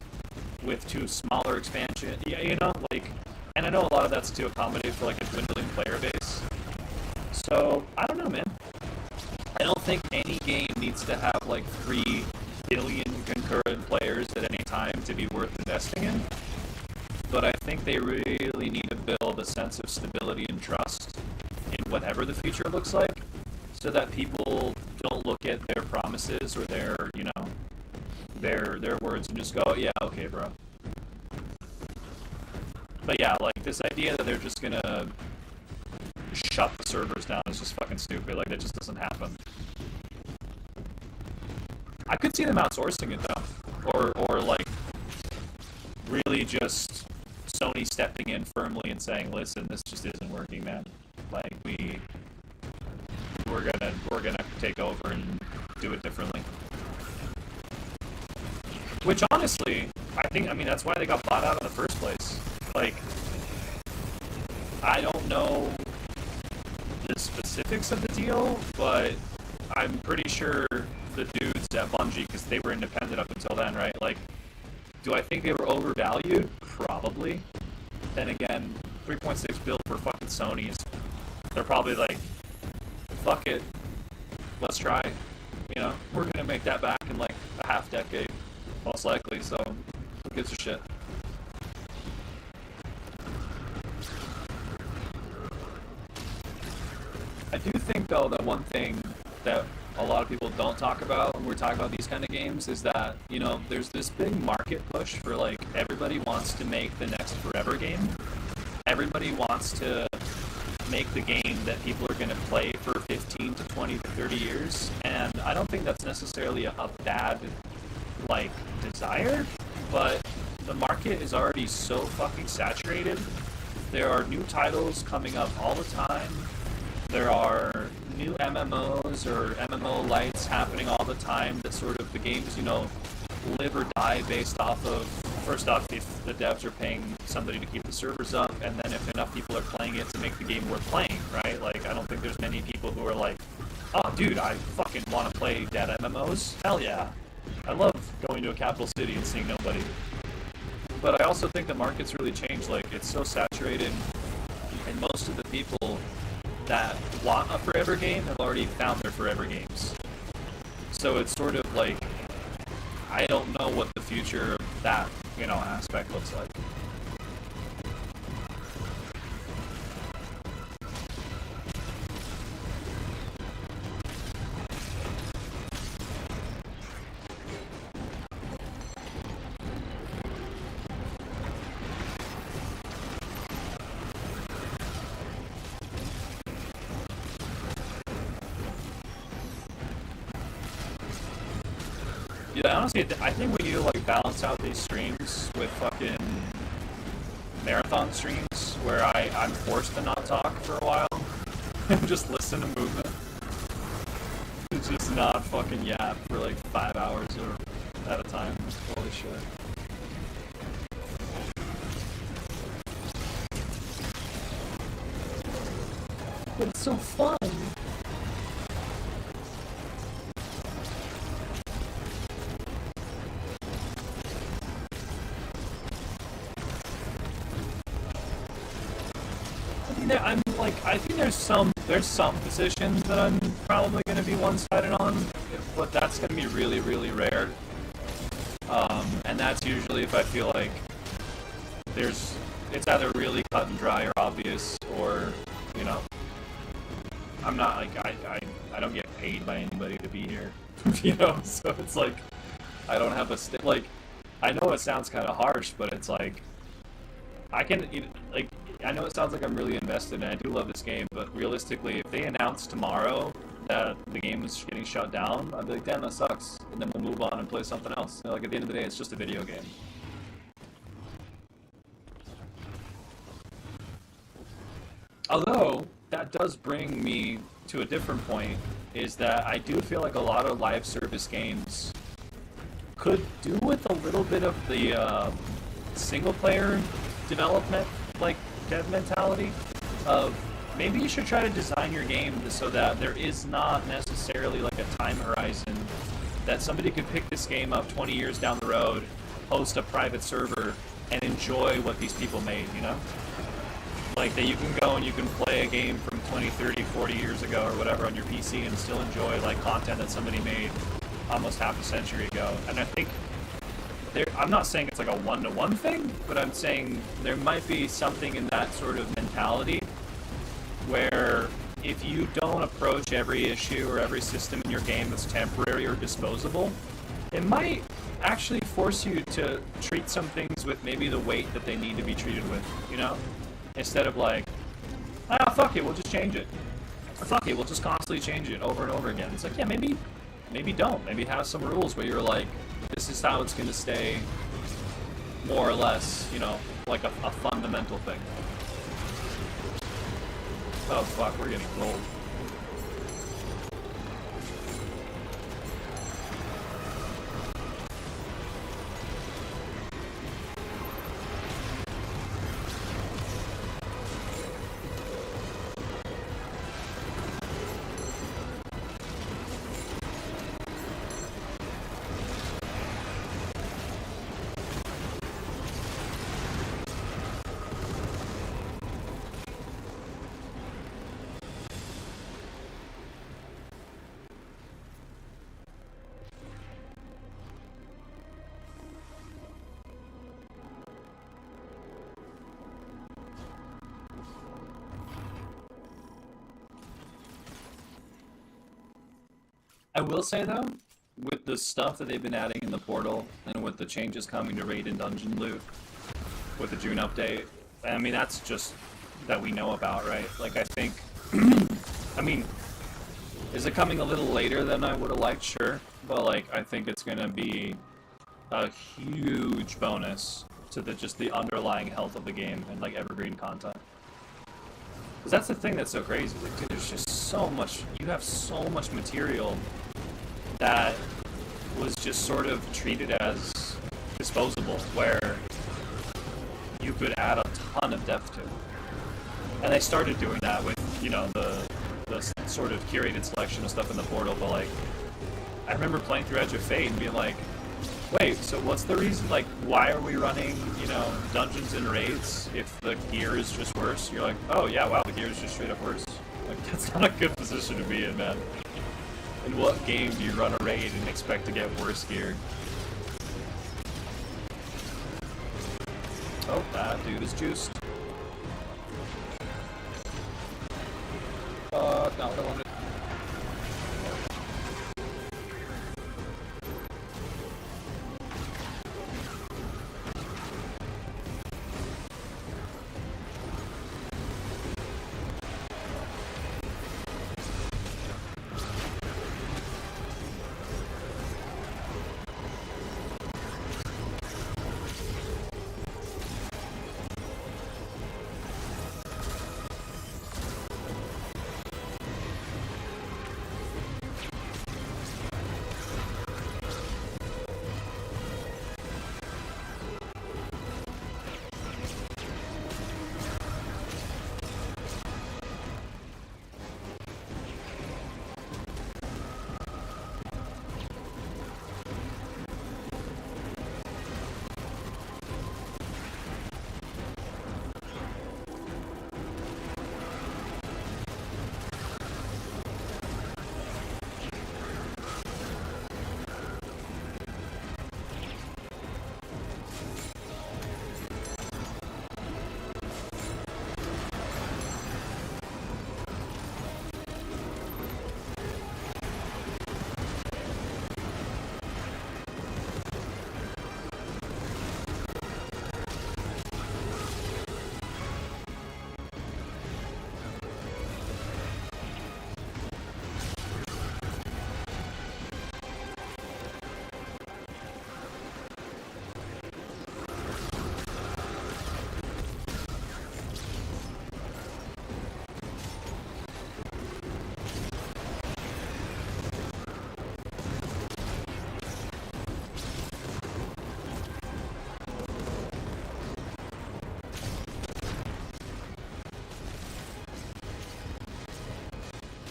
A: with 2 smaller expansions. Yeah, you know, like, and I know a lot of that's to accommodate for like a dwindling player base. So, I don't know, man. I don't think any game needs to have like 3 billion concurrent players at any time to be worth investing in. But I think they really need to build a sense of stability and trust in whatever the future looks like, so that people don't look at their promises or their, you know, their words and just go, yeah, okay, bro. But yeah, like, this idea that they're just gonna shut the servers down is just fucking stupid. Like, that just doesn't happen. I could see them outsourcing it, though. Or like, really just Sony stepping in firmly and saying, listen, this just isn't working, man. Like, we're gonna take over and do it differently. Which, honestly, I mean, that's why they got bought out in the first place. Like, I don't know the specifics of the deal, but I'm pretty sure the dudes at Bungie, because they were independent up until then, right? Like, do I think they were overvalued? Probably. Then again, 3.6 bill for fucking Sony's. They're probably like, fuck it, let's try. You know, we're gonna make that back in like a half decade, most likely. So, who gives a shit? I do think, though, that one thing that a lot of people don't talk about when we're talking about these kind of games is that, you know, there's this big market push for, like, everybody wants to make the next forever game. Everybody wants to make the game that people are going to play for 15 to 20 to 30 years. And I don't think that's necessarily a bad, like, desire, but the market is already so fucking saturated. There are new titles coming up all the time. There are new MMOs or MMO lights happening all the time that sort of the games, you know, live or die based off of, first off, if the devs are paying somebody to keep the servers up, and then if enough people are playing it to make the game worth playing, right? Like, I don't think there's many people who are like, oh, dude, I fucking want to play dead MMOs. Hell yeah. I love going to a capital city and seeing nobody. But I also think the market's really changed. Like, it's so saturated, and most of the people that want a forever game have already found their forever games. So it's sort of like, I don't know what the future of that, you know, aspect looks like. Yeah, honestly, I think we need to, like, balance out these streams with fucking marathon streams where I'm forced to not talk for a while and just listen to movement. It's just not fucking yap for like 5 hours or at a time. Holy shit. But it's so fun. I think there's some positions that I'm probably going to be one-sided on, but that's going to be really, really rare. And that's usually if I feel like it's either really cut and dry or obvious, or, you know, I'm not like, I don't get paid by anybody to be here, you know, so it's like, I don't have like, I know it sounds kind of harsh, but it's like, I know it sounds like I'm really invested, and I do love this game, but realistically, if they announce tomorrow that the game is getting shut down, I'd be like, damn, that sucks. And then we'll move on and play something else. You know, like, at the end of the day, it's just a video game. Although, that does bring me to a different point, is that I do feel like a lot of live service games could do with a little bit of the single player development, like, dev mentality of maybe you should try to design your game so that there is not necessarily like a time horizon that somebody could pick this game up 20 years down the road, host a private server, and enjoy what these people made, you know? Like, that you can go and you can play a game from 20, 30, 40 years ago or whatever on your PC and still enjoy, like, content that somebody made almost half a century ago. And I think, I'm not saying it's like a one-to-one thing, but I'm saying there might be something in that sort of mentality where if you don't approach every issue or every system in your game as temporary or disposable, it might actually force you to treat some things with maybe the weight that they need to be treated with, you know? Instead of like, ah, fuck it, we'll just change it. Or fuck it, we'll just constantly change it over and over again. It's like, yeah, maybe don't. Maybe have some rules where you're like, this is how it's going to stay, more or less, you know, like a fundamental thing. Oh fuck, we're getting cold. I will say though, with the stuff that they've been adding in the portal, and with the changes coming to raid and dungeon loot, with the June update, I mean, that's just that we know about, right? Like, I think, I mean, is it coming a little later than I would have liked? Sure. But, like, I think it's going to be a huge bonus to just the underlying health of the game and, like, evergreen content. Because that's the thing that's so crazy. Like, dude, there's just so much, you have so much material that was just sort of treated as disposable, where you could add a ton of depth to. And they started doing that with, you know, the sort of curated selection of stuff in the portal, but like, I remember playing through Edge of Fate and being like, wait, so what's the reason, like, why are we running, you know, dungeons and raids if the gear is just worse? You're like, oh yeah, wow, the gear is just straight up worse. Like, that's not a good position to be in, man. In what game do you run a raid and expect to get worse gear? Oh, that dude is juiced. No, I don't want to.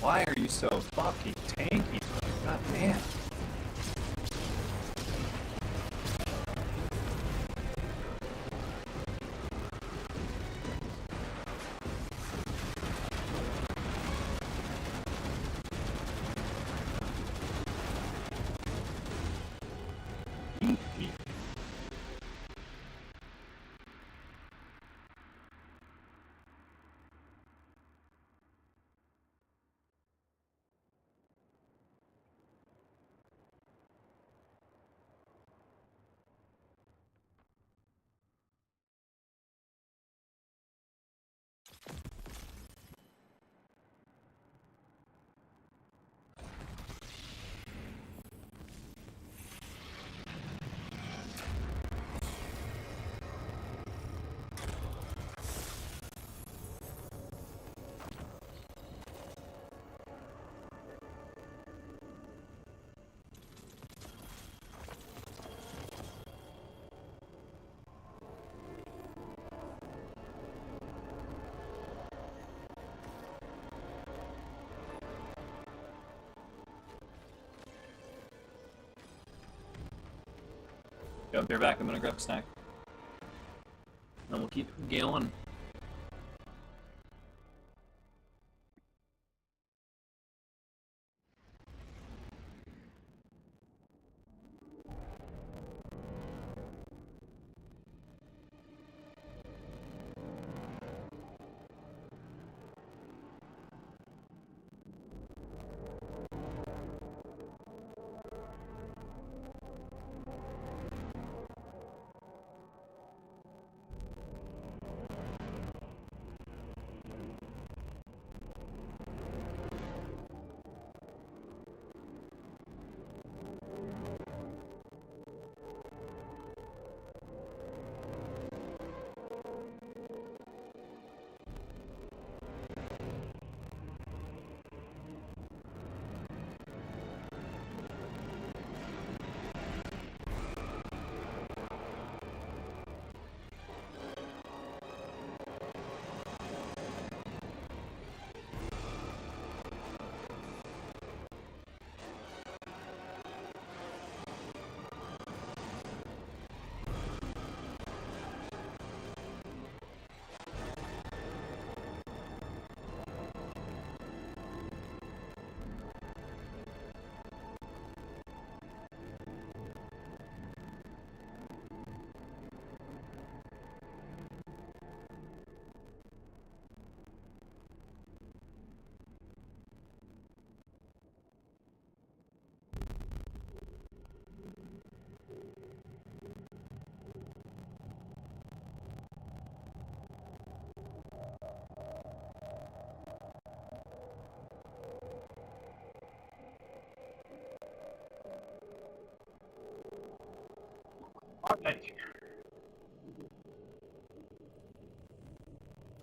A: Why are you so fucking tanky? God damn. Go, beer back. I'm gonna grab a snack. And we'll keep going.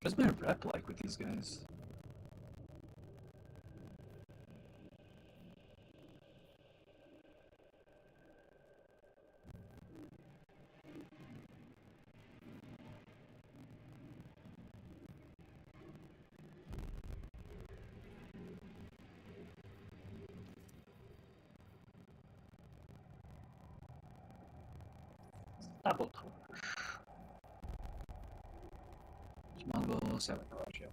A: What's my rep like with these guys? Sabotage. Mongol sabotage, yeah.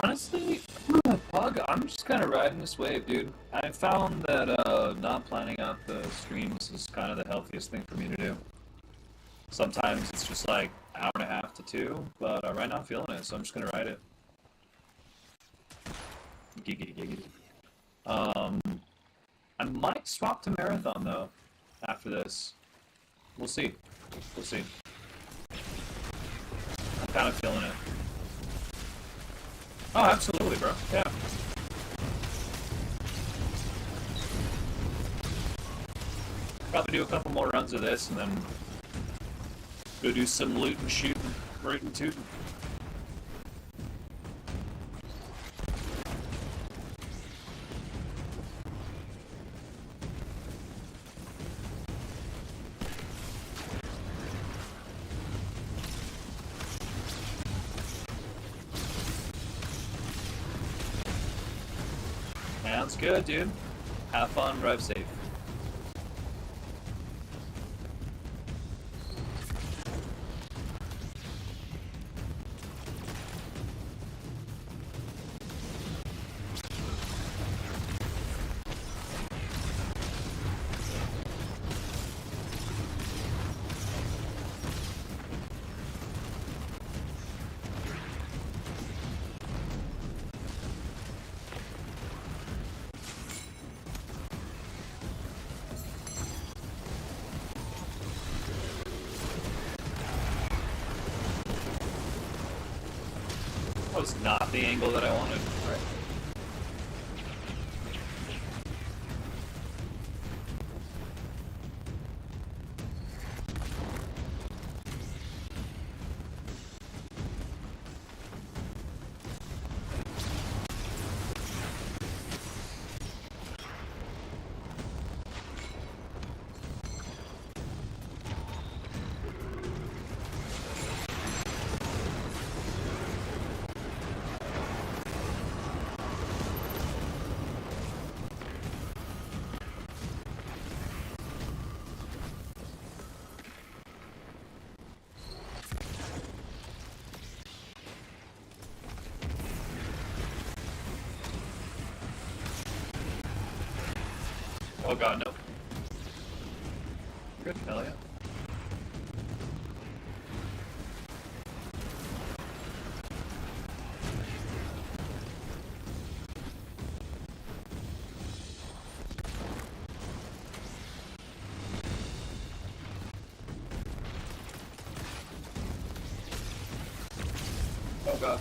A: Honestly, Pug, I'm just kind of riding this wave, dude. I found that not planning out the streams is kind of the healthiest thing for me to do. Sometimes it's just like hour and a half to two, but right now I'm feeling it, so I'm just gonna ride it. Giggity giggity. I might swap to marathon though after this. We'll see. We'll see. I'm kind of feeling it. Oh, absolutely, bro. Yeah. Probably do a couple more runs of this and then go do some loot and shooting, rootin' tootin'. Sounds good, dude. Have fun, drive safe. That was not the angle that I wanted. Right. Oh god, no. Good, hell yeah. Oh god.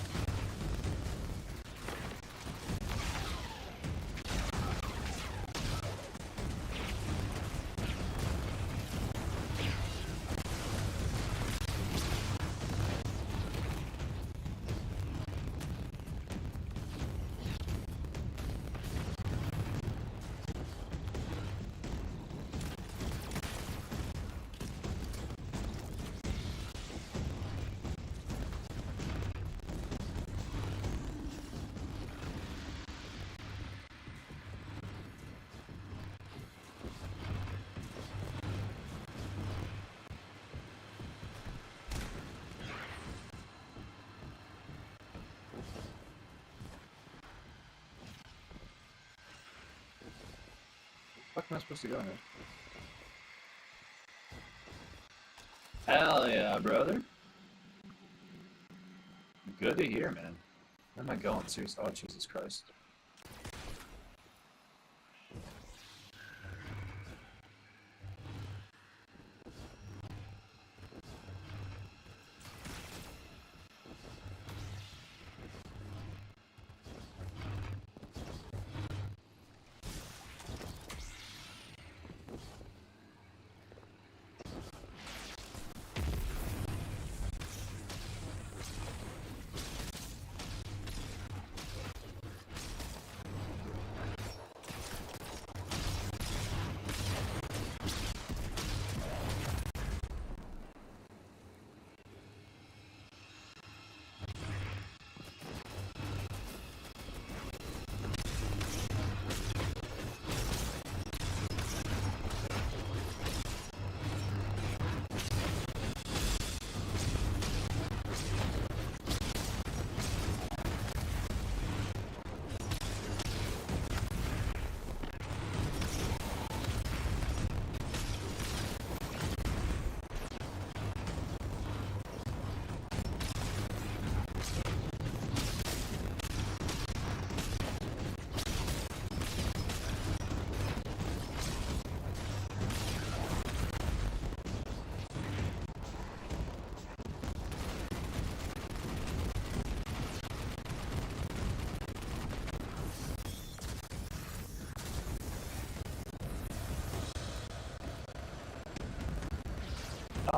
A: Fuck am I supposed to go here? Hell yeah, brother. Good to hear, man. Where am I going? Seriously? Oh, Jesus Christ.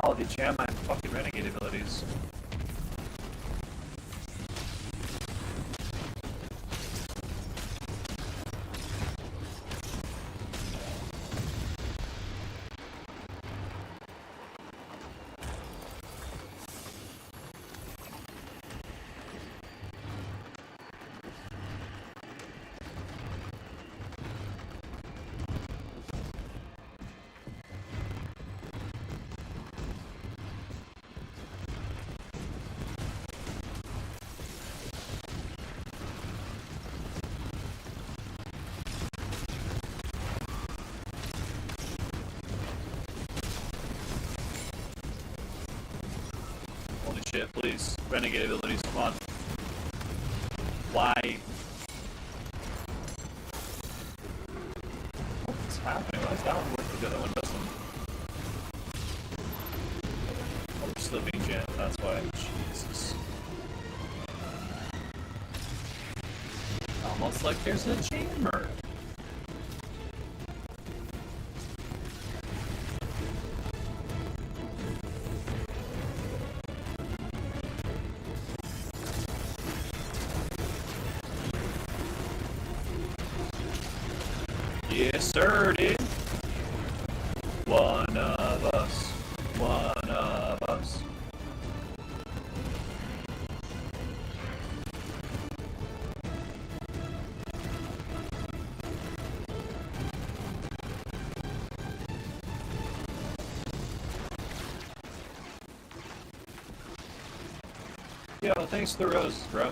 A: Oh, they jam my fucking renegade abilities. Holy shit, please. Renegade abilities, come on. Why? What's happening? Why is that one work, but the other one doesn't? Oh, we're still being jammed, that's why. Jesus. Almost like there's a chamber. Yes, sir, dude. One of us. One of us. Yo, thanks for the roses, bro.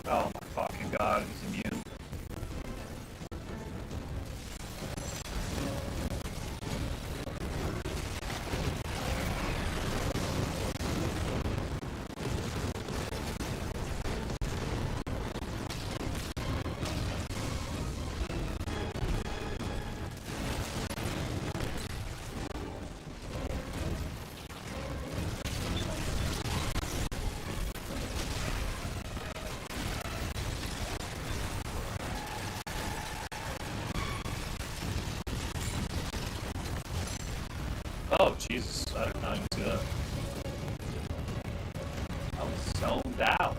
A: Oh my fucking god, he's immune. Oh, Jesus. I didn't see that. zoned out.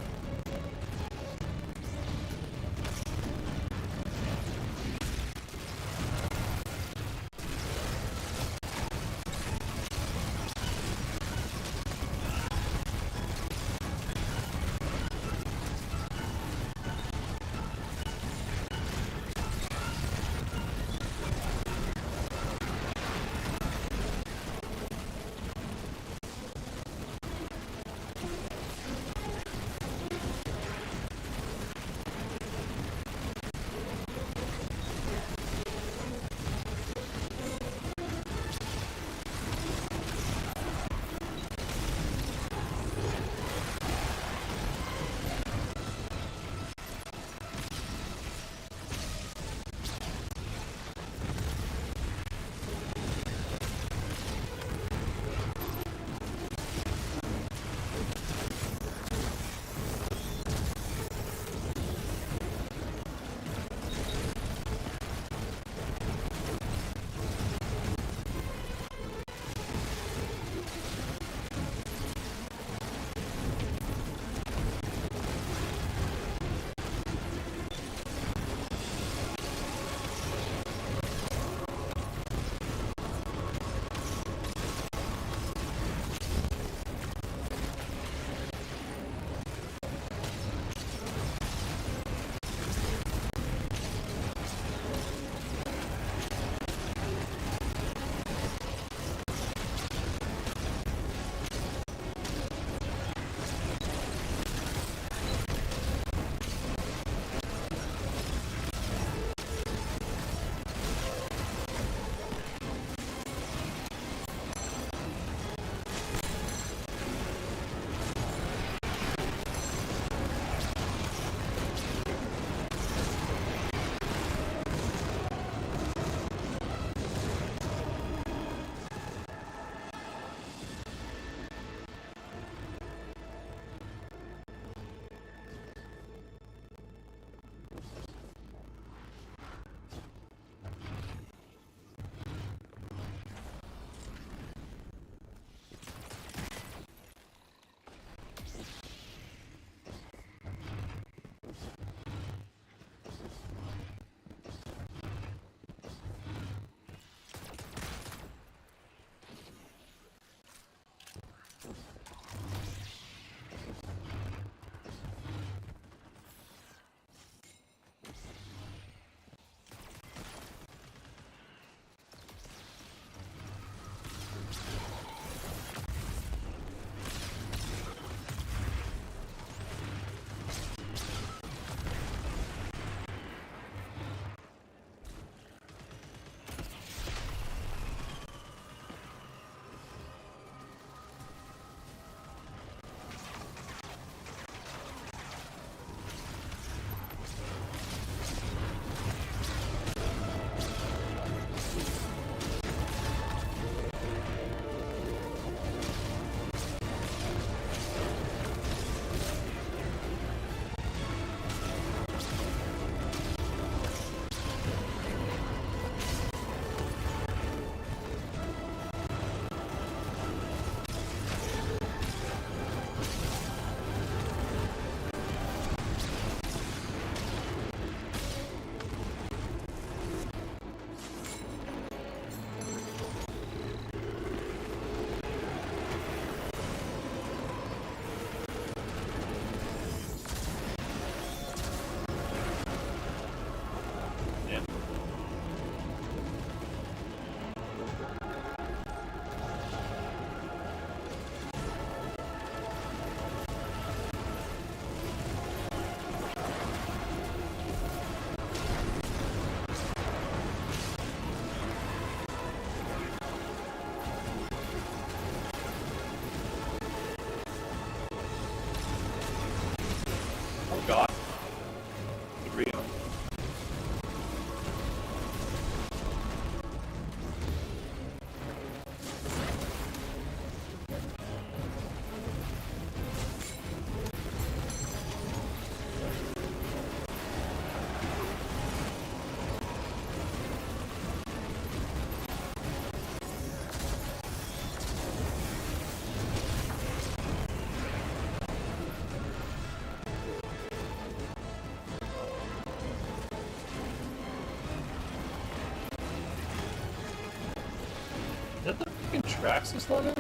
A: Traxxas logo? I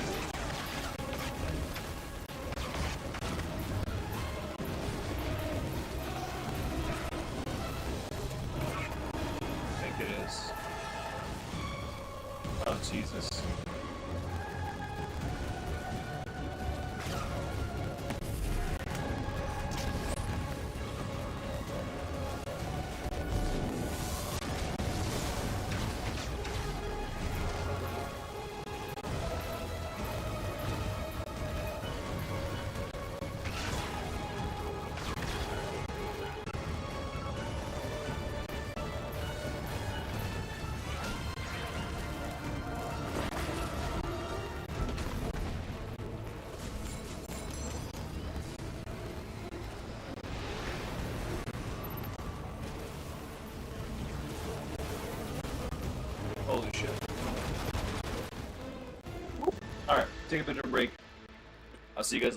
A: think it is. Oh, Jesus. Holy shit. Alright, take a bit of a break. I'll see you guys later.